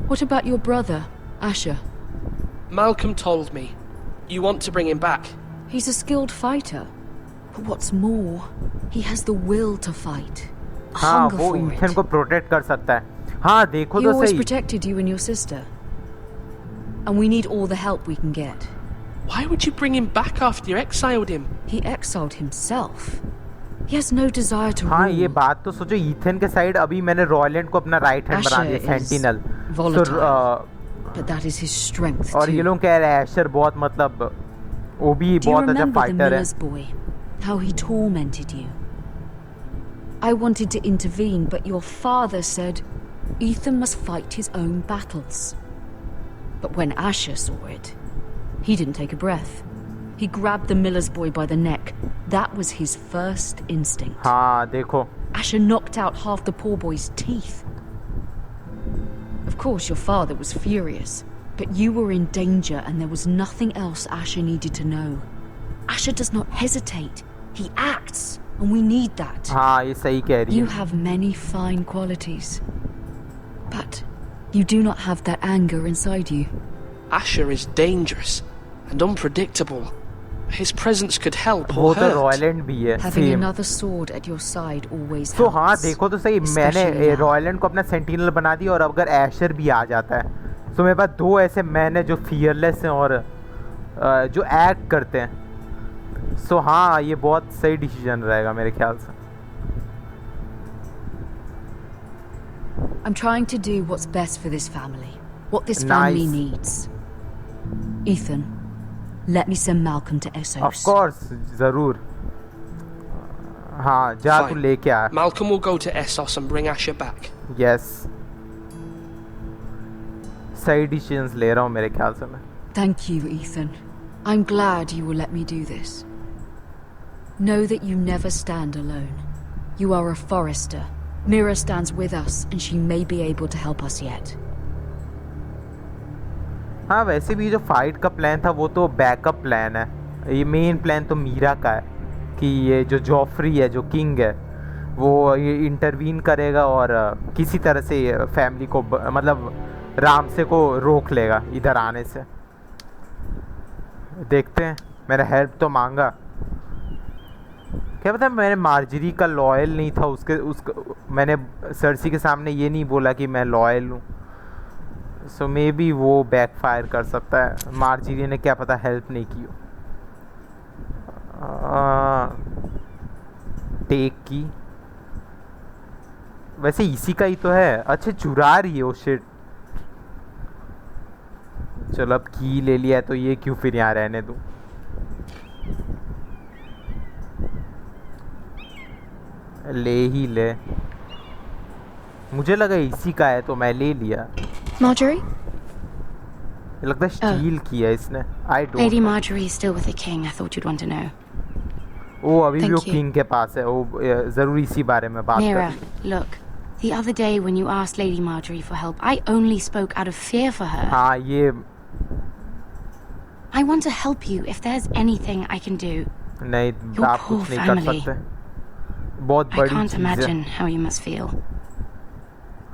What about your brother, Asher? Malcolm told me. You want to bring him back? He's a skilled fighter. But what's more, he has the will to fight. हाँ, वो Ethan को protect कर सकता है। हाँ, देखो तो सही। He always protected you and your sister. And we need all the help we can get. Why would you bring him back after you exiled him? He exiled himself. He has no desire to rule. हाँ, ये बात तो सोचो, Ethan के side अभी मैंने रॉयलैंड को अपना राइट हैंड बना दिया, sentinel. But that is his strength और too. ये लोग कह रहे हैं एशर बहुत मतलब वो भी बहुत अच्छा फाइटर है। Boy, how he tormented you. I wanted to intervene, but your father said Ethan must fight his own battles. But when Asher saw it, he didn't take a breath. He grabbed the miller's boy by the neck. That was his first instinct. हाँ देखो. Asher knocked out half the poor boy's teeth. Of course, your father was furious, but you were in danger and there was nothing else Asher needed to know. Asher does not hesitate. He acts, and we need that. हाँ ये सही कह रही है. You have many fine qualities, but you do not have that anger inside you. Asher is dangerous and unpredictable. His presence could help or वो तो hurt. रॉयलैंड भी है. Having Same. another sword at your side always तो helps. हाँ देखो तो सही, मैंने रॉयलैंड को अपना सेंटिनल बना दिया और अगर एशर भी आ जाता है तो मेरे पास दो ऐसे मैन है जो फियरलेस हैं और जो एक्ट करते हैं. सो हाँ ये बहुत सही डिसीजन रहेगा मेरे ख्याल से. I'm trying to do what's best for this family. What this family needs. Ethan, let me send Malcolm to Essos. Of course, जरूर. हाँ जा तू लेके आ. Malcolm will go to Essos and bring Asher back. Yes. सही decisions ले रहा हूँ मेरे ख्याल से मैं. Thank you, Ethan. I'm glad you will let me do this. Know that you never stand alone. You are a forester. Mira stands with us, and she may be able to help us yet. हाँ वैसे भी जो fight का plan था वो तो backup plan है. ये मेन प्लान तो मीरा का है कि ये जो जॉफरी है, जो किंग है, वो ये इंटरवीन करेगा और किसी तरह से फैमिली को मतलब रामसे को रोक लेगा इधर आने से. देखते हैं. मैंने हेल्प तो मांगा. क्या पता मैंने मार्जरी का लॉयल नहीं था उसका मैंने सर्सी के सामने ये नहीं बोला कि मैं लॉयल हूँ. सो मे बी वो बैकफायर कर सकता है. मार्जरी ने क्या पता हेल्प नहीं की हो. टेक की वैसे इसी का ही तो है. अच्छा चुरा रही है वो शिट. चलो अब की ले लिया है तो ये क्यों फिर यहाँ रहने दूँ. ले ही ले. मुझे लगा इसी का है तो मैं ले लिया. Marjorie? लगता है स्टील किया इसने. I don't Lady know. Marjorie is still with the king. I thought you'd want to know. वो अभी भी वो Thank you. किंग के पास है. वो जरूर इसी बारे में बात कर Mira, रही है. look. The other day when you asked Lady Marjorie for help, I only spoke out of fear for her. हाँ ये I want to help you if there's anything I can do. नहीं Your आप poor कुछ नहीं कर family. सकते. बहुत I बड़ी can't चीज़ imagine है. how you must feel.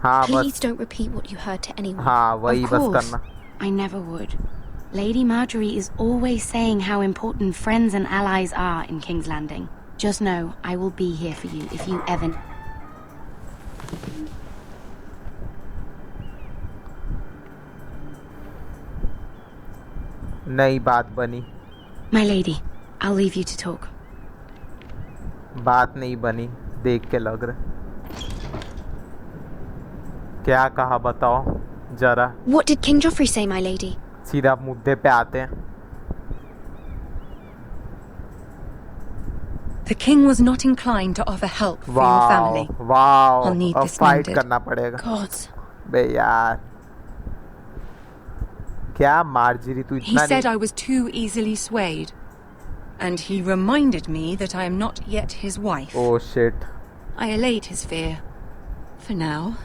हाँ Please बस. don't repeat what you heard to anyone. हाँ वही Of बस course. करना. I never would. Lady Marjorie is always saying how important friends and allies are in King's Landing. Just know I will be here for you if you ever... नई बात बनी. My lady, I'll leave you to talk. बात नहीं बनी देख के लग रहा. क्या कहा बताओ जरा. What did King Joffrey say, my lady? सीधा मुद्दे पे आते हैं. The king was not inclined to offer help for your family. Wow I'll need अब this फाइट noted. करना पड़ेगा. Gods. बे यार क्या मार्जरी तू He इतना said नहीं. I was too easily swayed. And he reminded me that I am not yet his wife. Oh shit. I allayed his fear. For now.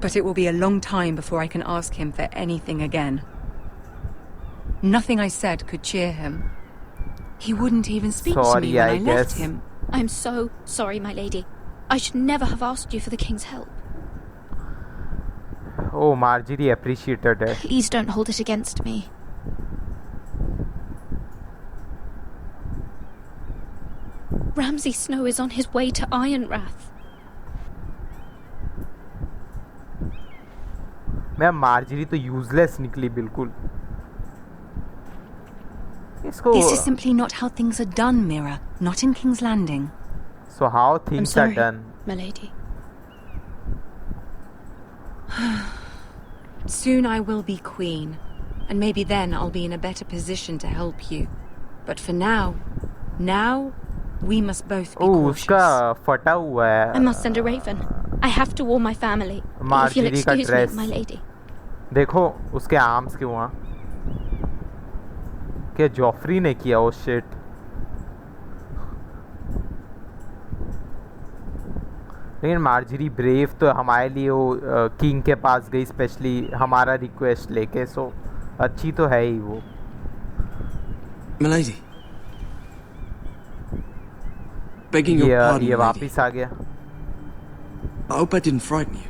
But it will be a long time before I can ask him for anything again. Nothing I said could cheer him. He wouldn't even speak to Sorry, me when I I left guess. him. I'm so sorry, my lady. I should never have asked you for the king's help. Oh Marjorie appreciated it. Please don't hold it against me. Ramsay Snow is on his way to Ironrath. मैं Marjorie तो useless निकली बिल्कुल. इसको This is simply not how things are done, Mira. Not in King's Landing. So how things are sorry. done. My lady. Soon I will be queen, and maybe then I'll be in a better position to help you. But for now we must both be cautious. उसका फटा हुआ है. I must send a raven. I have to warn my family. If you'll Marjorie का excuse me, dress. my lady. देखो उसके arms क्यों हैं. क्या जॉफरी ने किया? Oh shit. लेकिन मार्जरी ब्रेव तो हमारे लिए वो किंग के पास गई स्पेशली हमारा रिक्वेस्ट लेके, सो अच्छी तो है ही वो। Milady. Begging your pardon, ये milady. वापिस आ गया। I hope I didn't frighten you.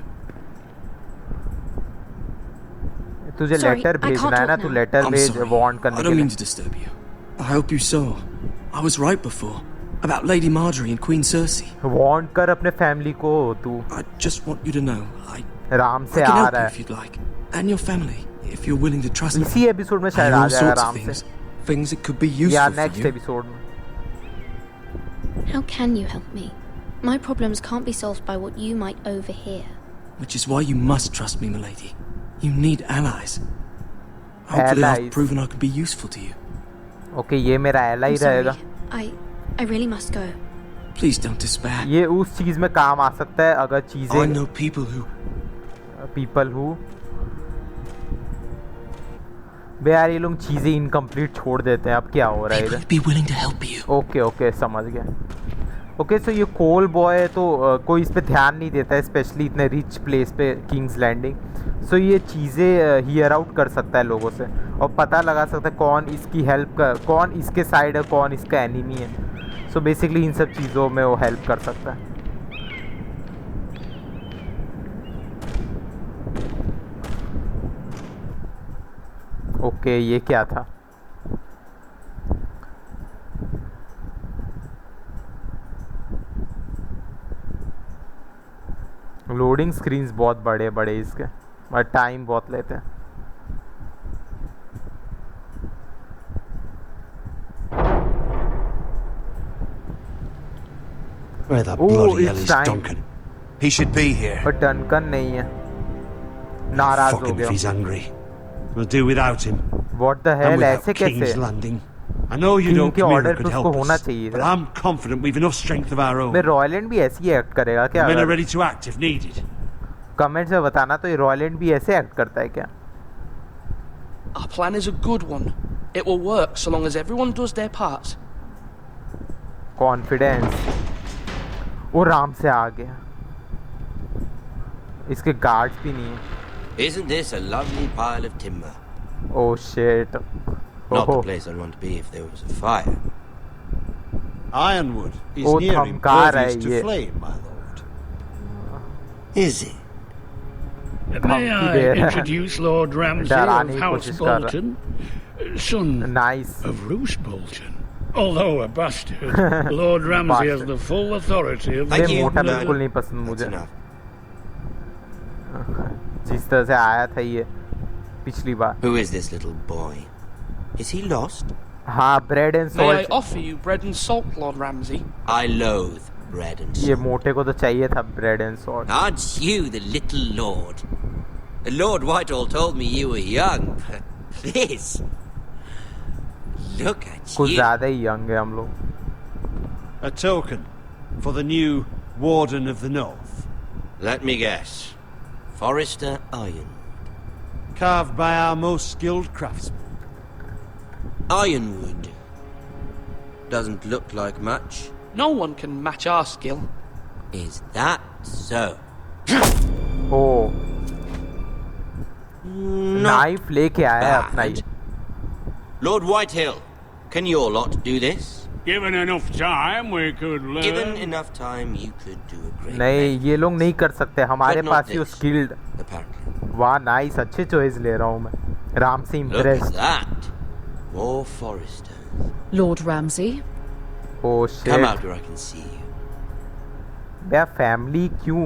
तुझे लेटर भेजना है ना, तू लेटर भेज वार्न करने के लिए। I don't mean to disturb you. I hope you saw. I was right before. About Lady Marjorie and Queen Cersei. Warn कर अपने फैमिली को तू। I just want you to know. Ram से I can आ help रहा you है। if you'd like. And your family, if you're willing to trust me. इसी episode में शायद आ जाएगा राम से। Things that could be useful या for नेक्स्ट you. एपिसोड में। How can you help me? My problems can't be solved by what you might overhear. Which is why you must trust me, milady. You need allies. Hopefully I've proven I can be useful to you. Okay, ये मेरा ally रहेगा। I really must go. Please don't despair. ये उस चीज में काम आ सकता है अगर चीजें। I know people who बे यार ये लोग चीजें इनकम्प्लीट छोड़ देते हैं। अब क्या हो रहा है इधर? Be willing to help you. Okay समझ गया। ओके सो ये कोल बॉय तो कोई इस पे ध्यान नहीं देता है, स्पेशली इतने रिच प्लेस पे किंग्स लैंडिंग। सो ये चीज़ें हियर आउट कर सकता है लोगों से और पता लगा सकता है कौन इसकी हेल्प कर, कौन इसके साइड है, कौन इसका एनिमी है। सो बेसिकली इन सब चीज़ों में वो हेल्प कर सकता है। ओके ये क्या था? लोडिंग स्क्रीन्स बहुत बड़े बड़े इसके और टाइम बहुत लेते हैं। Where the bloody hell is Duncan? He should be here. पर डनकन नहीं है, नाराज हो गया। If he's angry, we'll do without him. What the hell? ऐसे कैसे? King's Landing. I know you don't के ऑर्डर could पे help उसको होना us, चाहिए but I'm confident we've enough strength of our own. मैं रॉयलैंड भी ऐसे ही एक्ट करेगा क्या? Men are ready to act if needed. Comments में बताना तो ये रॉयलैंड भी ऐसे एक्ट करता है क्या? Our plan is a good one. It will work so long as everyone does their part. Confidence. वो राम से आ गया। इसके गार्ड्स भी नहीं है। Isn't this a lovely pile of timber? Oh shit. Not the place I'd want to be if there was a fire. Ironwood is near impervious to flame, my lord. Is it? May I introduce Lord Ramsay of House Bolton, son of Roose Bolton? Although a bastard, Lord Ramsay has the full authority of the मोटा बिल्कुल नहीं पसंद मुझे। जिस तरह से आया था ये पिछली बार। Who is this little boy? Is he lost? हाँ, bread and salt. May I offer you bread and salt, Lord Ramsay? I loathe bread and salt. ये मोटे को तो चाहिए था bread and salt. Aren't you the little lord? Lord Whitehall told me you were young, but this... Look at you. कुछ ज़्यादा ही young है हम लोग। A token for the new Warden of the North. Let me guess. Forrester Iron. Carved by our most skilled craftsmen. Ironwood. Doesn't look like much. No one can match our skill. Is that so? Oh. Knife लेके आया अपना ही। Lord Whitehill, can your lot do this? Given enough time, we could learn. Given enough time, you could do a great. नहीं, ये लोग नहीं कर सकते। हमारे पास ही skilled। Apparently. वाह, नाइस, अच्छे चॉइस ले रहा हूँ मैं। राम से impressed। Look at that. More Forresters. Lord Ramsay. Oh shit. Come out where I can see you. मेरा फैमिली क्यों?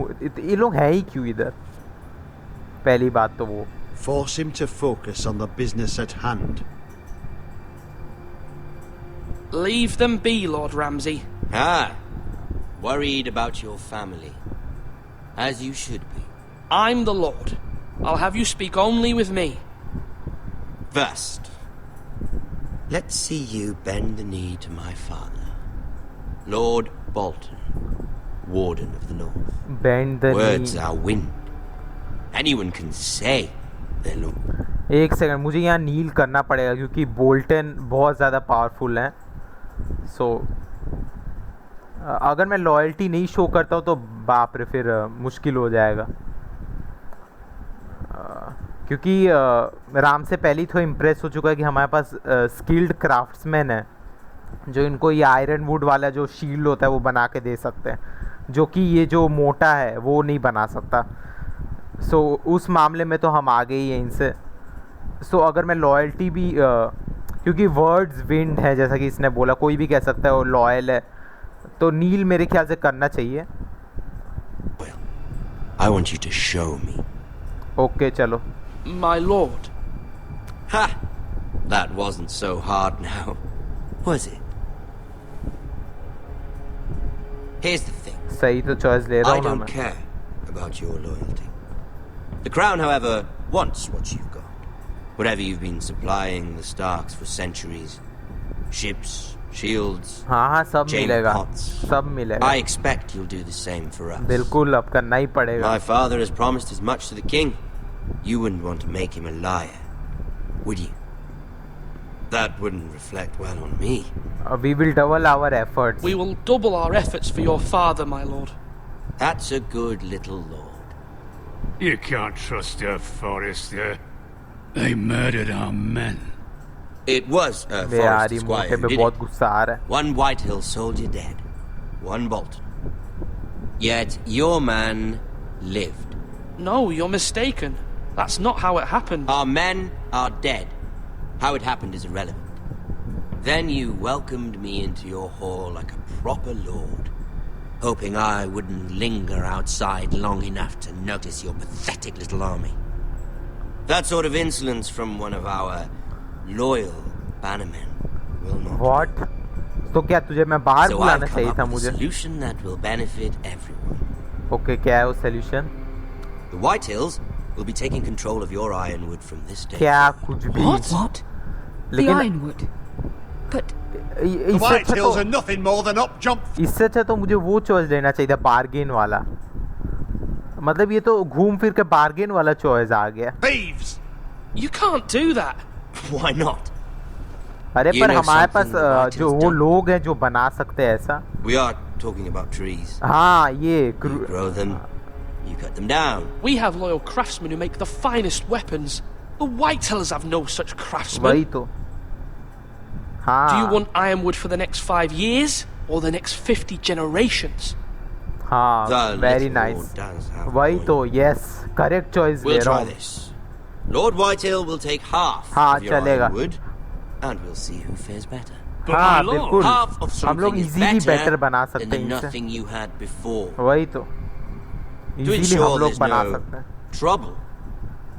ये लोग हैं ही क्यों इधर? पहली बात तो वो। Force him to focus on the business at hand. Leave them be, Lord Ramsay. Ah, worried about your family. As you should be. I'm the Lord. I'll have you speak only with me. First, let's see you bend the knee to my father, Lord Bolton, Warden of the North. Bend the knee. Words are wind. Anyone can say they're Lord. एक second, मुझे यहाँ नील करना पड़ेगा क्योंकि Bolton बहुत ज़्यादा powerful है। सो अगर मैं लॉयल्टी नहीं शो करता हूँ तो बाप रे फिर मुश्किल हो जाएगा। क्योंकि राम से पहले ही तो इम्प्रेस हो चुका है कि हमारे पास स्किल्ड क्राफ्ट्समैन है जो इनको ये आयरन वुड वाला जो शील्ड होता है वो बना के दे सकते हैं, जो कि ये जो मोटा है वो नहीं बना सकता। सो उस मामले में तो हम आगे ही हैं इनसे। सो अगर मैं लॉयल्टी भी क्योंकि वर्ड्स विंड है जैसा कि इसने बोला, कोई भी कह सकता है वो लॉयल है, तो नील मेरे ख्याल से करना चाहिए। I want you to show me. Okay चलो। My lord. Ha! That wasn't so hard now, was it? Here's the thing. सही तो चॉइस ले रहा I हूँ ना don't मैं। care about your loyalty. The crown, however, wants what you got. Whatever you've been supplying the Starks for centuries. Ships, shields, हाँ सब मिलेगा, pots. सब मिलेगा। I expect you'll do the same for us. बिल्कुल अब करना ही पड़ेगा। My father has promised as much to the king. You wouldn't want to make him a liar, would you? That wouldn't reflect well on me. We will double our efforts. We will double our efforts for your father, my lord. That's a good little lord. You can't trust a Forrester. They murdered our men. It was a Forrester squire who did it. One Whitehill soldier dead. One Bolton. Yet your man lived. No, you're mistaken. That's not how it happened. Our men are dead. How it happened is irrelevant. Then you welcomed me into your hall like a proper lord, hoping I wouldn't linger outside long enough to notice your pathetic little army. That sort of insolence from one of our loyal bannermen will not. What? तो क्या तुझे मैं बाहर So बुलाना I've चाहिए come था up with मुझे? a solution that will benefit everyone. Okay, क्या है वो solution? The Whitehills will be taking control of your ironwood from this day. क्या कुछ भी? What? The ironwood? But The Whitehills are nothing more than up jump. इससे अच्छा तो मुझे वो चॉइस लेना चाहिए था, बार्गेन वाला। मतलब ये तो घूम फिर के बार्गेन वाला चॉइस आ गया। Thieves! You can't do that. Why not? अरे You पर know हमारे पास something the Whitehills जो वो don't. लोग हैं जो बना सकते हैं ऐसा। We are talking about trees. हाँ ये You grow them, you cut them down. We have loyal craftsmen who make the finest weapons. The Whitehills have no such craftsmen. वही तो। हाँ। Do you want ironwood for the next 5 years or the next 50 generations? हाँ, The very little nice. lord does have a वही point. तो, yes, correct choice ले We'll रहा try हूँ। this. Lord Whitehill will take half हाँ, of your चलेगा। ironwood, and we'll see who fares better. हाँ बिल्कुल, Half of हम लोग something is easily better better बना than सकते the हैं इनसे। nothing you had before. वही तो, To इजीली ensure हम लोग there's बना no सकते हैं। trouble,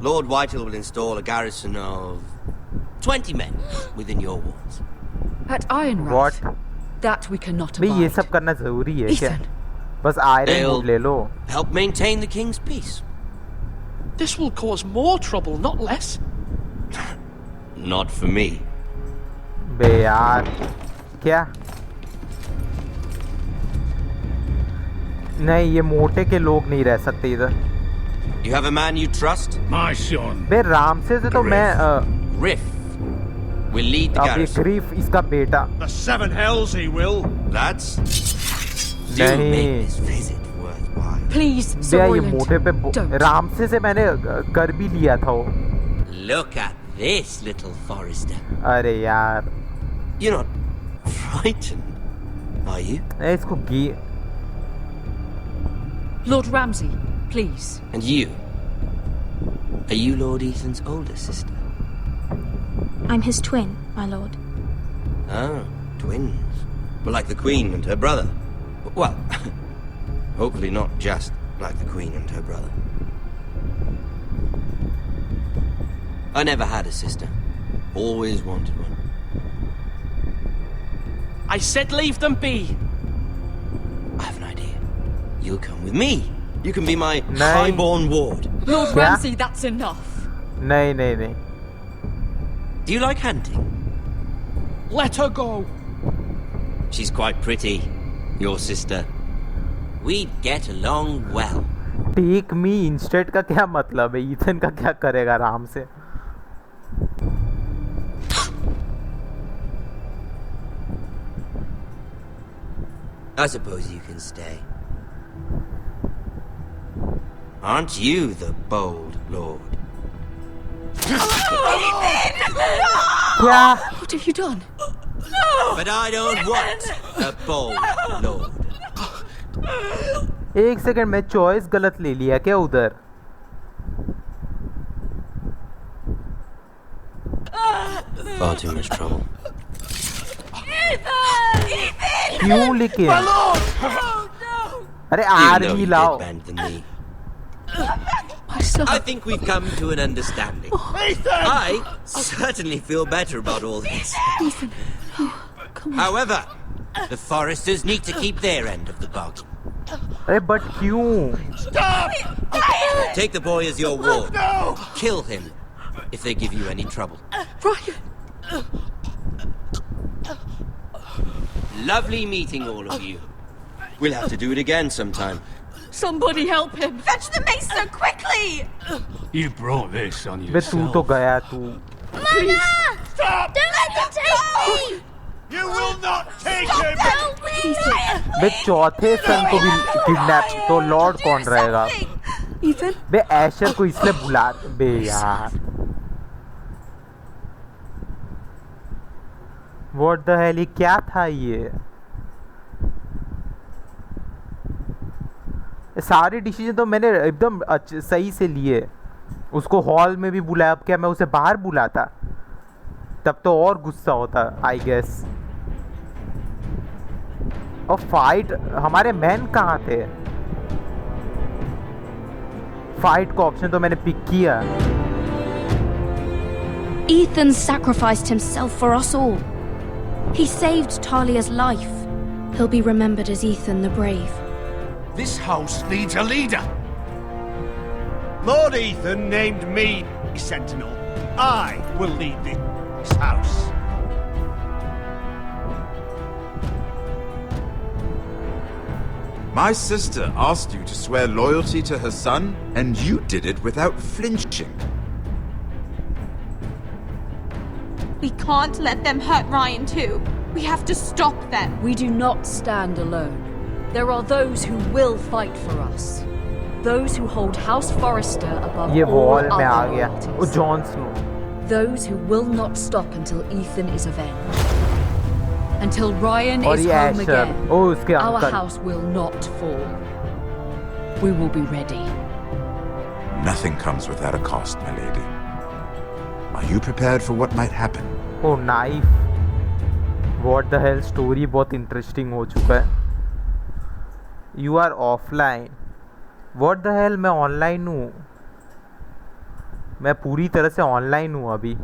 Lord Whitehill will install a garrison of 20 men within your walls. at Ironrath, What? that we cannot भाई ये abide. सब करना जरूरी है क्या? Ethan. बस आयरन They'll वुड ले लो। help maintain the king's peace. This will cause more trouble, not less. Not for me. बे यार, क्या? नहीं, ये मोटे के लोग नहीं रह सकते इधर। You have a man you trust? My son. बे रामसे से तो मैं Griff will lead the अब ये garrison. ग्रीफ इसका बेटा। The seven hells he will. Lads, do नहीं। make this visit worthwhile. Please, bay Sir ये Royland, मोटे पे don't. रामसे से मैंने कर भी लिया था वो। Look at this, little Forrester. अरे यार, You're not frightened, are you? इसको गी Lord Ramsay, please. And you? Are you Lord Ethan's older sister? I'm his twin, my lord. Oh, twins. Well, like the Queen and her brother. Well, hopefully not just like the Queen and her brother. I never had a sister. Always wanted one. I said leave them be. I have an idea. You'll come with me. You can be my No. highborn ward. Lord क्या? Ramsay, that's enough. नहीं नहीं नहीं। Do you like hunting? Let her go. She's quite pretty, your sister. We'd get along well. Take me instead का क्या मतलब है? Ethan का क्या करेगा राम से? I suppose you can stay. Aren't you the bold lord? What have you done? But I don't want a bold lord. एक second में चॉइस गलत ले लिया क्या उधर? Far too much trouble. क्यों लेके? अरे आर्मी लाओ. I think we've come to an understanding. I certainly feel better about all this. Ethan, come on. However, the Foresters need to keep their end of the bargain. अरे but क्यों? Stop! Take the boy as your ward. No! Kill him if they give you any trouble. Ryan! Lovely meeting all of you. We'll have to do it again sometime. Somebody help him! Fetch the mace so quickly! You brought this on bay yourself. तू तो गया तू. Mama! Stop! Don't let them take me! You will not take him! Help me! बे चौथे सन को भी kidnap तो Lord कौन रहेगा? Ethan? बे एशर को इसलिए बुला बे यार. What the hell? ये क्या था ये? सारे डिसीजन तो मैंने एकदम सही से लिए. उसको हॉल में भी बुलाया. अब क्या मैं उसे बाहर बुलाता तब तो और गुस्सा होता आई गेस. और फाइट हमारे मैन कहाँ थे? फाइट का ऑप्शन तो मैंने पिक किया. Ethan sacrificed himself for us all. He saved Talia's life. He'll be remembered as Ethan the Brave. This house needs a leader. Lord Ethan named me Sentinel. I will lead this house. My sister asked you to swear loyalty to her son, and you did it without flinching. We can't let them hurt Ryan too. We have to stop them. We do not stand alone. There are those who will fight for us. Those who hold House Forrester above ये all wall में आ other गया. loyalties. वो Jon Snow. Those who will not stop until Ethan is avenged. Until Ryan और is ये home Asher. again, ओ उसके our uncle. house will not fall. We will be ready. Nothing comes without a cost, my lady. Are you prepared for what might happen? ओ knife. What the hell? Story बहुत interesting हो चुका है. You are offline. What the hell? मैं online हूँ. मैं पूरी तरह से ऑनलाइन हूँ अभी.